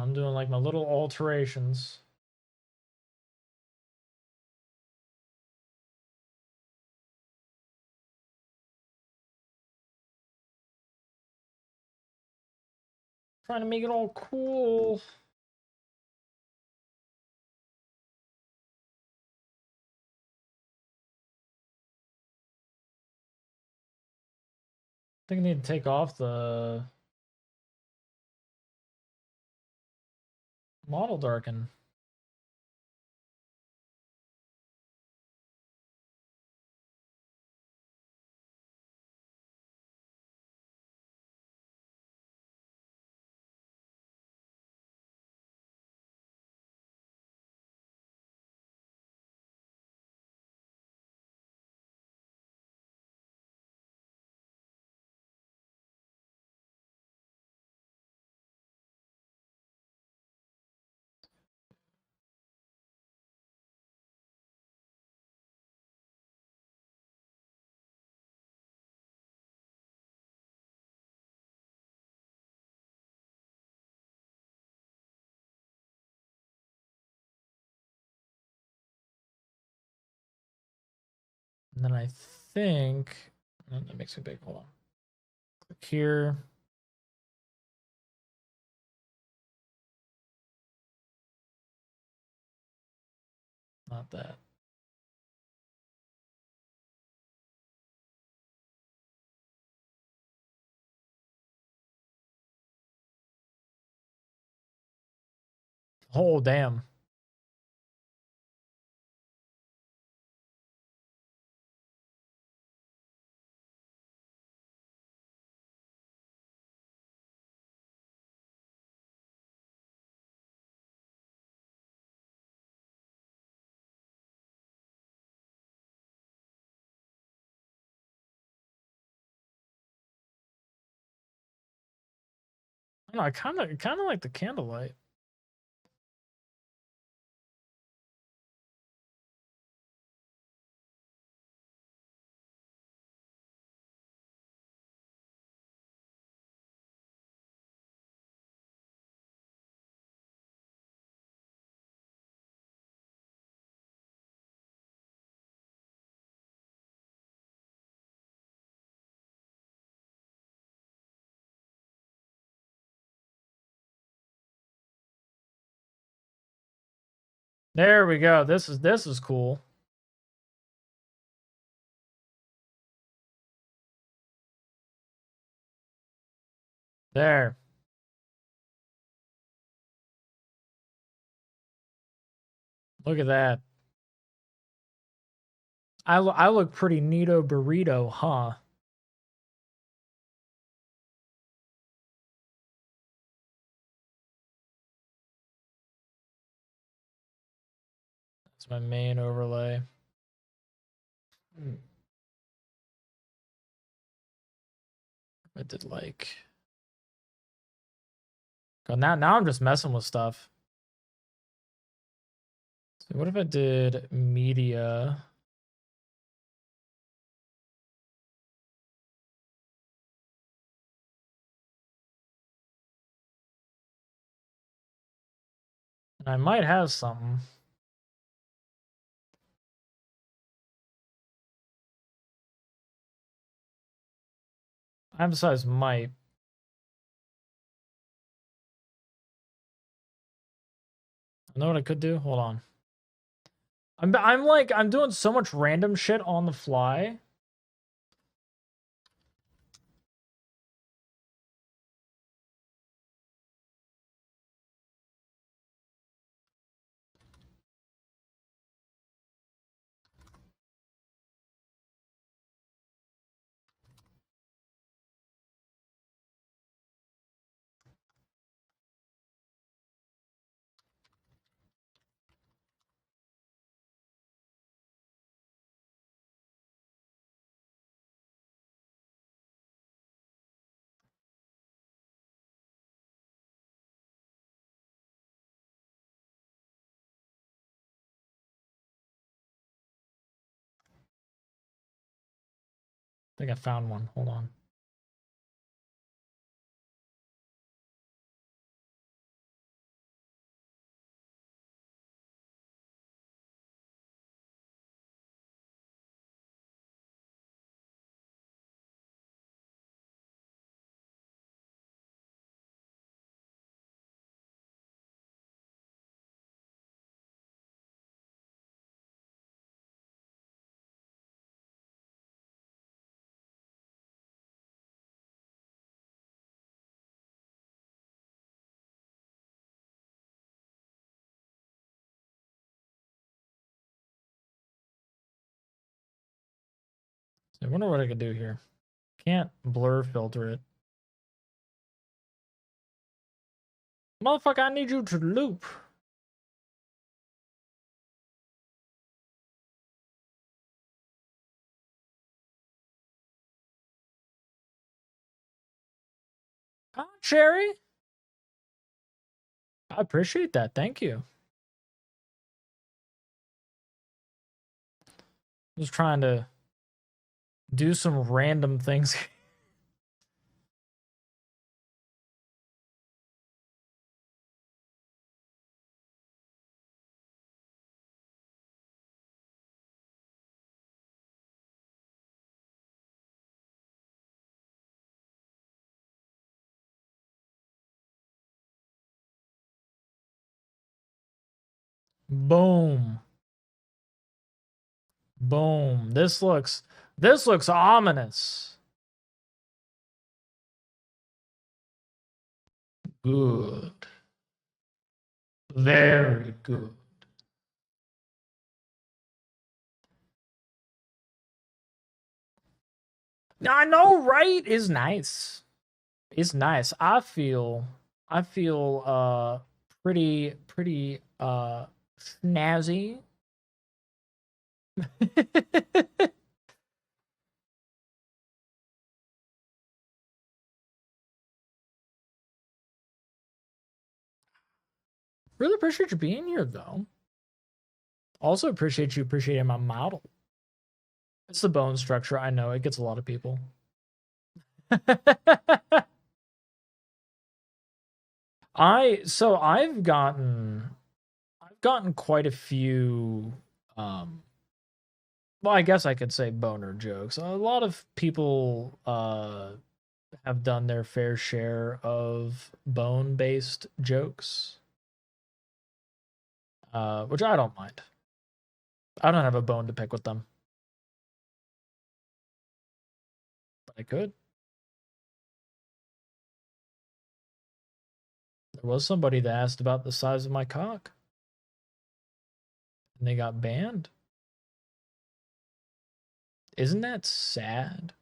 I'm doing like my little alterations. Trying to make it all cool. I think I need to take off the model darken. And then I think that makes me big. Hold on. Click here. Not that. Oh, damn. I don't know, I kind of like the candlelight. There we go. This is cool. There. Look at that. I look pretty neato burrito, huh? That's my main overlay. I did like. Oh, now I'm just messing with stuff. So what if I did media? And I might have something. I emphasize might. I know what I could do. Hold on. I'm doing so much random shit on the fly. I think I found one. Hold on. I wonder what I could do here. Can't blur filter it. Motherfucker, I need you to loop. Hi, Cherry. I appreciate that. Thank you. Just trying to do some random things. Boom. Boom. This looks ominous. Good. Very good. I know, right? It's nice. It's nice. I feel pretty snazzy. Really appreciate you being here, though. Also appreciate you appreciating my model. It's the bone structure. I know it gets a lot of people. I've gotten quite a few well, I guess I could say boner jokes. A lot of people have done their fair share of bone-based jokes. Which I don't mind. I don't have a bone to pick with them. But I could. There was somebody that asked about the size of my cock. And they got banned. Isn't that sad?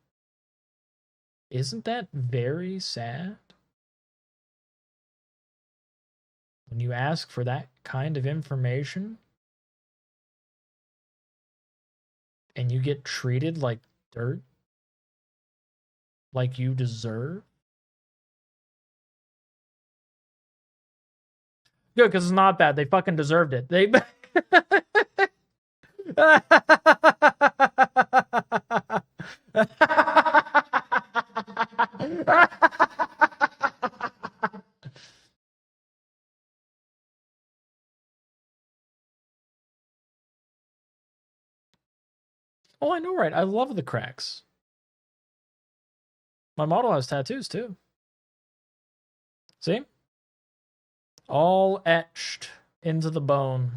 Isn't that very sad? When you ask for that kind of information and you get treated like dirt, like you deserve. Good, because it's not bad. They fucking deserved it. They. Oh, I know, right? I love the cracks. My model has tattoos too. See? All etched into the bone.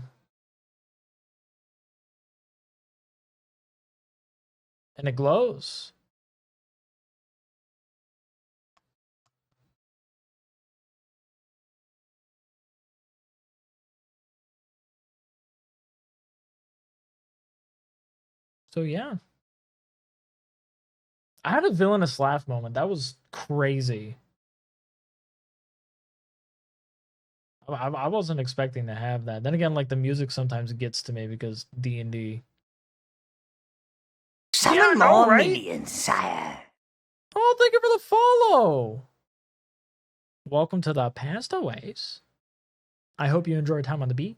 And it glows. So yeah. I had a villainous laugh moment. That was crazy. I wasn't expecting to have that. Then again, like the music sometimes gets to me because D&D. Summon more minions, sire. Oh, thank you for the follow. Welcome to the Pastaways. I hope you enjoy time on the beach.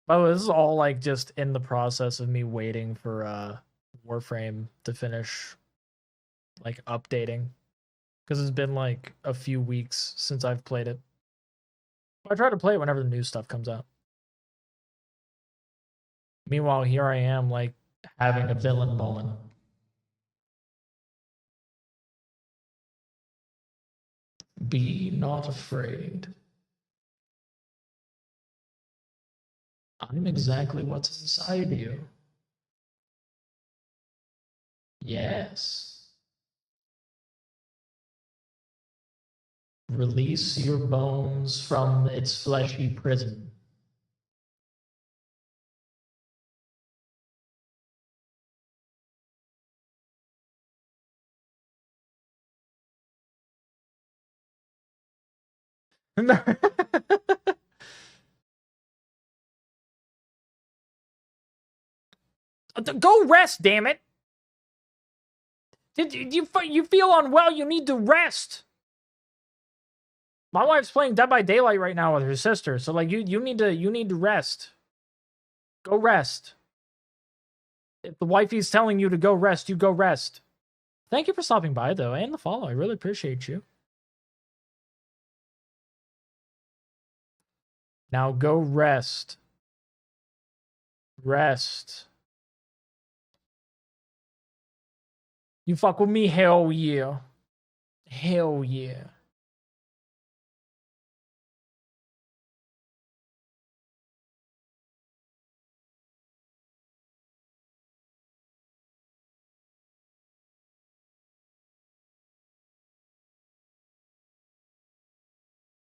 By the way, this is all like just in the process of me waiting for Warframe to finish like updating. Because it's been like a few weeks since I've played it. I try to play it whenever the new stuff comes out. Meanwhile, here I am like having a villain moment. Be not afraid. I'm exactly what's inside you. Yes. Release your bones from its fleshy prison. Go rest, damn it! Did you feel unwell? You need to rest. My wife's playing Dead by Daylight right now with her sister, so like you need to rest. Go rest. If the wifey's telling you to go rest, you go rest. Thank you for stopping by though, and the follow. I really appreciate you. Now go rest. Rest. You fuck with me? Hell yeah. Hell yeah.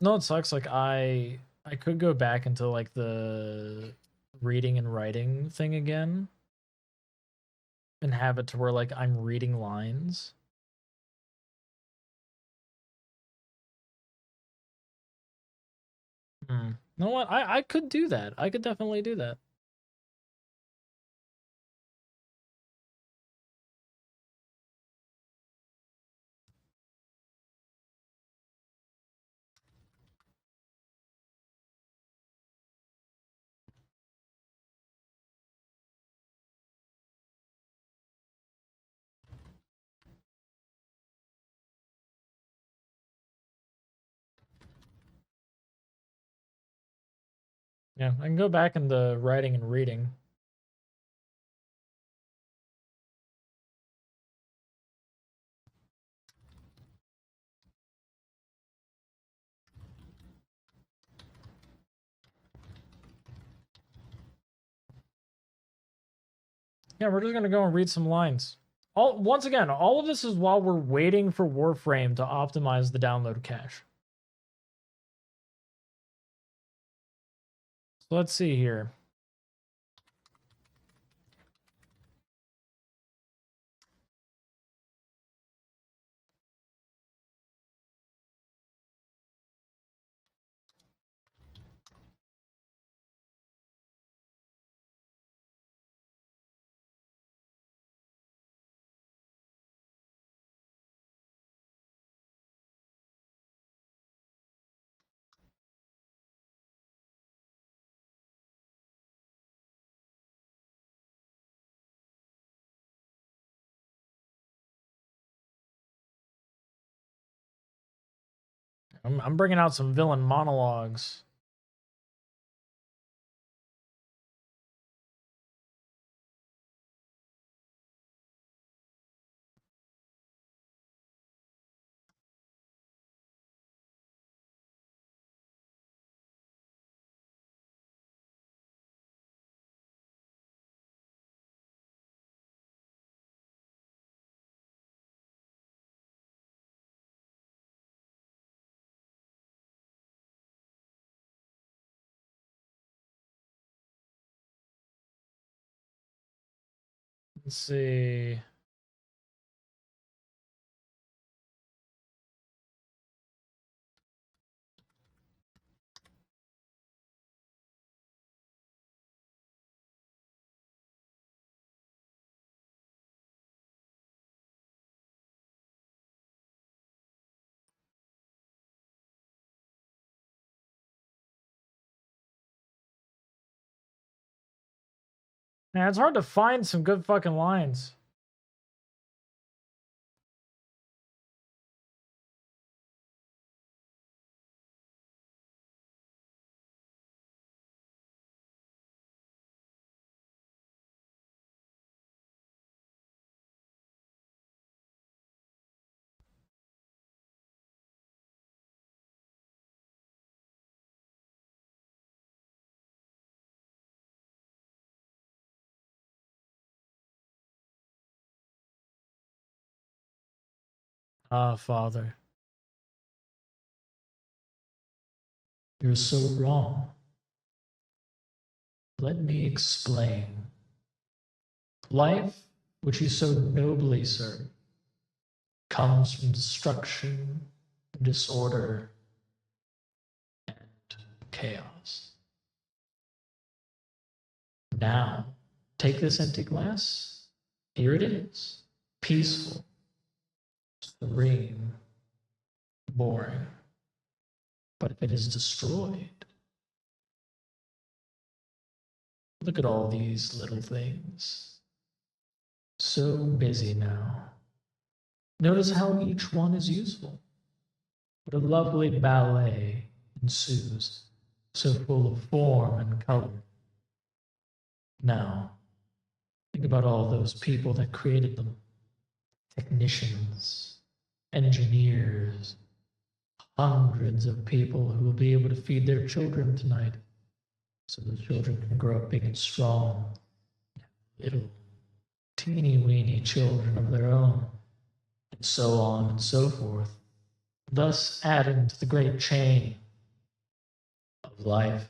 No, it sucks. Like I could go back into like the reading and writing thing again and have it to where like I'm reading lines. You know what? I could do that. I could definitely do that. Yeah, I can go back into writing and reading. Yeah, we're just gonna go and read some lines. Once again, all of this is while we're waiting for Warframe to optimize the download cache. So let's see here. I'm bringing out some villain monologues. Let's see. Man, it's hard to find some good fucking lines. Ah, Father. You're so wrong. Let me explain. Life, which you so nobly serve, comes from destruction, disorder, and chaos. Now, take this empty glass. Here it is. Peaceful, serene, boring. But if it is destroyed, look at all these little things. So busy now. Notice how each one is useful. What a lovely ballet ensues, so full of form and color. Now, think about all those people that created them. Technicians, engineers, hundreds of people who will be able to feed their children tonight, so the children can grow up big and strong, little teeny weeny children of their own, and so on and so forth, thus adding to the great chain of life.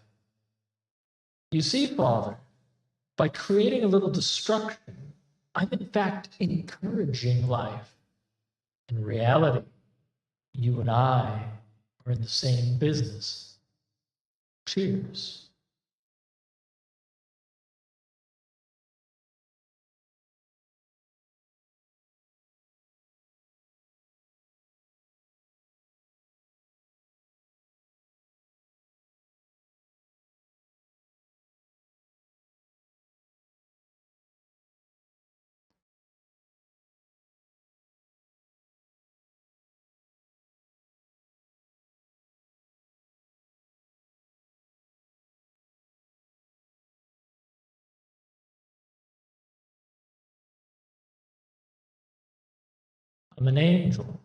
You see, Father, by creating a little destruction, I'm in fact encouraging life. In reality, you and I are in the same business. Cheers. I'm an angel.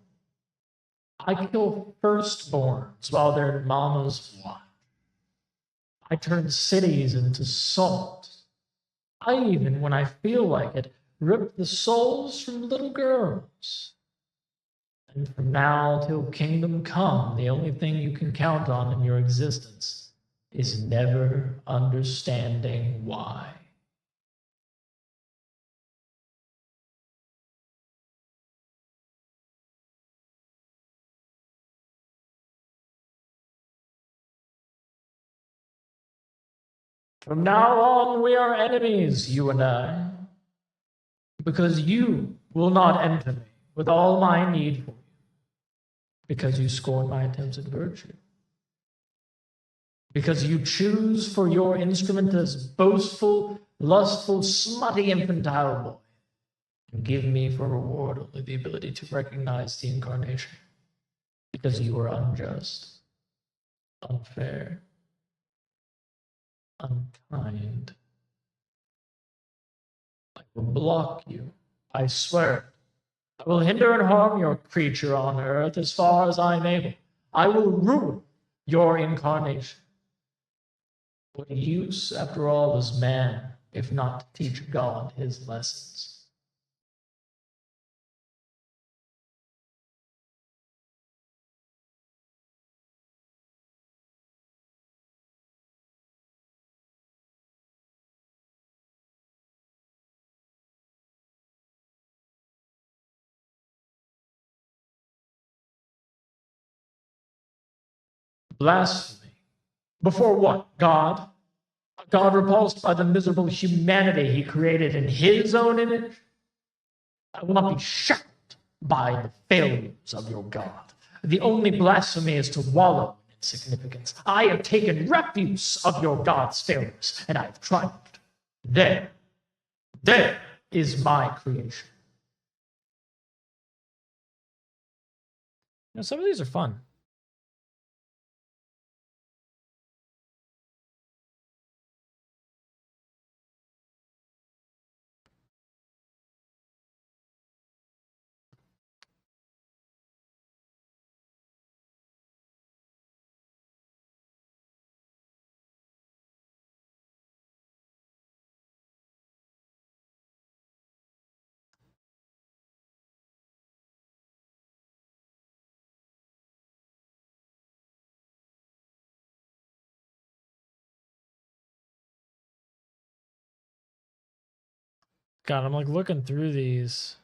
I kill firstborns while their mamas watch. I turn cities into salt. I even, when I feel like it, rip the souls from little girls. And from now till kingdom come, the only thing you can count on in your existence is never understanding why. From now on, we are enemies, you and I, because you will not enter me with all my need for you, because you scorn my attempts at virtue, because you choose for your instrument this boastful, lustful, smutty, infantile boy, and give me for reward only the ability to recognize the incarnation, because you are unjust, unfair, unkind. I will block you, I swear. I will hinder and harm your creature on earth as far as I am able. I will ruin your incarnation. What use, after all, is man if not to teach God his lessons? Blasphemy. Before what? God? A God repulsed by the miserable humanity he created in his own image? I will not be shackled by the failures of your God. The only blasphemy is to wallow in insignificance. I have taken refuse of your God's failures, and I have triumphed. There is my creation. You know, some of these are fun. God, I'm like looking through these.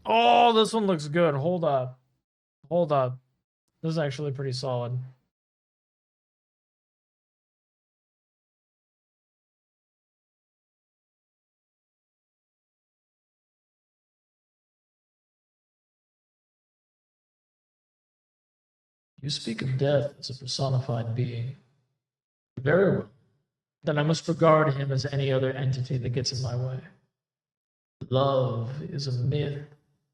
Oh, this one looks good. Hold up. Hold up. This is actually pretty solid. You speak of death as a personified being. Very well. Then I must regard him as any other entity that gets in my way. Love is a myth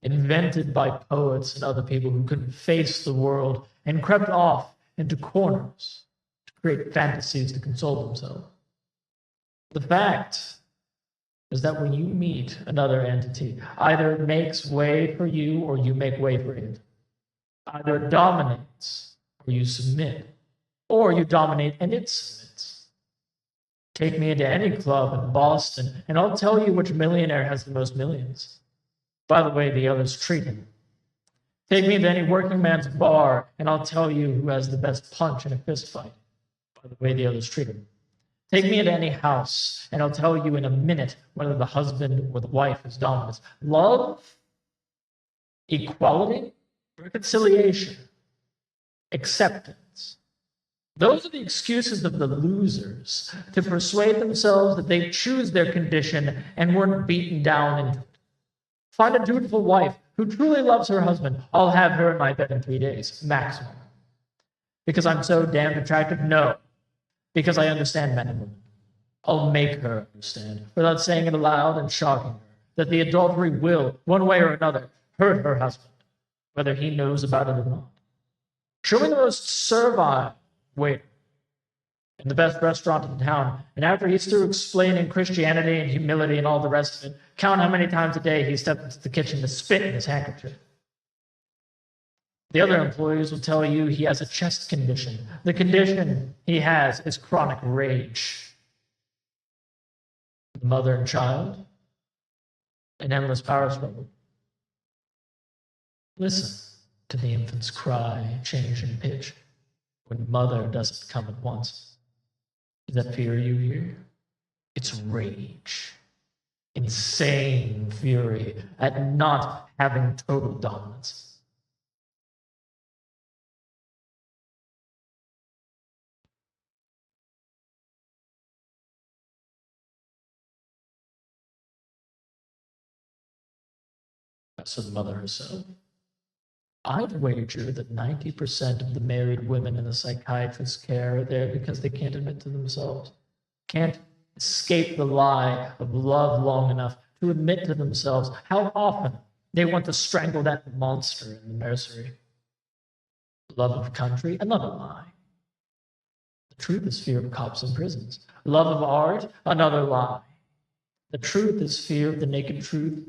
invented by poets and other people who couldn't face the world and crept off into corners to create fantasies to console themselves. The fact is that when you meet another entity, either it makes way for you or you make way for it. Either it dominates or you submit, or you dominate and it submits. Take me into any club in Boston, and I'll tell you which millionaire has the most millions. By the way, the others treat him. Take me to any working man's bar, and I'll tell you who has the best punch in a fist fight. By the way, the others treat him. Take me into any house, and I'll tell you in a minute whether the husband or the wife is dominant. Love, equality, reconciliation, acceptance. Those are the excuses of the losers to persuade themselves that they choose their condition and weren't beaten down into it. Find a dutiful wife who truly loves her husband. I'll have her in my bed in 3 days, maximum. Because I'm so damned attractive? No. Because I understand men and women. I'll make her understand, without saying it aloud and shocking her, that the adultery will, one way or another, hurt her husband, whether he knows about it or not. Show me the most servile waiter in the best restaurant in town, and after he's through explaining Christianity and humility and all the rest of it, count how many times a day he steps into the kitchen to spit in his handkerchief. The other employees will tell you he has a chest condition. The condition he has is chronic rage. The mother and child, an endless power struggle. Listen to the infant's cry change in pitch when mother doesn't come at once. Is that fear you hear? It's rage. Insane fury at not having total dominance. So the mother herself. I'd wager that 90% of the married women in a psychiatrist's care are there because they can't admit to themselves, can't escape the lie of love long enough to admit to themselves how often they want to strangle that monster in the nursery. Love of country, another lie. The truth is fear of cops and prisons. Love of art, another lie. The truth is fear of the naked truth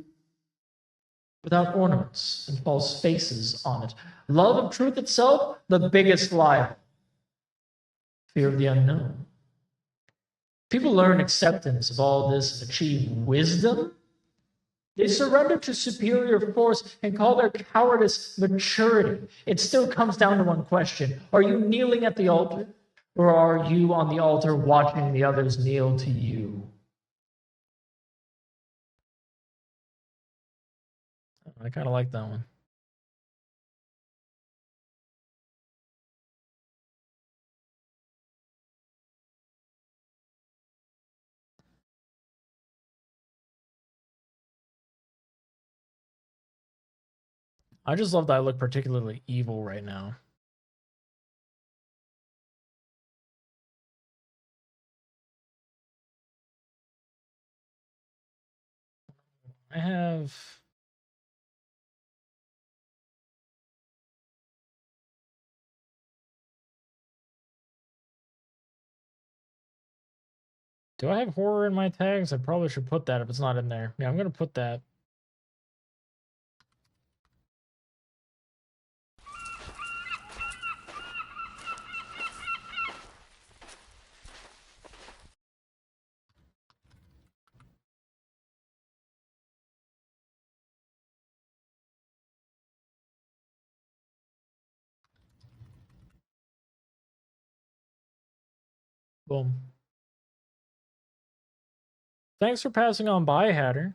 without ornaments and false faces on it. Love of truth itself, the biggest lie. Fear of the unknown. People learn acceptance of all this and achieve wisdom. They surrender to superior force and call their cowardice maturity. It still comes down to one question. Are you kneeling at the altar, or are you on the altar watching the others kneel to you? I kind of like that one. I just love that I look particularly evil right now. I have... Do I have horror in my tags? I probably should put that if it's not in there. Yeah, I'm going to put that. Boom. Thanks for passing on by, Hatter.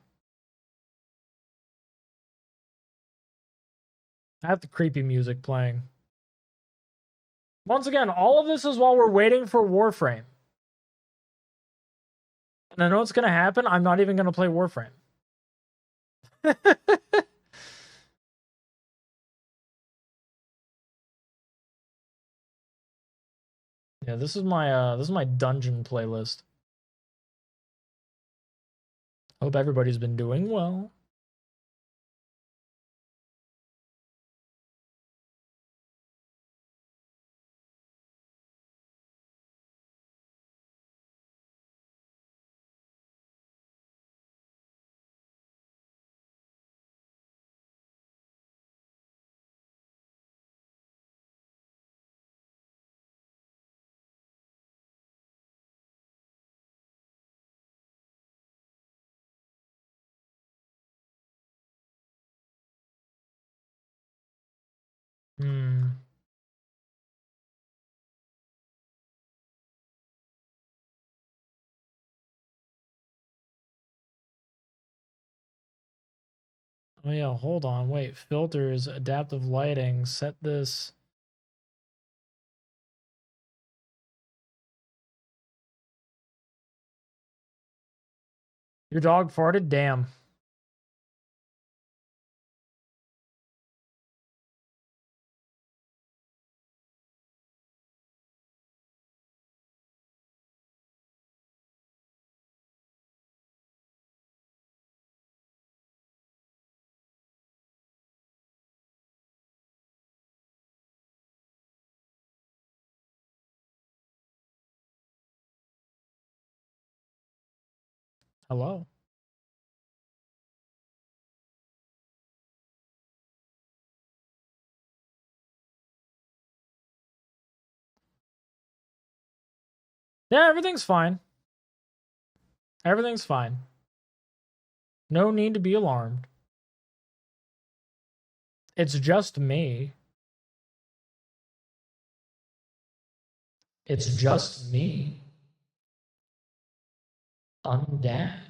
I have the creepy music playing. Once again, all of this is while we're waiting for Warframe. And I know what's going to happen. I'm not even going to play Warframe. Yeah, this is my dungeon playlist. Hope everybody's been doing well. Oh yeah, hold on, wait. Filters, adaptive lighting, set this. Your dog farted? Damn. Hello? Yeah, everything's fine. Everything's fine. No need to be alarmed. It's just me. It's just me. Undad.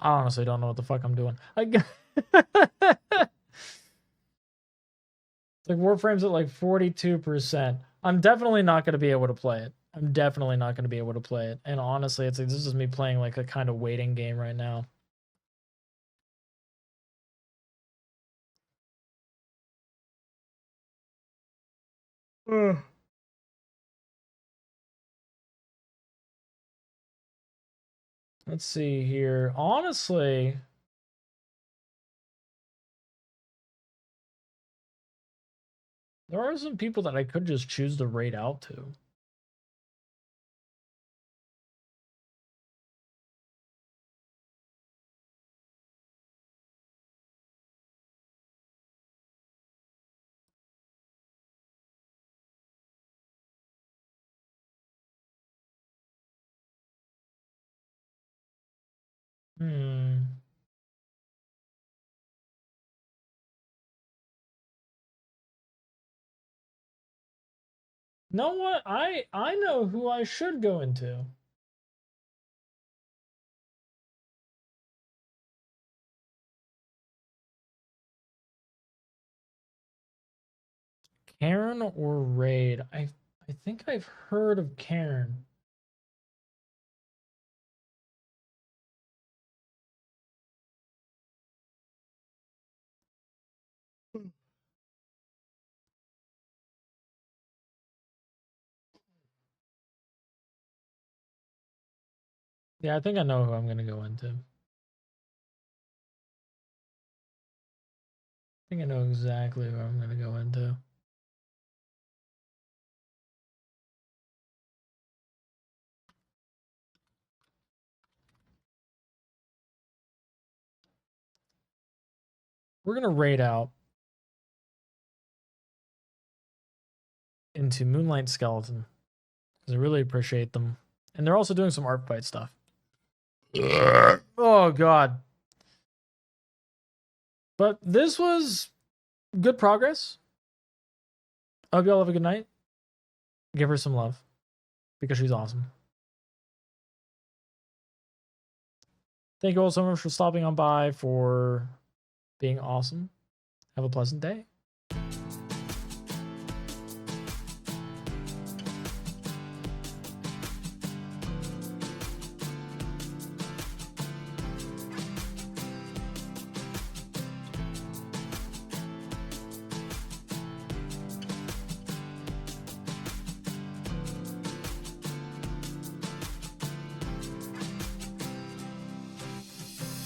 I honestly don't know what the fuck I'm doing. Like Warframe's at like 42%. I'm definitely not going to be able to play it. I'm definitely not going to be able to play it. And honestly, it's like this is me playing like a kind of waiting game right now. Let's see here. Honestly, there are some people that I could just choose to raid out to. Hmm. Know what? I know who I should go into. Karen or Raid? I think I've heard of Karen. Yeah, I think I know who I'm gonna go into. I think I know exactly who I'm gonna go into. we're gonna raid out into Moonlight Skeleton because I really appreciate them, and they're also doing some art fight stuff. Oh god. But this was good progress. I hope y'all have a good night. Give her some love because she's awesome. Thank you all so much for stopping on by, for being awesome. Have a pleasant day.